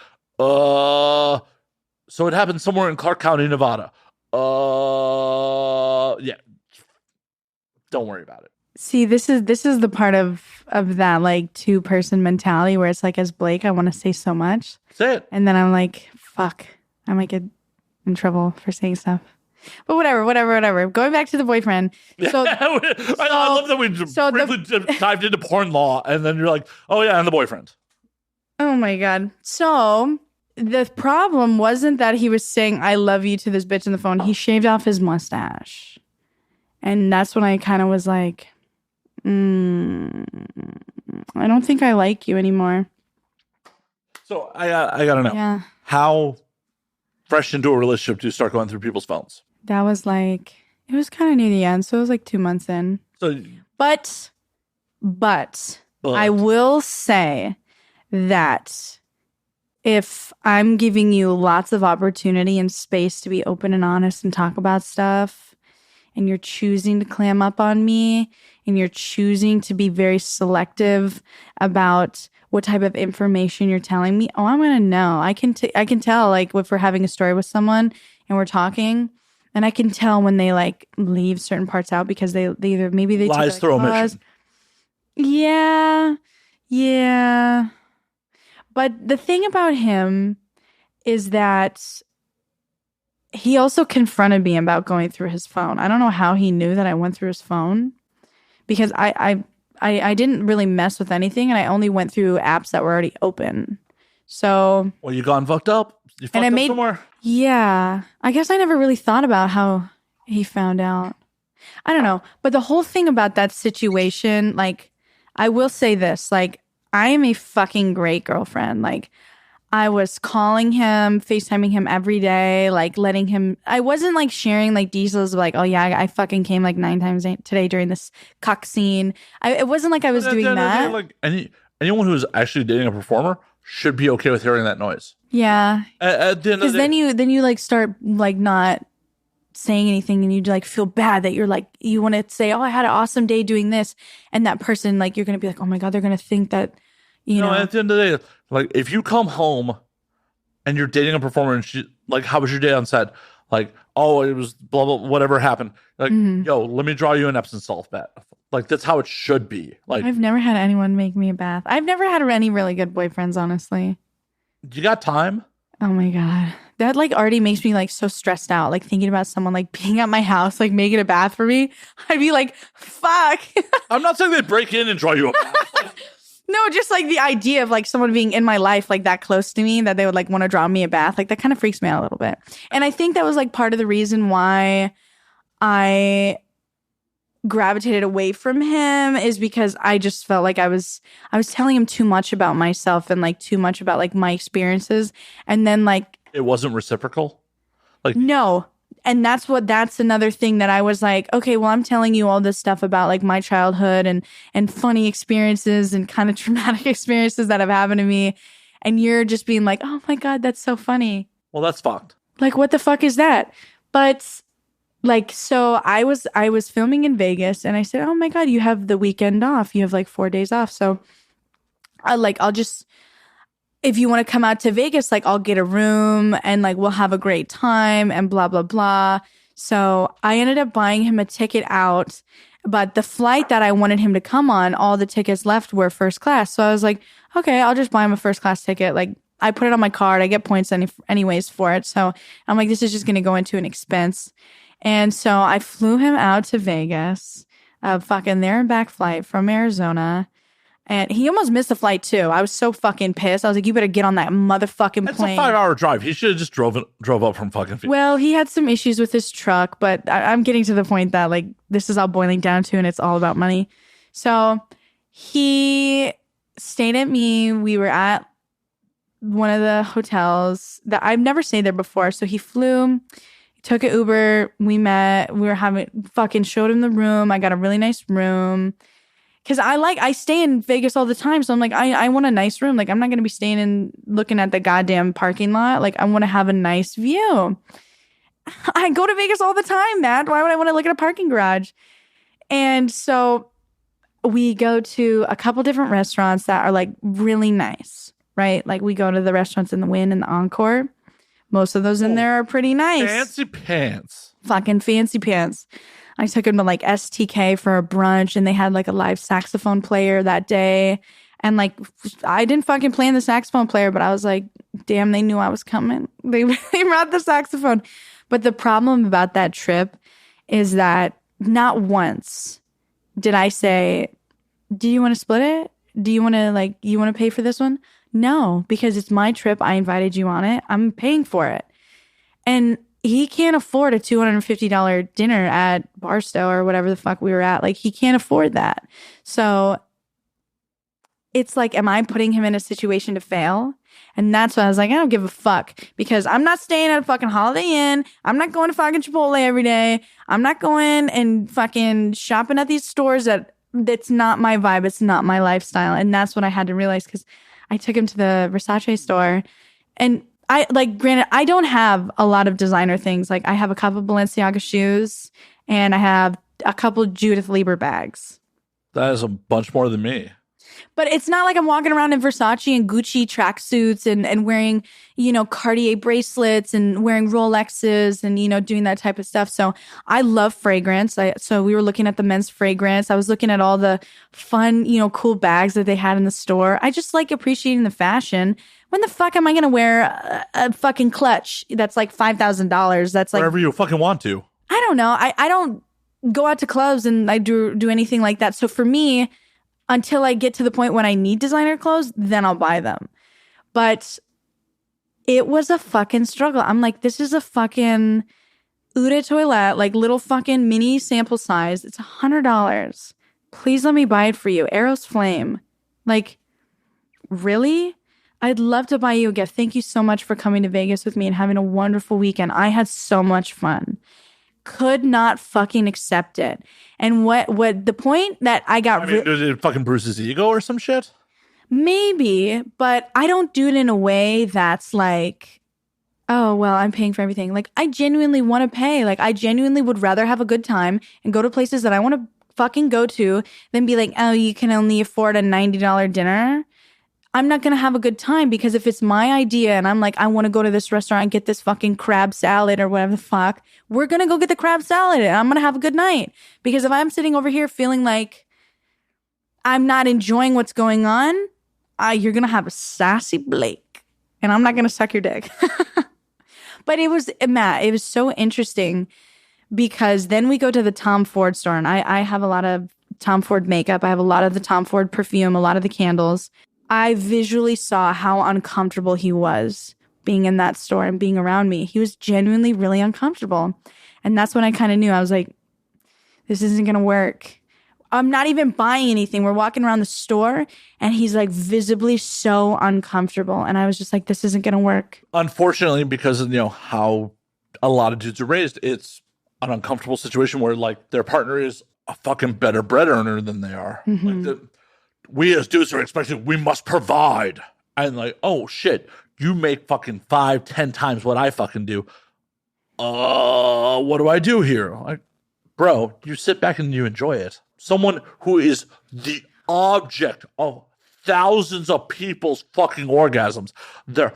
So it happened somewhere in Clark County, Nevada. Yeah. Don't worry about it. See, this is the part of that like 2-person mentality where it's like, as Blake, I want to say so much. Say it. And then I'm like, fuck, I might get in trouble for saying stuff. But whatever. Going back to the boyfriend. So, I love that we briefly dived into porn law and then you're like, oh yeah, and the boyfriend. Oh my God. So the problem wasn't that he was saying, I love you to this bitch in the phone. He shaved off his mustache. And that's when I kind of was like, I don't think I like you anymore. So I gotta know. How fresh into a relationship do you start going through people's phones? That was like It was kind of near the end, so it was like 2 months in. So, But I will say that if I'm giving you lots of opportunity and space to be open and honest and talk about stuff, and you're choosing to clam up on me, and you're choosing to be very selective about what type of information you're telling me, I'm gonna know. I can tell, like, if we're having a story with someone and we're talking, and I can tell when they like leave certain parts out because they either maybe they lies through omission. Yeah. But the thing about him is that he also confronted me about going through his phone. I don't know how he knew that I went through his phone because I didn't really mess with anything, and I only went through apps that were already open. So, well, you gone fucked up. You fucked up somewhere. Yeah, I guess I never really thought about how he found out. I don't know, but the whole thing about that situation, like, I will say this, like, I am a fucking great girlfriend. Like, I was calling him, FaceTiming him every day, like letting him, I wasn't like sharing like details of like, oh yeah, I fucking came like 9 times today during this cuck scene. It wasn't like I was doing that. Like anyone who's actually dating a performer should be okay with hearing that noise. Yeah. At the end of the day. Then you like start like not saying anything, and you like feel bad that you're like, you want to say, oh, I had an awesome day doing this. And that person, like, you're going to be like, oh my God, they're going to think that, you know. At the end of the day, like, if you come home and you're dating a performer and she, like, how was your day on set? Like, oh, it was blah, blah, whatever happened. Like, yo, let me draw you an Epsom salt bath. Like, that's how it should be. Like, I've never had anyone make me a bath. I've never had any really good boyfriends, honestly. You got time? Oh my God. That like already makes me like so stressed out. Like thinking about someone like being at my house, like making a bath for me. I'd be like, fuck. I'm not saying they break in and draw you a bath. No, just like the idea of like someone being in my life like that close to me that they would like want to draw me a bath. Like that kind of freaks me out a little bit. And I think that was like part of the reason why I gravitated away from him, is because I just felt like I was telling him too much about myself and like too much about like my experiences, and then like it wasn't reciprocal. Like, no. And that's another thing that I was like, okay, well, I'm telling you all this stuff about like my childhood and funny experiences and kind of traumatic experiences that have happened to me, and you're just being like, oh my God, that's so funny. Well, that's fucked. Like, what the fuck is that? But like, so I was filming in Vegas, and I said, oh my God, you have the weekend off. You have like 4 days off. So I'll just, if you want to come out to Vegas, like I'll get a room and like we'll have a great time and blah, blah, blah. So I ended up buying him a ticket out, but the flight that I wanted him to come on, all the tickets left were first class. So I was like, okay, I'll just buy him a first class ticket. Like I put it on my card. I get points anyways for it. So I'm like, this is just going to go into an expense. And so I flew him out to Vegas, fucking there and back flight from Arizona. And he almost missed the flight too. I was so fucking pissed. I was like, you better get on that motherfucking plane. It's a 5-hour drive. He should have just drove up from fucking Phoenix. Well, he had some issues with his truck, but I'm getting to the point that like this is all boiling down to, and it's all about money. So he stayed at me. We were at one of the hotels that I've never stayed there before. So he flew, took an Uber. We met. We were fucking showed him the room. I got a really nice room. Because I stay in Vegas all the time. So I'm like, I want a nice room. Like, I'm not going to be staying and looking at the goddamn parking lot. Like, I want to have a nice view. I go to Vegas all the time, Matt. Why would I want to look at a parking garage? And so we go to a couple different restaurants that are like really nice, right? Like we go to the restaurants in the Wynn and the Encore. Most of those in there are pretty nice. Fancy pants. Fucking fancy pants. I took him to like STK for a brunch, and they had like a live saxophone player that day. And like, I didn't fucking plan the saxophone player, but I was like, damn, they knew I was coming. They brought the saxophone. But the problem about that trip is that not once did I say, do you want to split it? Do you want to you want to pay for this one? No, because it's my trip. I invited you on it. I'm paying for it. And he can't afford a $250 dinner at Barstow or whatever the fuck we were at. Like, he can't afford that. So it's like, am I putting him in a situation to fail? And that's why I was like, I don't give a fuck, because I'm not staying at a fucking Holiday Inn. I'm not going to fucking Chipotle every day. I'm not going and fucking shopping at these stores that's not my vibe. It's not my lifestyle. And that's what I had to realize, because I took him to the Versace store, and I like, granted, I don't have a lot of designer things. Like I have a couple Balenciaga shoes and I have a couple Judith Lieber bags. That is a bunch more than me. But it's not like I'm walking around in Versace and Gucci tracksuits and wearing, Cartier bracelets and wearing Rolexes and, doing that type of stuff. So I love fragrance. So we were looking at the men's fragrance. I was looking at all the fun, cool bags that they had in the store. I just like appreciating the fashion. When the fuck am I going to wear a fucking clutch that's like $5,000? That's like wherever you fucking want to. I don't know. I don't go out to clubs and I do anything like that. So for me, until I get to the point when I need designer clothes, then I'll buy them. But it was a fucking struggle. I'm like, this is a fucking eau de toilette, like little fucking mini sample size. It's $100. Please let me buy it for you. Eros Flame. Like, really? I'd love to buy you a gift. Thank you so much for coming to Vegas with me and having a wonderful weekend. I had so much fun. Could not fucking accept it. And what the point that I got... did it fucking bruise his ego or some shit? Maybe, but I don't do it in a way that's like, oh, well, I'm paying for everything. Like, I genuinely want to pay. Like, I genuinely would rather have a good time and go to places that I want to fucking go to than be like, oh, you can only afford a $90 dinner. I'm not going to have a good time, because if it's my idea and I'm like, I want to go to this restaurant and get this fucking crab salad or whatever the fuck, we're going to go get the crab salad and I'm going to have a good night. Because if I'm sitting over here feeling like I'm not enjoying what's going on, you're going to have a sassy Blake and I'm not going to suck your dick. But it was, Matt, it was so interesting, because then we go to the Tom Ford store, and I have a lot of Tom Ford makeup. I have a lot of the Tom Ford perfume, a lot of the candles. I visually saw how uncomfortable he was being in that store and being around me. He was genuinely really uncomfortable. And that's when I kind of knew. I was like, this isn't going to work. I'm not even buying anything. We're walking around the store and he's like visibly so uncomfortable. And I was just like, this isn't going to work. Unfortunately, because of, how a lot of dudes are raised, it's an uncomfortable situation where like their partner is a fucking better bread earner than they are. Mm-hmm. Like we as dudes are expected, we must provide. And like, oh shit, you make fucking 5-10 times what I fucking do. What do I do here? Like, bro, you sit back and you enjoy it. Someone who is the object of thousands of people's fucking orgasms, their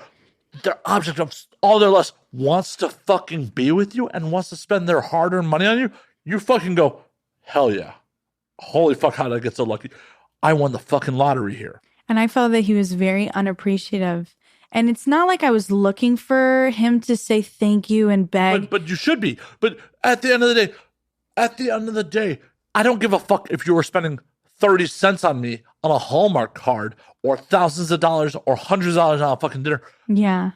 object of all their lust, wants to fucking be with you and wants to spend their hard-earned money on you, you fucking go, hell yeah. Holy fuck, how did I get so lucky? I won the fucking lottery here. And I felt that he was very unappreciative. And it's not like I was looking for him to say thank you and beg. But you should be. But at the end of the day, I don't give a fuck if you were spending 30 cents on me on a Hallmark card or thousands of dollars or hundreds of dollars on a fucking dinner. Yeah.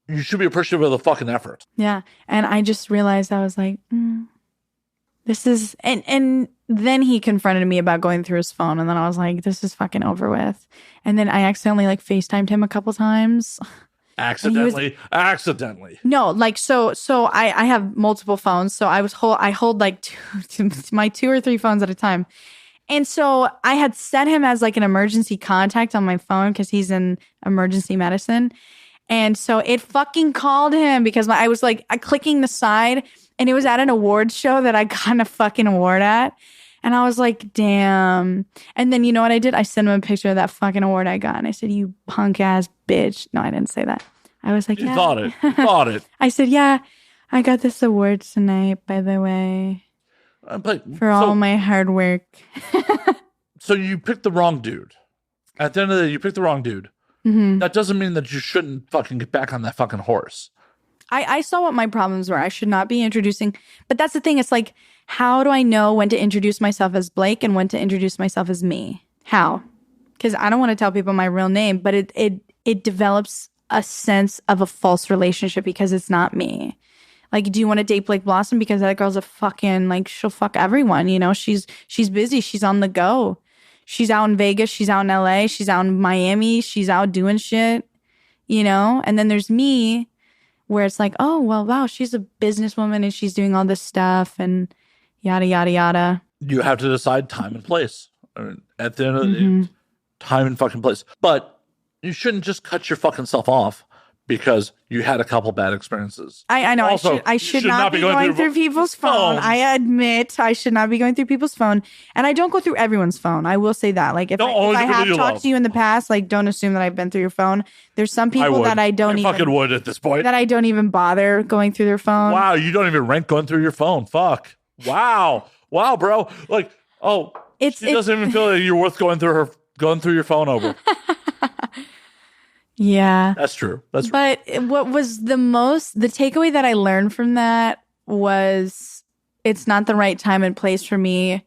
You should be appreciative of the fucking effort. Yeah. And I just realized, I was like, this is, and then he confronted me about going through his phone, and then I was like, this is fucking over with. And then I accidentally like FaceTimed him a couple times. Accidentally. No, like, so I have multiple phones. So I hold like my 2 or 3 phones at a time. And so I had set him as like an emergency contact on my phone because he's in emergency medicine. And so it fucking called him because I was like clicking the side, and it was at an awards show that I got a fucking award at. And I was like, damn. And then you know what I did? I sent him a picture of that fucking award I got. And I said, you punk ass bitch. No, I didn't say that. I was like, You thought it. I said, yeah, I got this award tonight, by the way. For all my hard work. So you picked the wrong dude. At the end of the day, you picked the wrong dude. Mm-hmm. That doesn't mean that you shouldn't fucking get back on that fucking horse. I saw what my problems were. I should not be introducing. But that's the thing. It's like, how do I know when to introduce myself as Blake and when to introduce myself as me? How? Because I don't want to tell people my real name, but it develops a sense of a false relationship because it's not me. Like, do you want to date Blake Blossom? Because that girl's a fucking, like, she'll fuck everyone, you know? She's busy. She's on the go. she's out in Vegas, she's out in LA, she's out in Miami, she's out doing shit, you know? And then there's me where it's like, oh, well, wow, she's a businesswoman and she's doing all this stuff and yada, yada, yada. You have to decide time and place. I mean, at the end of the day, time and fucking place. But you shouldn't just cut your fucking self off because you had a couple bad experiences. I know. Also, I should not be going through people's phone. I admit I should not be going through people's phone. And I don't go through everyone's phone. I will say that. Like, if I have talked to you in the past, like, don't assume that I've been through your phone. There's some people that I don't even... fucking would at this point. That I don't even bother going through their phone. Wow, you don't even rank going through your phone. Fuck. Wow. Wow, bro. Like, she doesn't even feel like you're worth going through your phone over. Yeah. That's true. But what was the takeaway that I learned from that was it's not the right time and place for me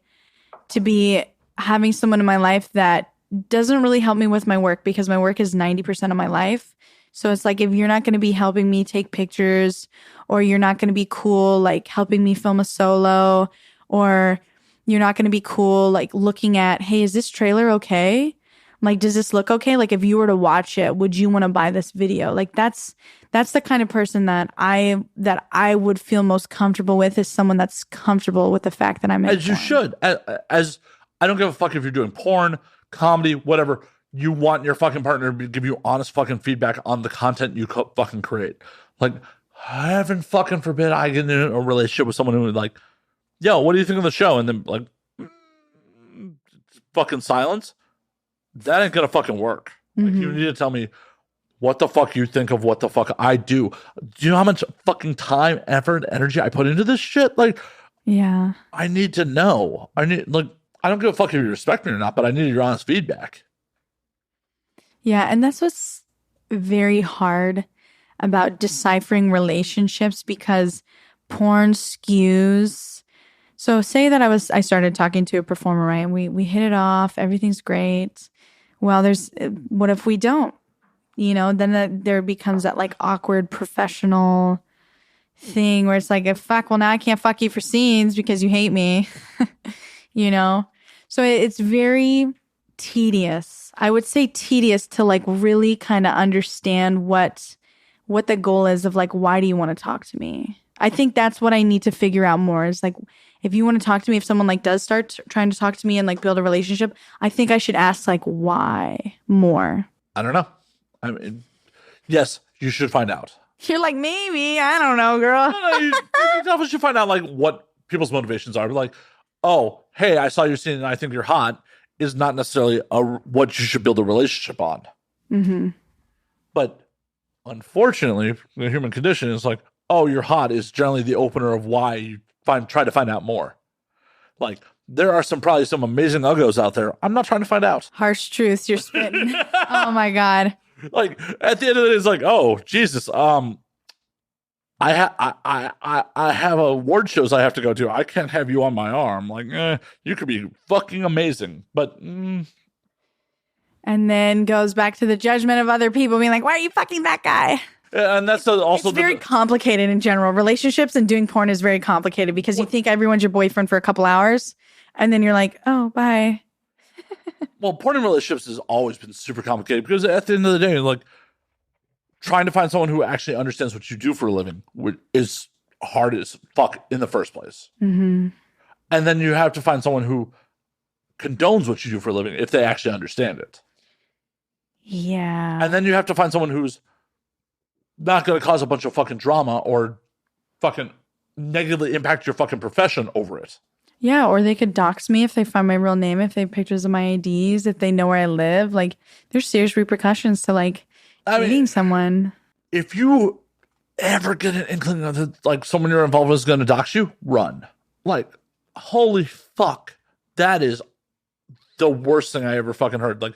to be having someone in my life that doesn't really help me with my work because my work is 90% of my life. So it's like, if you're not going to be helping me take pictures or you're not going to be cool, like helping me film a solo, or you're not going to be cool, like looking at, hey, is this trailer okay? Like, does this look okay? Like, if you were to watch it, would you want to buy this video? Like, that's the kind of person that I would feel most comfortable with, is someone that's comfortable with the fact that I'm in As porn. You should. As I don't give a fuck if you're doing porn, comedy, whatever. You want your fucking partner to give you honest fucking feedback on the content you fucking create. Like, heaven fucking forbid I get in a relationship with someone who would like, yo, what do you think of the show? And then like, fucking silence. That ain't gonna fucking work. Like, you need to tell me what the fuck you think of what the fuck I do. Do you know how much fucking time, effort, energy I put into this shit? Like, yeah, I need to know. I don't give a fuck if you respect me or not, but I need your honest feedback. Yeah, and that's what's very hard about deciphering relationships, because porn skews. So say that I started talking to a performer, right? And we hit it off, everything's great. Well, what if we don't? You know, then there becomes that like awkward professional thing where it's like, well, now I can't fuck you for scenes because you hate me. You know? So it's very tedious. I would say tedious to like really kind of understand what the goal is of like, why do you want to talk to me? I think that's what I need to figure out more, is like, if you want to talk to me, if someone like does start trying to talk to me and like build a relationship, I think I should ask like, why more? I don't know. I mean, yes, you should find out. You're like, maybe, I don't know, girl. No, you definitely should find out like what people's motivations are. But like, oh, hey, I saw your scene and I think you're hot, is not necessarily what you should build a relationship on. Mm-hmm. But unfortunately, the human condition is like, oh, you're hot is generally the opener of why you try to find out more. Like, there are probably some amazing uggos out there. I'm not trying to find out. Harsh truths you're spitting. Oh my God. Like, at the end of the day, it's like, oh, Jesus, I have award shows I have to go to. I can't have you on my arm. Like, you could be fucking amazing, but and then goes back to the judgment of other people being like, why are you fucking that guy? And that's also it's very complicated in general. Relationships and doing porn is very complicated because you think everyone's your boyfriend for a couple hours, and then you're like, oh, bye. Well, porn and relationships has always been super complicated because at the end of the day, like, trying to find someone who actually understands what you do for a living is hard as fuck in the first place. Mm-hmm. And then you have to find someone who condones what you do for a living if they actually understand it. Yeah. And then you have to find someone who's not going to cause a bunch of fucking drama or fucking negatively impact your fucking profession over it. Yeah, or they could dox me if they find my real name, if they have pictures of my IDs, if they know where I live. Like, there's serious repercussions to, like, dating someone. If you ever get an inkling that, like, someone you're involved with is going to dox you, run. Like, holy fuck. That is the worst thing I ever fucking heard. Like,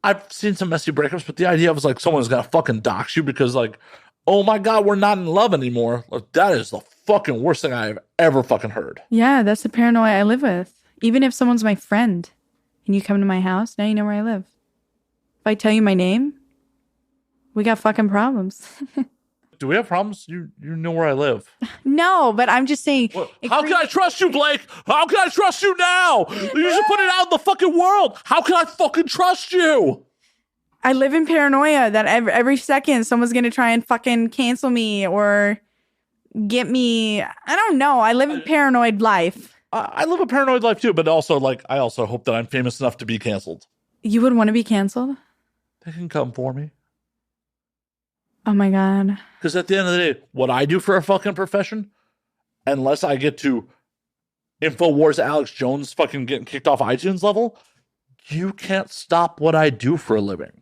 I've seen some messy breakups, but the idea was like someone's gonna fucking dox you because like, oh my God, we're not in love anymore. Like, that is the fucking worst thing I've ever fucking heard. Yeah, that's the paranoia I live with. Even if someone's my friend and you come to my house, now you know where I live. If I tell you my name, we got fucking problems. do we have problems? You know where I live. No, but I'm just saying. How can I trust you, Blake? How can I trust you now? You should put it out in the fucking world. How can I fucking trust you? I live in paranoia that every second someone's going to try and fucking cancel me or get me. I don't know. I live a paranoid life. I live a paranoid life too, but also I also hope that I'm famous enough to be canceled. You would want to be canceled? They can come for me. Oh my God. Because at the end of the day, what I do for a fucking profession, unless I get to InfoWars Alex Jones fucking getting kicked off iTunes level, you can't stop what I do for a living.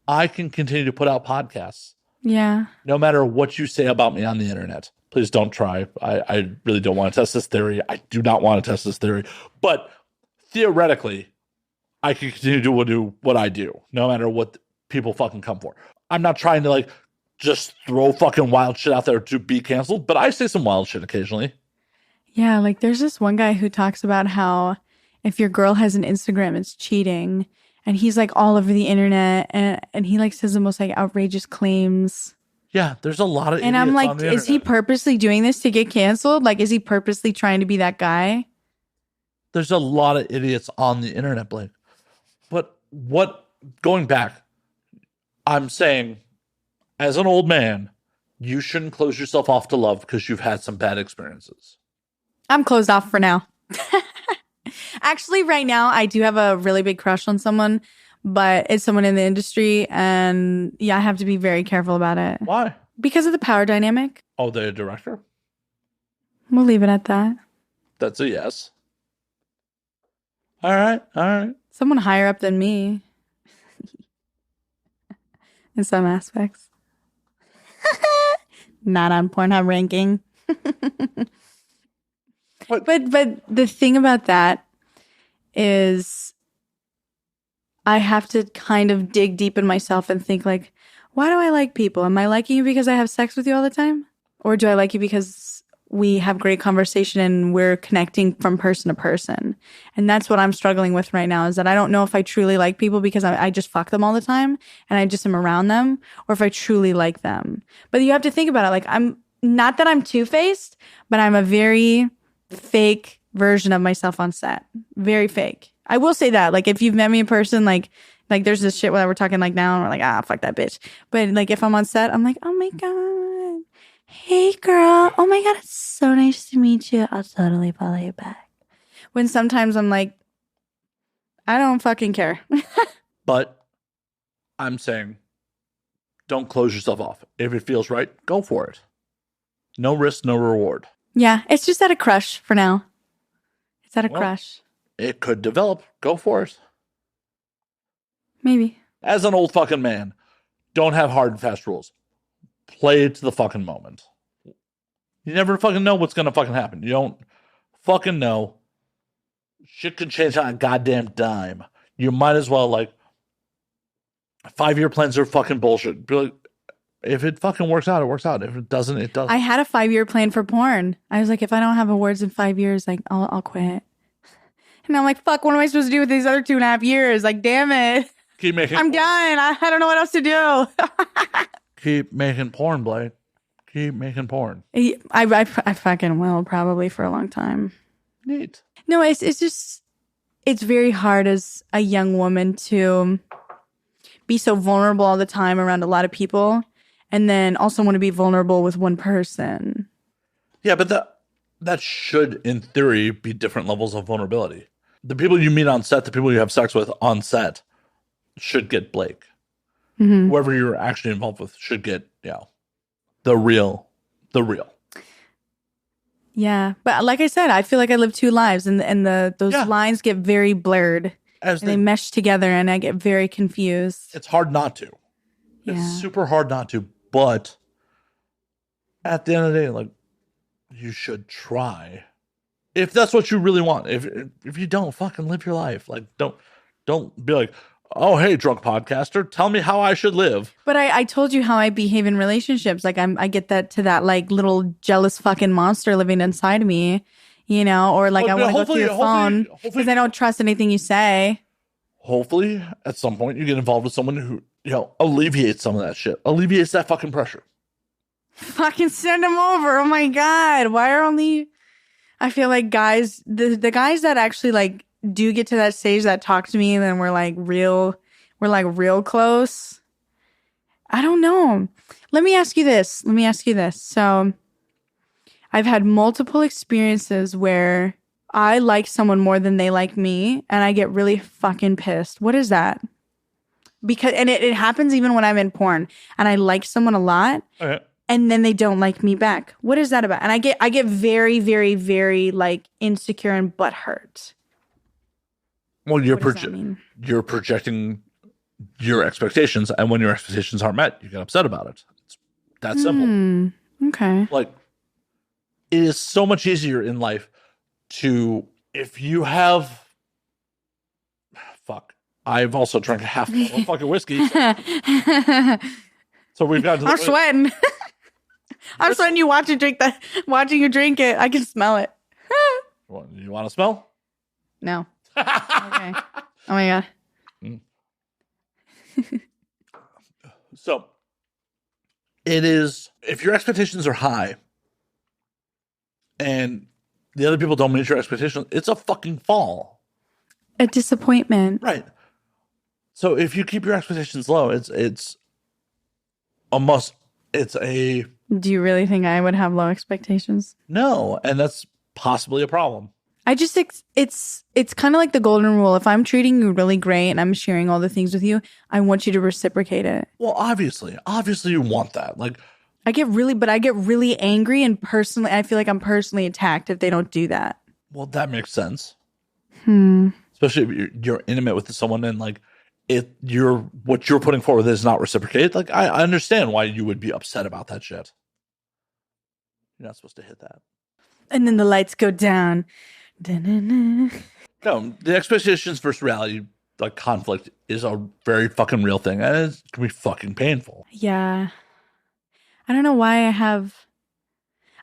I can continue to put out podcasts. Yeah. No matter what you say about me on the internet. Please don't try. I really don't want to test this theory. I do not want to test this theory. But theoretically, I can continue to do what I do, no matter what people fucking come for. I'm not trying to just throw fucking wild shit out there to be canceled, but I say some wild shit occasionally. Yeah, there's this one guy who talks about how if your girl has an Instagram, it's cheating. And he's all over the internet and he says the most outrageous claims. Yeah, there's a lot of idiots. And I'm on the is he internet. purposely doing this to get canceled? Is he purposely trying to be that guy? There's a lot of idiots on the internet, Blake. But going back, I'm saying, as an old man, you shouldn't close yourself off to love because you've had some bad experiences. I'm closed off for now. Actually, right now, I do have a really big crush on someone, but it's someone in the industry. And yeah, I have to be very careful about it. Why? Because of the power dynamic. Oh, the director? We'll leave it at that. That's a yes. All right. Someone higher up than me. In some aspects. Not on Pornhub ranking. But the thing about that is I have to kind of dig deep in myself and think why do I like people? Am I liking you because I have sex with you all the time? Or do I like you because we have great conversation and we're connecting from person to person? And that's what I'm struggling with right now, is that I don't know if I truly like people because I just fuck them all the time and I just am around them, or if I truly like them. But you have to think about it. I'm not that I'm two-faced, but I'm a very fake version of myself on set. Very fake. I will say that. If you've met me in person, there's this shit where we're talking now and we're fuck that bitch. But if I'm on set, I'm oh my God. Hey girl. Oh my God, it's so nice to meet you. I'll totally follow you back. When sometimes I'm I don't fucking care. But I'm saying, don't close yourself off. If it feels right, go for it. No risk, no reward. Yeah, it's just at a crush for now. It's at a crush. It could develop. Go for it. Maybe. As an old fucking man, don't have hard and fast rules. Play it to the fucking moment. You never fucking know what's gonna fucking happen. You don't fucking know. Shit could change on a goddamn dime. You might as well 5-year plans are fucking bullshit. Be if it fucking works out, it works out. If it doesn't, it doesn't. I had a 5-year plan for porn. I was if I don't have awards in 5 years, I'll quit. And I'm fuck, what am I supposed to do with these other 2.5 years? Damn it. Keep making. I'm done. I don't know what else to do. Keep making porn, Blake. Keep making porn. I fucking will probably for a long time. Neat. No, it's just, it's very hard as a young woman to be so vulnerable all the time around a lot of people. And then also want to be vulnerable with one person. Yeah, but that should, in theory, be different levels of vulnerability. The people you meet on set, the people you have sex with on set, should get Blake. Mm-hmm. Whoever you're actually involved with should get, the real. Yeah, but like I said, I feel I live two lives, and those lines get very blurred, and they mesh together, and I get very confused. It's hard not to. Yeah. It's super hard not to, but at the end of the day, you should try. If that's what you really want. If you don't, fucking live your life. Don't be oh, hey, drunk podcaster, tell me how I should live. But I told you how I behave in relationships. I get to that little jealous fucking monster living inside of me, or I want to go through your phone because I don't trust anything you say. Hopefully, at some point, you get involved with someone who, alleviates some of that shit, alleviates that fucking pressure. Fucking send them over. Oh my God. Why are only, I feel like guys, the guys that actually like do get to that stage that talk to me and then we're like real close. I don't know. Let me ask you this. So I've had multiple experiences where I like someone more than they like me and I get really fucking pissed. What is that? Because, and it happens even when I'm in porn and I like someone a lot. Okay. And then they don't like me back. What is that about? And I get very, very, very like insecure and butthurt. Well, What does that mean? you're projecting your expectations, and when your expectations aren't met, you get upset about it. It's that simple. Okay. Like, it is so much easier in life to, if you have, fuck, I've also drank a half bottle of fucking whiskey. So we've got to I'm sweating. I'm sweating you watching you drink it. I can smell it. You want to smell? No. Okay. Oh my God. So it is, if your expectations are high and the other people don't meet your expectations, it's a fucking fall. A disappointment. Right. So if you keep your expectations low, it's a must. It's a Do you really think I would have low expectations? no, and that's possibly a problem. I just it's kind of like the golden rule. If I'm treating you really great and I'm sharing all the things with you, I want you to reciprocate it. Well, obviously you want that. Like, I get really angry and personally, I feel like I'm personally attacked if they don't do that. well, that makes sense. Especially if you're intimate with someone and like what you're putting forward is not reciprocated. Like, I understand why you would be upset about that shit. You're not supposed to hit that. And then the lights go down. No, the expectations versus reality, like conflict, is a very fucking real thing, and it can be fucking painful. Yeah. I don't know why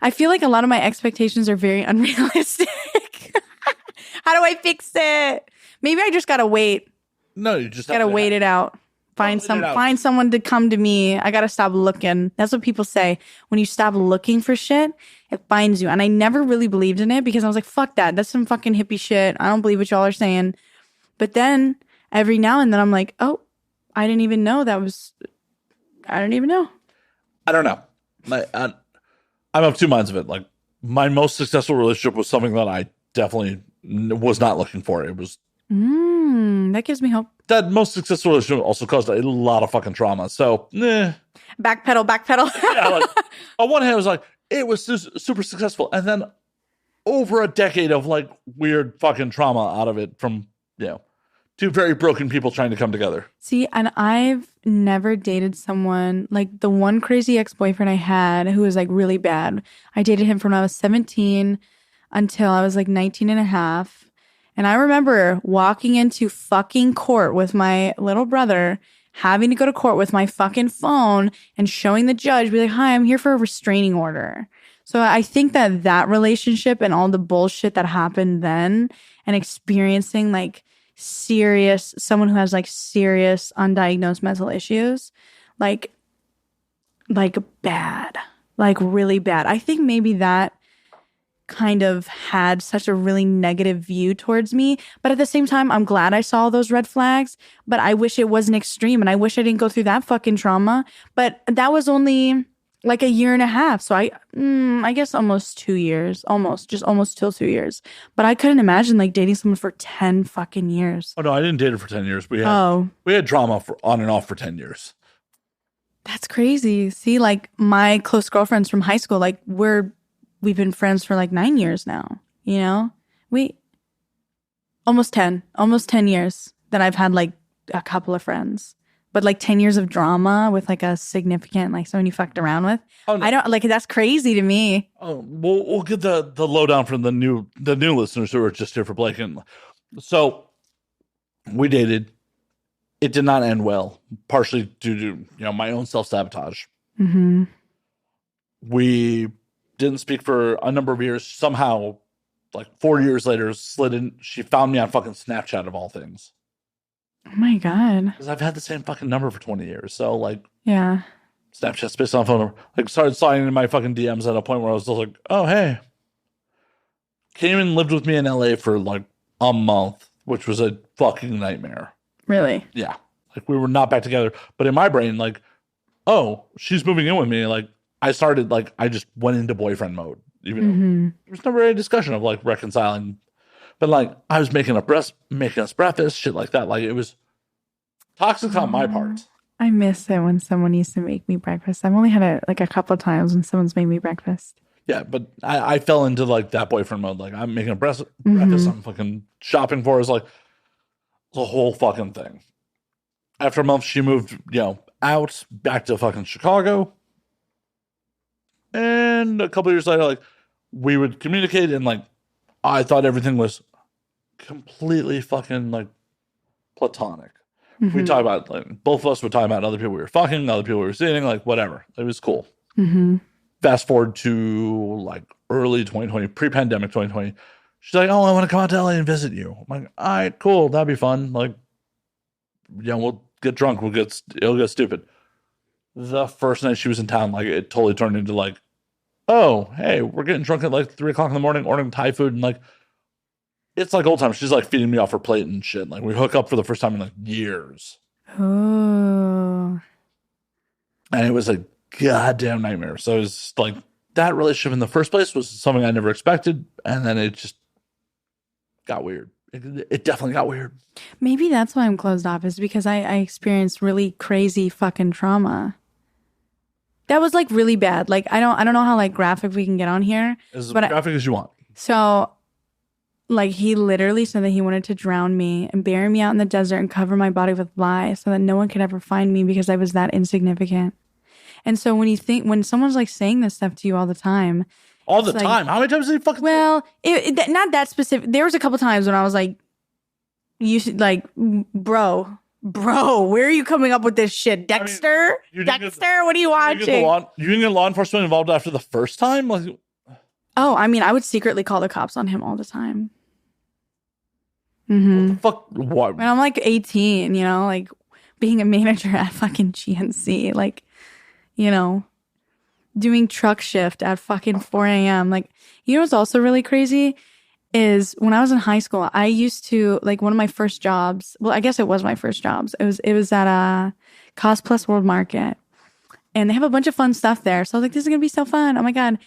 I feel like a lot of my expectations are very unrealistic. How do I fix it? Maybe I just gotta wait. No, you just Gotta wait it out. Find someone to come to me. I gotta stop looking. That's what people say. When you stop looking for shit, it finds you. And I never really believed in it because I was like, fuck that. That's some fucking hippie shit. I don't believe what y'all are saying. But then every now and then I'm like, oh, I didn't even know. I don't even know. I don't know. I'm of two minds of it. Like, my most successful relationship was something that I definitely was not looking for. It was that gives me hope. that most successful relationship also caused a lot of fucking trauma. So, Backpedal. Yeah, like, on one hand, it was like, it was super successful. And then over a decade of like weird fucking trauma out of it from, two very broken people trying to come together. See, and I've never dated someone like the one crazy ex-boyfriend I had who was like really bad. I dated him from when I was 17 until I was like 19 and a half. And I remember walking into fucking court with my little brother, having to go to court with my fucking phone and showing the judge, be like, hi, I'm here for a restraining order. So I think that relationship and all the bullshit that happened then and experiencing like someone who has like serious undiagnosed mental issues, like bad, like really bad. I think maybe that kind of had such a really negative view towards me. But at the same time, I'm glad I saw those red flags, but I wish it wasn't extreme and I wish I didn't go through that fucking trauma. But that was only like a year and a half. So I guess almost 2 years, almost till 2 years. But I couldn't imagine like dating someone for 10 fucking years. Oh no, I didn't date her for 10 years. We had drama on and off for 10 years. That's crazy. See, like my close girlfriends from high school, like we've been friends for like 9 years now, we almost 10 years that I've had like a couple of friends, but like 10 years of drama with like a significant, like someone you fucked around with. Oh, no. I don't like, that's crazy to me. Oh, we'll get the lowdown from the new listeners who are just here for Blake. And so we dated. It did not end well, partially due to, my own self-sabotage. Mm-hmm. We didn't speak for a number of years. Somehow, like 4 years later, slid in. She found me on fucking Snapchat of all things. Oh my God. Because I've had the same fucking number for 20 years. So like, yeah. Snapchat space on phone number. Like, started sliding in my fucking DMs at a point where I was just like, oh, hey. Came and lived with me in LA for like a month, which was a fucking nightmare. Really? Yeah. Like, we were not back together. But in my brain, like, oh, she's moving in with me. Like, I just went into boyfriend mode. Even though there was never any discussion of like reconciling. But like, I was making us breakfast, shit like that. Like, it was toxic on my part. I miss it when someone used to make me breakfast. I've only had it like a couple of times when someone's made me breakfast. Yeah, but I fell into like that boyfriend mode. Like, I'm making a breakfast, I'm fucking shopping for us. Like, the whole fucking thing. After a month, she moved, out back to fucking Chicago. And a couple of years later, like, we would communicate, and like, I thought everything was completely fucking like platonic. We talk about, like, both of us would talk about other people we were fucking, other people we were seeing, like, whatever. It was cool. Fast forward to like early 2020, pre-pandemic 2020. She's like, oh, I want to come out to LA and visit you. I'm like, all right, cool. That'd be fun. Like, we'll get drunk. It'll get stupid. The first night she was in town, like, it totally turned into like, oh, hey, we're getting drunk at like 3 o'clock in the morning, ordering Thai food. And like, it's like old times. She's like feeding me off her plate and shit. Like, we hook up for the first time in like years. Oh. And it was a goddamn nightmare. So it was like, that relationship in the first place was something I never expected. And then it just got weird. It definitely got weird. Maybe that's why I'm closed off, is because I experienced really crazy fucking trauma. That was like really bad. Like, I don't know how like graphic we can get on here. As graphic as you want. So like, he literally said that he wanted to drown me and bury me out in the desert and cover my body with lye so that no one could ever find me because I was that insignificant. And so when someone's like saying this stuff to you all the time. All the time? How many times did he fucking Well, not that specific. There was a couple times when I was like, you should, like, bro, where are you coming up with this shit? Dexter? I mean, Dexter, what are you watching? You didn't get law enforcement involved after the first time? Like, oh, I mean, I would secretly call the cops on him all the time. What the fuck? What? When I'm like 18, like being a manager at fucking GNC, like, doing truck shift at fucking 4 a.m. Like, what's also really crazy is when I was in high school, I used to, like, one of my first jobs. Well, I guess it was my first jobs. It was at a Cost Plus World Market, and they have a bunch of fun stuff there. So I was like, this is gonna be so fun. Oh my god.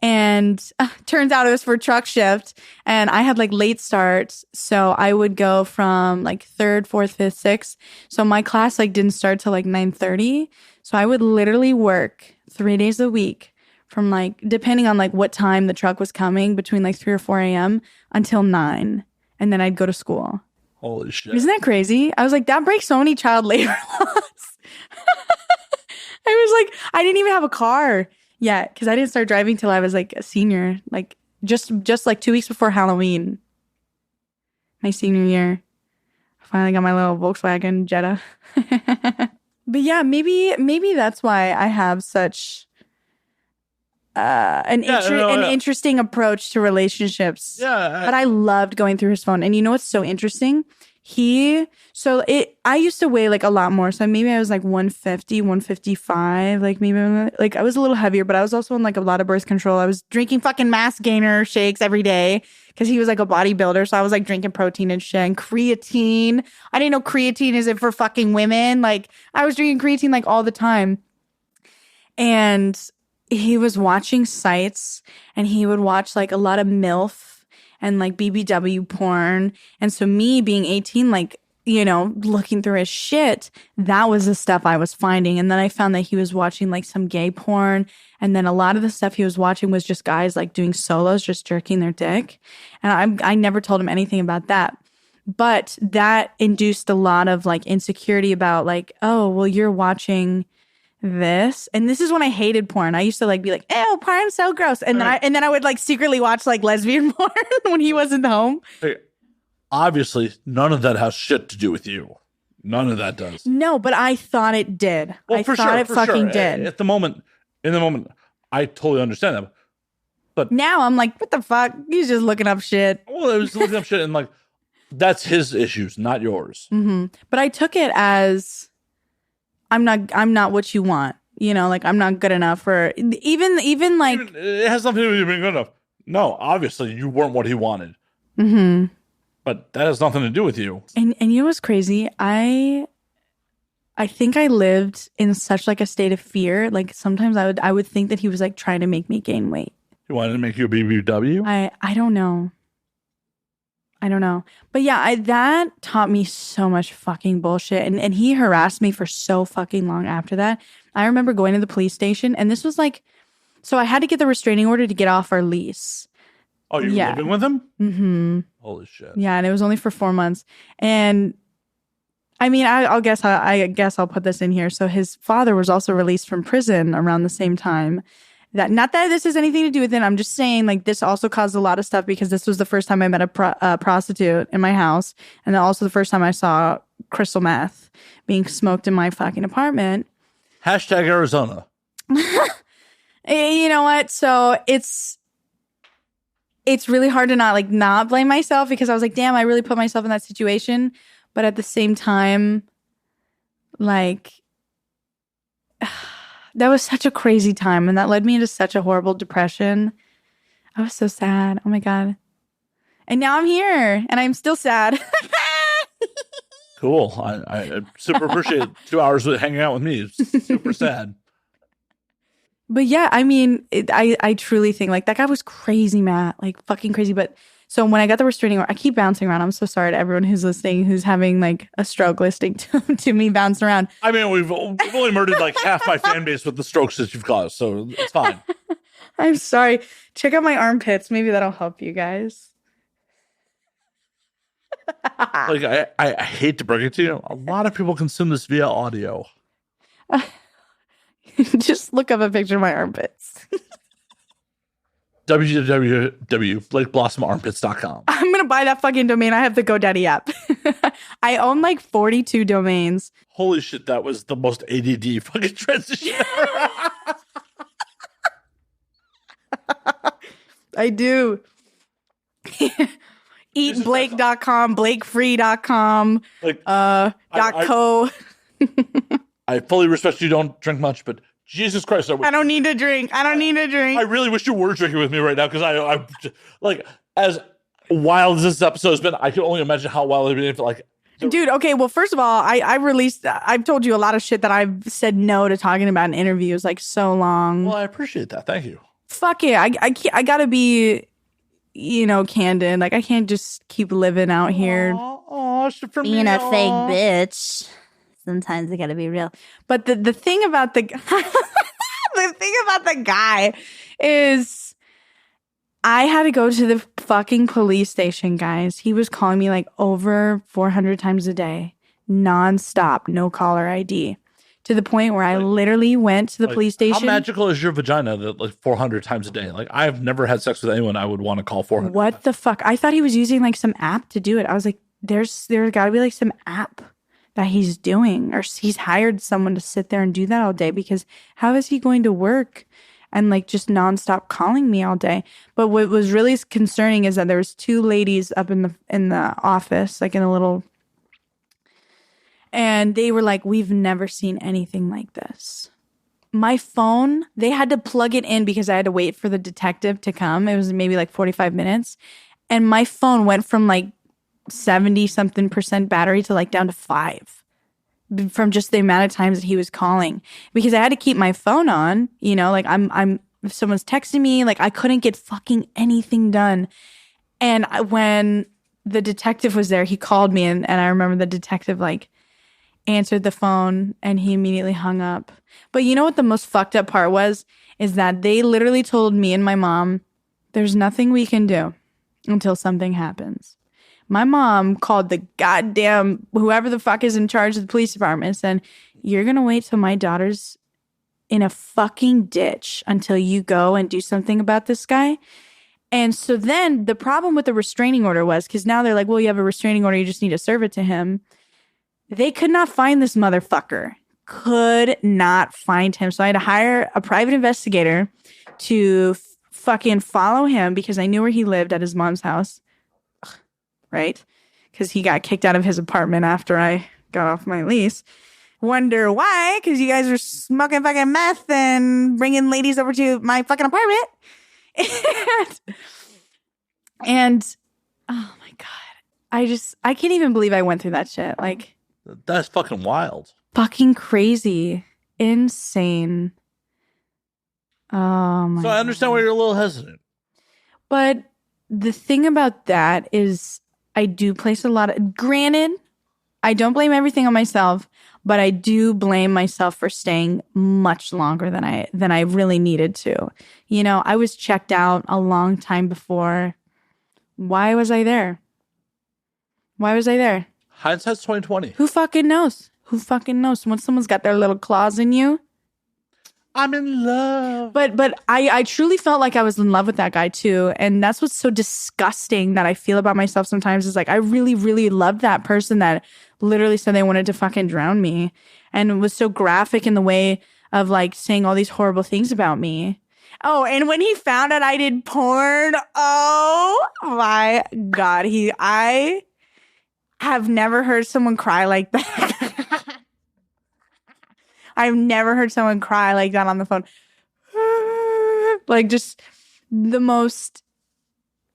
And turns out it was for truck shift, and I had like late starts, so I would go from like 3rd, 4th, 5th, 6th. So my class like didn't start till like 9:30. So I would literally work 3 days a week from like, depending on like what time the truck was coming, between like 3 or 4 a.m. until 9, and then I'd go to school. Holy shit! Isn't that crazy? I was like, that breaks so many child labor laws. I was like, I didn't even have a car. Yeah, because I didn't start driving till I was like a senior, like just like 2 weeks before Halloween, my senior year. I finally got my little Volkswagen Jetta. But yeah, maybe that's why I have such an interesting approach to relationships. Yeah, but I loved going through his phone, and you know what's so interesting? I used to weigh like a lot more. So maybe I was like 150, 155, like maybe like I was a little heavier, but I was also on like a lot of birth control. I was drinking fucking mass gainer shakes every day because he was like a bodybuilder. So I was like drinking protein and shit and creatine. I didn't know creatine isn't for fucking women. Like, I was drinking creatine like all the time. And he was watching sites, and he would watch like a lot of MILF and like BBW porn. And so me being 18, like, looking through his shit, that was the stuff I was finding. And then I found that he was watching like some gay porn. And then a lot of the stuff he was watching was just guys like doing solos, just jerking their dick. And I never told him anything about that. But that induced a lot of like insecurity about like, oh, well, you're watching this. And this is when I hated porn. I used to like be like, ew, porn's so gross. And then I would like secretly watch like lesbian porn when he wasn't home. Hey, obviously, none of that has shit to do with you. None of that does. No, but I thought it did. Well, I thought it fucking did. In the moment, I totally understand that. But now I'm like, what the fuck? He's just looking up shit. Well, it was looking up shit, and like, that's his issues, not yours. Mm-hmm. But I took it as, I'm not what you want. Like I'm not good enough, or even like it has nothing to do with you being good enough. No, obviously you weren't what he wanted. Mm-hmm. But that has nothing to do with you. And you know what's crazy? I think I lived in such like a state of fear. Like sometimes I would think that he was like trying to make me gain weight. He wanted to make you a BBW? I don't know. But yeah, that taught me so much fucking bullshit. And he harassed me for so fucking long after that. I remember going to the police station, and this was like, so I had to get the restraining order to get off our lease. Oh, you were living with him? Mm-hmm. Holy shit. Yeah, and it was only for 4 months. And I mean, I guess I'll put this in here. So his father was also released from prison around the same time. Not that this has anything to do with it. I'm just saying, like, this also caused a lot of stuff because this was the first time I met a prostitute in my house, and then also the first time I saw crystal meth being smoked in my fucking apartment. Hashtag Arizona. You know what? So it's really hard to not blame myself, because I was like, damn, I really put myself in that situation. But at the same time, like, that was such a crazy time, and that led me into such a horrible depression. I was so sad. Oh my God. And now I'm here, and I'm still sad. Cool. I super appreciate 2 hours with hanging out with me. It's super sad. But yeah, I mean, I truly think like that guy was crazy, Matt, like fucking crazy. But so when I got the restraining order, I keep bouncing around. I'm so sorry to everyone who's listening, who's having like a stroke listening to me bounce around. I mean, we've only murdered like half my fan base with the strokes that you've caused, so it's fine. I'm sorry. Check out my armpits. Maybe that'll help you guys. Like, I hate to break it to you, a lot of people consume this via audio. Just look up a picture of my armpits. www.blakeblossоmarmpits.com. I'm going to buy that fucking domain. I have the GoDaddy app. I own like 42 domains. Holy shit, that was the most ADD fucking transition ever. I do. Eatblake.com, blakefree.com, like, .co. I fully respect you don't drink much, but Jesus Christ. I don't need to drink. I really wish you were drinking with me right now, because I like, as wild as this episode has been, I can only imagine how wild it's been if like. Dude, okay, well, first of all, I've told you a lot of shit that I've said no to talking about in interviews like so long. Well, I appreciate that. Thank you. Fuck it. I gotta be, candid. Like, I can't just keep living out here. Being a fake bitch. Sometimes it gotta be real. But the thing about the guy is I had to go to the fucking police station, guys. He was calling me like over 400 times a day, nonstop, no caller ID. To the point where I literally went to the police station. How magical is your vagina that like 400 times a day? Like, I've never had sex with anyone I would want to call 400. What the fuck? I thought he was using like some app to do it. I was like, there's got to be like some app that he's doing, or he's hired someone to sit there and do that all day, because how is he going to work and like just nonstop calling me all day? But what was really concerning is that there was 2 ladies up in the office, like in a little, and they were like, we've never seen anything like this. My phone, they had to plug it in because I had to wait for the detective to come. It was maybe like 45 minutes. And my phone went from like 70 something % battery to like down to 5 from just the amount of times that he was calling, because I had to keep my phone on, like I'm if someone's texting me, like I couldn't get fucking anything done. And when the detective was there, he called me, and I remember the detective like answered the phone and he immediately hung up. But you know what the most fucked up part was? Is that they literally told me and my mom, there's nothing we can do until something happens. My mom called the goddamn whoever the fuck is in charge of the police department and said, you're going to wait till my daughter's in a fucking ditch until you go and do something about this guy. And so then the problem with the restraining order was, because now they're like, well, you have a restraining order, you just need to serve it to him. They could not find this motherfucker. Could not find him. So I had to hire a private investigator to fucking follow him, because I knew where he lived at his mom's house. Right? Because he got kicked out of his apartment after I got off my lease. Wonder why? Because you guys are smoking fucking meth and bringing ladies over to my fucking apartment. And oh my God. I can't even believe I went through that shit. Like, That's fucking wild. fucking crazy. Insane. Oh my So I understand why you're a little hesitant. But the thing about that is I do place a lot of, granted, I don't blame everything on myself, but I do blame myself for staying much longer than I really needed to. You know, I was checked out a long time before. Why was I there? Why was I there? Hindsight's 2020. Who fucking knows? Who fucking knows? When someone's got their little claws in you. I'm in love. But I truly felt like I was in love with that guy too. And that's what's so disgusting that I feel about myself sometimes is like I really, really loved that person that literally said they wanted to fucking drown me. And it was so graphic in the way of like saying all these horrible things about me. Oh, and when he found out I did porn, oh my God. I have never heard someone cry like that. I've never heard someone cry like that on the phone. Like just the most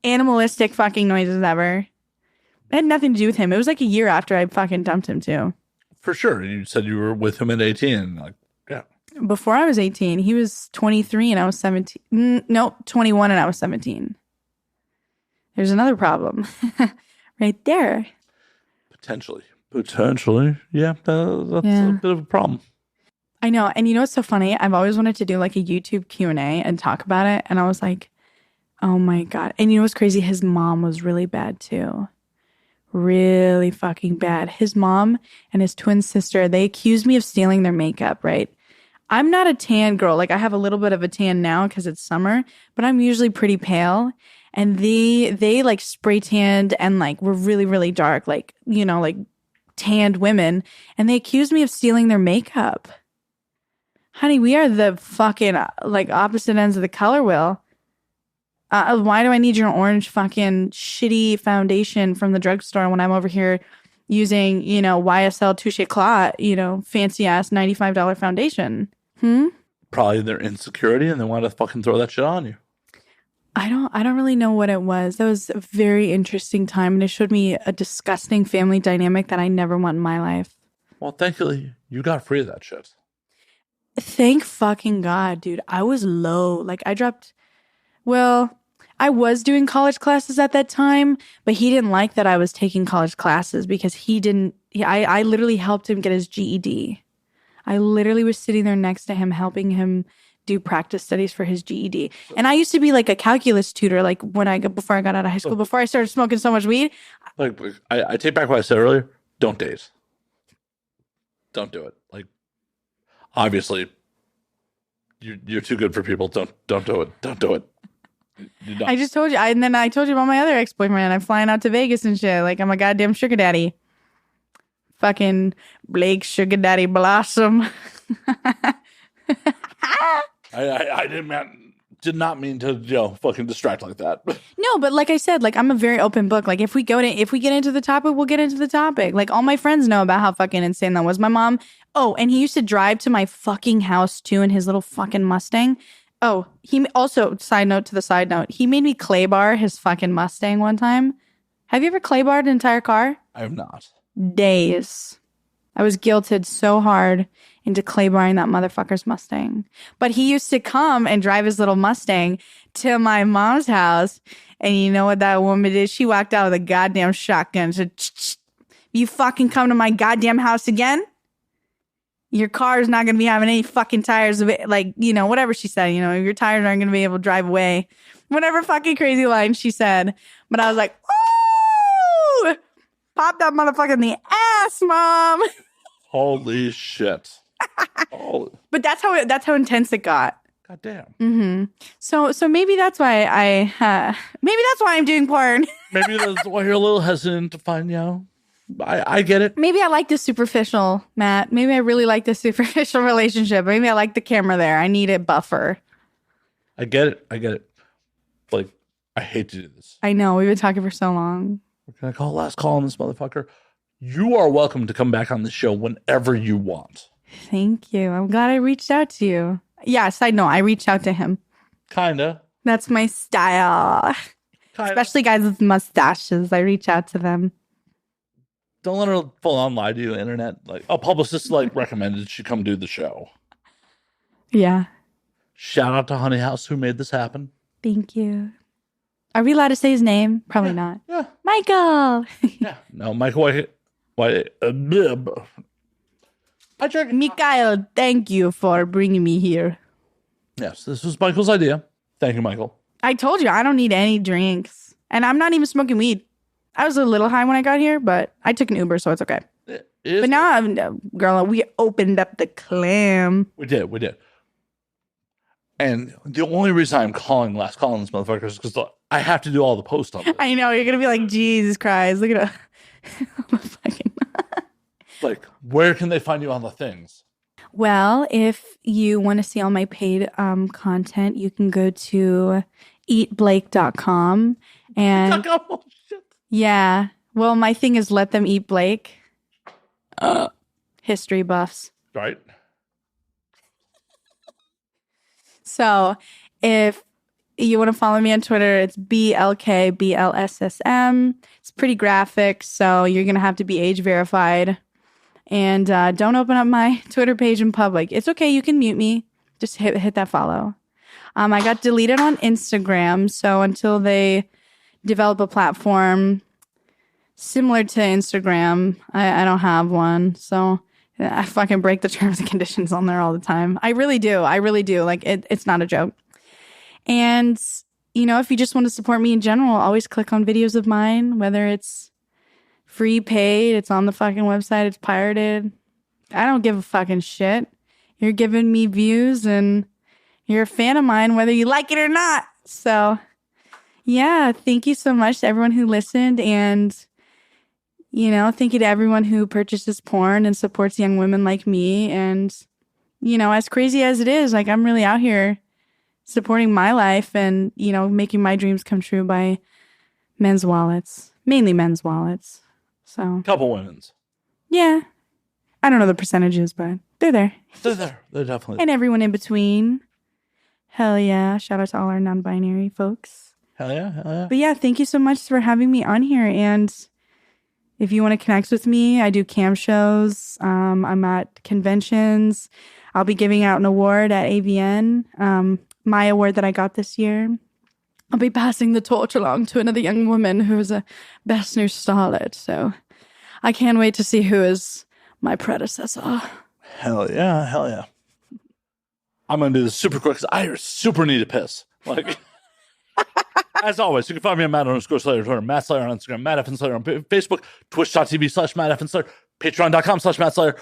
animalistic fucking noises ever. It had nothing to do with him. It was like a year after I fucking dumped him too. For sure. You said you were with him at 18. Like, yeah. Before I was 18, he was 23 and I was 17. No, 21 and I was 17. There's another problem right there. Potentially. Yeah, that's a bit of a problem. I know. And you know what's so funny? I've always wanted to do like a YouTube Q&A and talk about it. And I was like, oh my God. And you know what's crazy? His mom was really bad too. Really fucking bad. His mom and his twin sister, they accused me of stealing their makeup, right? I'm not a tan girl. Like I have a little bit of a tan now because it's summer, but I'm usually pretty pale. And they like spray tanned and like were really, really dark, like, you know, like tanned women. And they accused me of stealing their makeup. Honey, we are the fucking like opposite ends of the color wheel. Why do I need your orange fucking shitty foundation from the drugstore when I'm over here using, you know, YSL Touche Éclat, you know, fancy ass $95 foundation? Probably their insecurity and they want to fucking throw that shit on you. I don't really know what it was. That was a very interesting time and it showed me a disgusting family dynamic that I never want in my life. Well, thankfully, you got free of that shit. Thank fucking God, dude. I was low. Like I was doing college classes at that time, but he didn't like that I was taking college classes because I literally helped him get his GED. I literally was sitting there next to him, helping him do practice studies for his GED. And I used to be like a calculus tutor, like before I got out of high school, before I started smoking so much weed. Like, I take back what I said earlier. Don't date. Don't do it. Like, obviously, you're too good for people. Don't do it. Don't do it. I just told you. And then I told you about my other ex-boyfriend. I'm flying out to Vegas and shit. Like, I'm a goddamn sugar daddy. Fucking Blake Sugar Daddy Blossom. I did not mean to, fucking distract like that. No, but like I said, like I'm a very open book. Like if we get into the topic, we'll get into the topic. Like all my friends know about how fucking insane that was. My mom. Oh, and he used to drive to my fucking house too in his little fucking Mustang. Oh, he also, side note, he made me clay bar his fucking Mustang one time. Have you ever clay barred an entire car? I have not. Days. I was guilted so hard into clay barring that motherfucker's Mustang. But he used to come and drive his little Mustang to my mom's house. And you know what that woman did? She walked out with a goddamn shotgun. Said, you fucking come to my goddamn house again? Your car is not going to be having any fucking tires of it. Like, you know, whatever she said, you know, your tires aren't going to be able to drive away. Whatever fucking crazy line she said. But I was like, ooh, pop that motherfucker in the ass, Mom. Holy shit. But that's how intense it got. God damn. Mm-hmm. So maybe that's why I'm doing porn. Maybe that's why you're a little hesitant to find, I get it. Maybe I like the superficial, Matt. Maybe I really like the superficial relationship. Maybe I like the camera there. I need a buffer. I get it. Like, I hate to do this. I know. We've been talking for so long. Can I call last call on this motherfucker? You are welcome to come back on the show whenever you want. Thank you. I'm glad I reached out to you. Yeah, side note, I reached out to him. Kinda. That's my style. Especially guys with mustaches. I reach out to them. Don't let her full on lie to you, internet. Like, a publicist recommended she come do the show. Yeah. Shout out to Honey House who made this happen. Thank you. Are we allowed to say his name? Probably not. Yeah. Michael. Yeah. No, Michael White. I check. Mikhail, thank you for bringing me here. Yes, this was Michael's idea. Thank you, Michael. I told you, I don't need any drinks. And I'm not even smoking weed. I was a little high when I got here, but I took an Uber, so it's okay. But now, girl, we opened up the clam. We did. And the only reason I'm calling this motherfucker is because I have to do all the posts on this. I know, you're going to be like, Jesus Christ, look at fucking... Like, where can they find you on the things? Well, if you want to see all my paid content, you can go to eatblake.com. And Oh, shit. yeah, well, my thing is let them eat Blake. History buffs. Right. So if you want to follow me on Twitter, it's BLKBLSSM. It's pretty graphic, so you're going to have to be age verified. And don't open up my Twitter page in public. It's okay. You can mute me. Just hit that follow. I got deleted on Instagram. So until they develop a platform similar to Instagram, I don't have one. So I fucking break the terms and conditions on there all the time. I really do. Like, it's not a joke. And, you know, if you just want to support me in general, always click on videos of mine, whether it's free, paid, it's on the fucking website, it's pirated. I don't give a fucking shit. You're giving me views and you're a fan of mine, whether you like it or not. So, yeah, thank you so much to everyone who listened. And, you know, thank you to everyone who purchases porn and supports young women like me. And, you know, as crazy as it is, like, I'm really out here supporting my life and, you know, making my dreams come true by men's wallets, mainly men's wallets. So, Couple women's. yeah. I don't know the percentages, but they're there. They're there. They're definitely there. And everyone in between. Hell yeah. Shout out to all our non-binary folks. Hell yeah. But yeah, thank you so much for having me on here. And if you want to connect with me, I do cam shows. I'm at conventions. I'll be giving out an award at AVN. My award that I got this year. I'll be passing the torch along to another young woman who is a best new starlet. So I can't wait to see who is my predecessor. Hell yeah. I'm going to do this super quick because I super need to piss. Like, as always, you can find me at Matt_Slayer on Twitter, Matt Slayer on Instagram, Matt F. Slayer on Facebook, twitch.tv/Matt F. Slayer, patreon.com/Matt Slayer.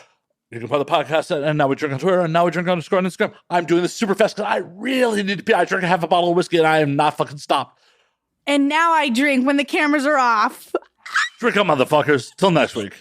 You can find the podcast at And Now We Drink on Twitter and Now We Drink on Instagram. I'm doing this super fast because I really need to pee. I drank half a bottle of whiskey and I am not fucking stopped. And now I drink when the cameras are off. Drink up, motherfuckers. Till next week.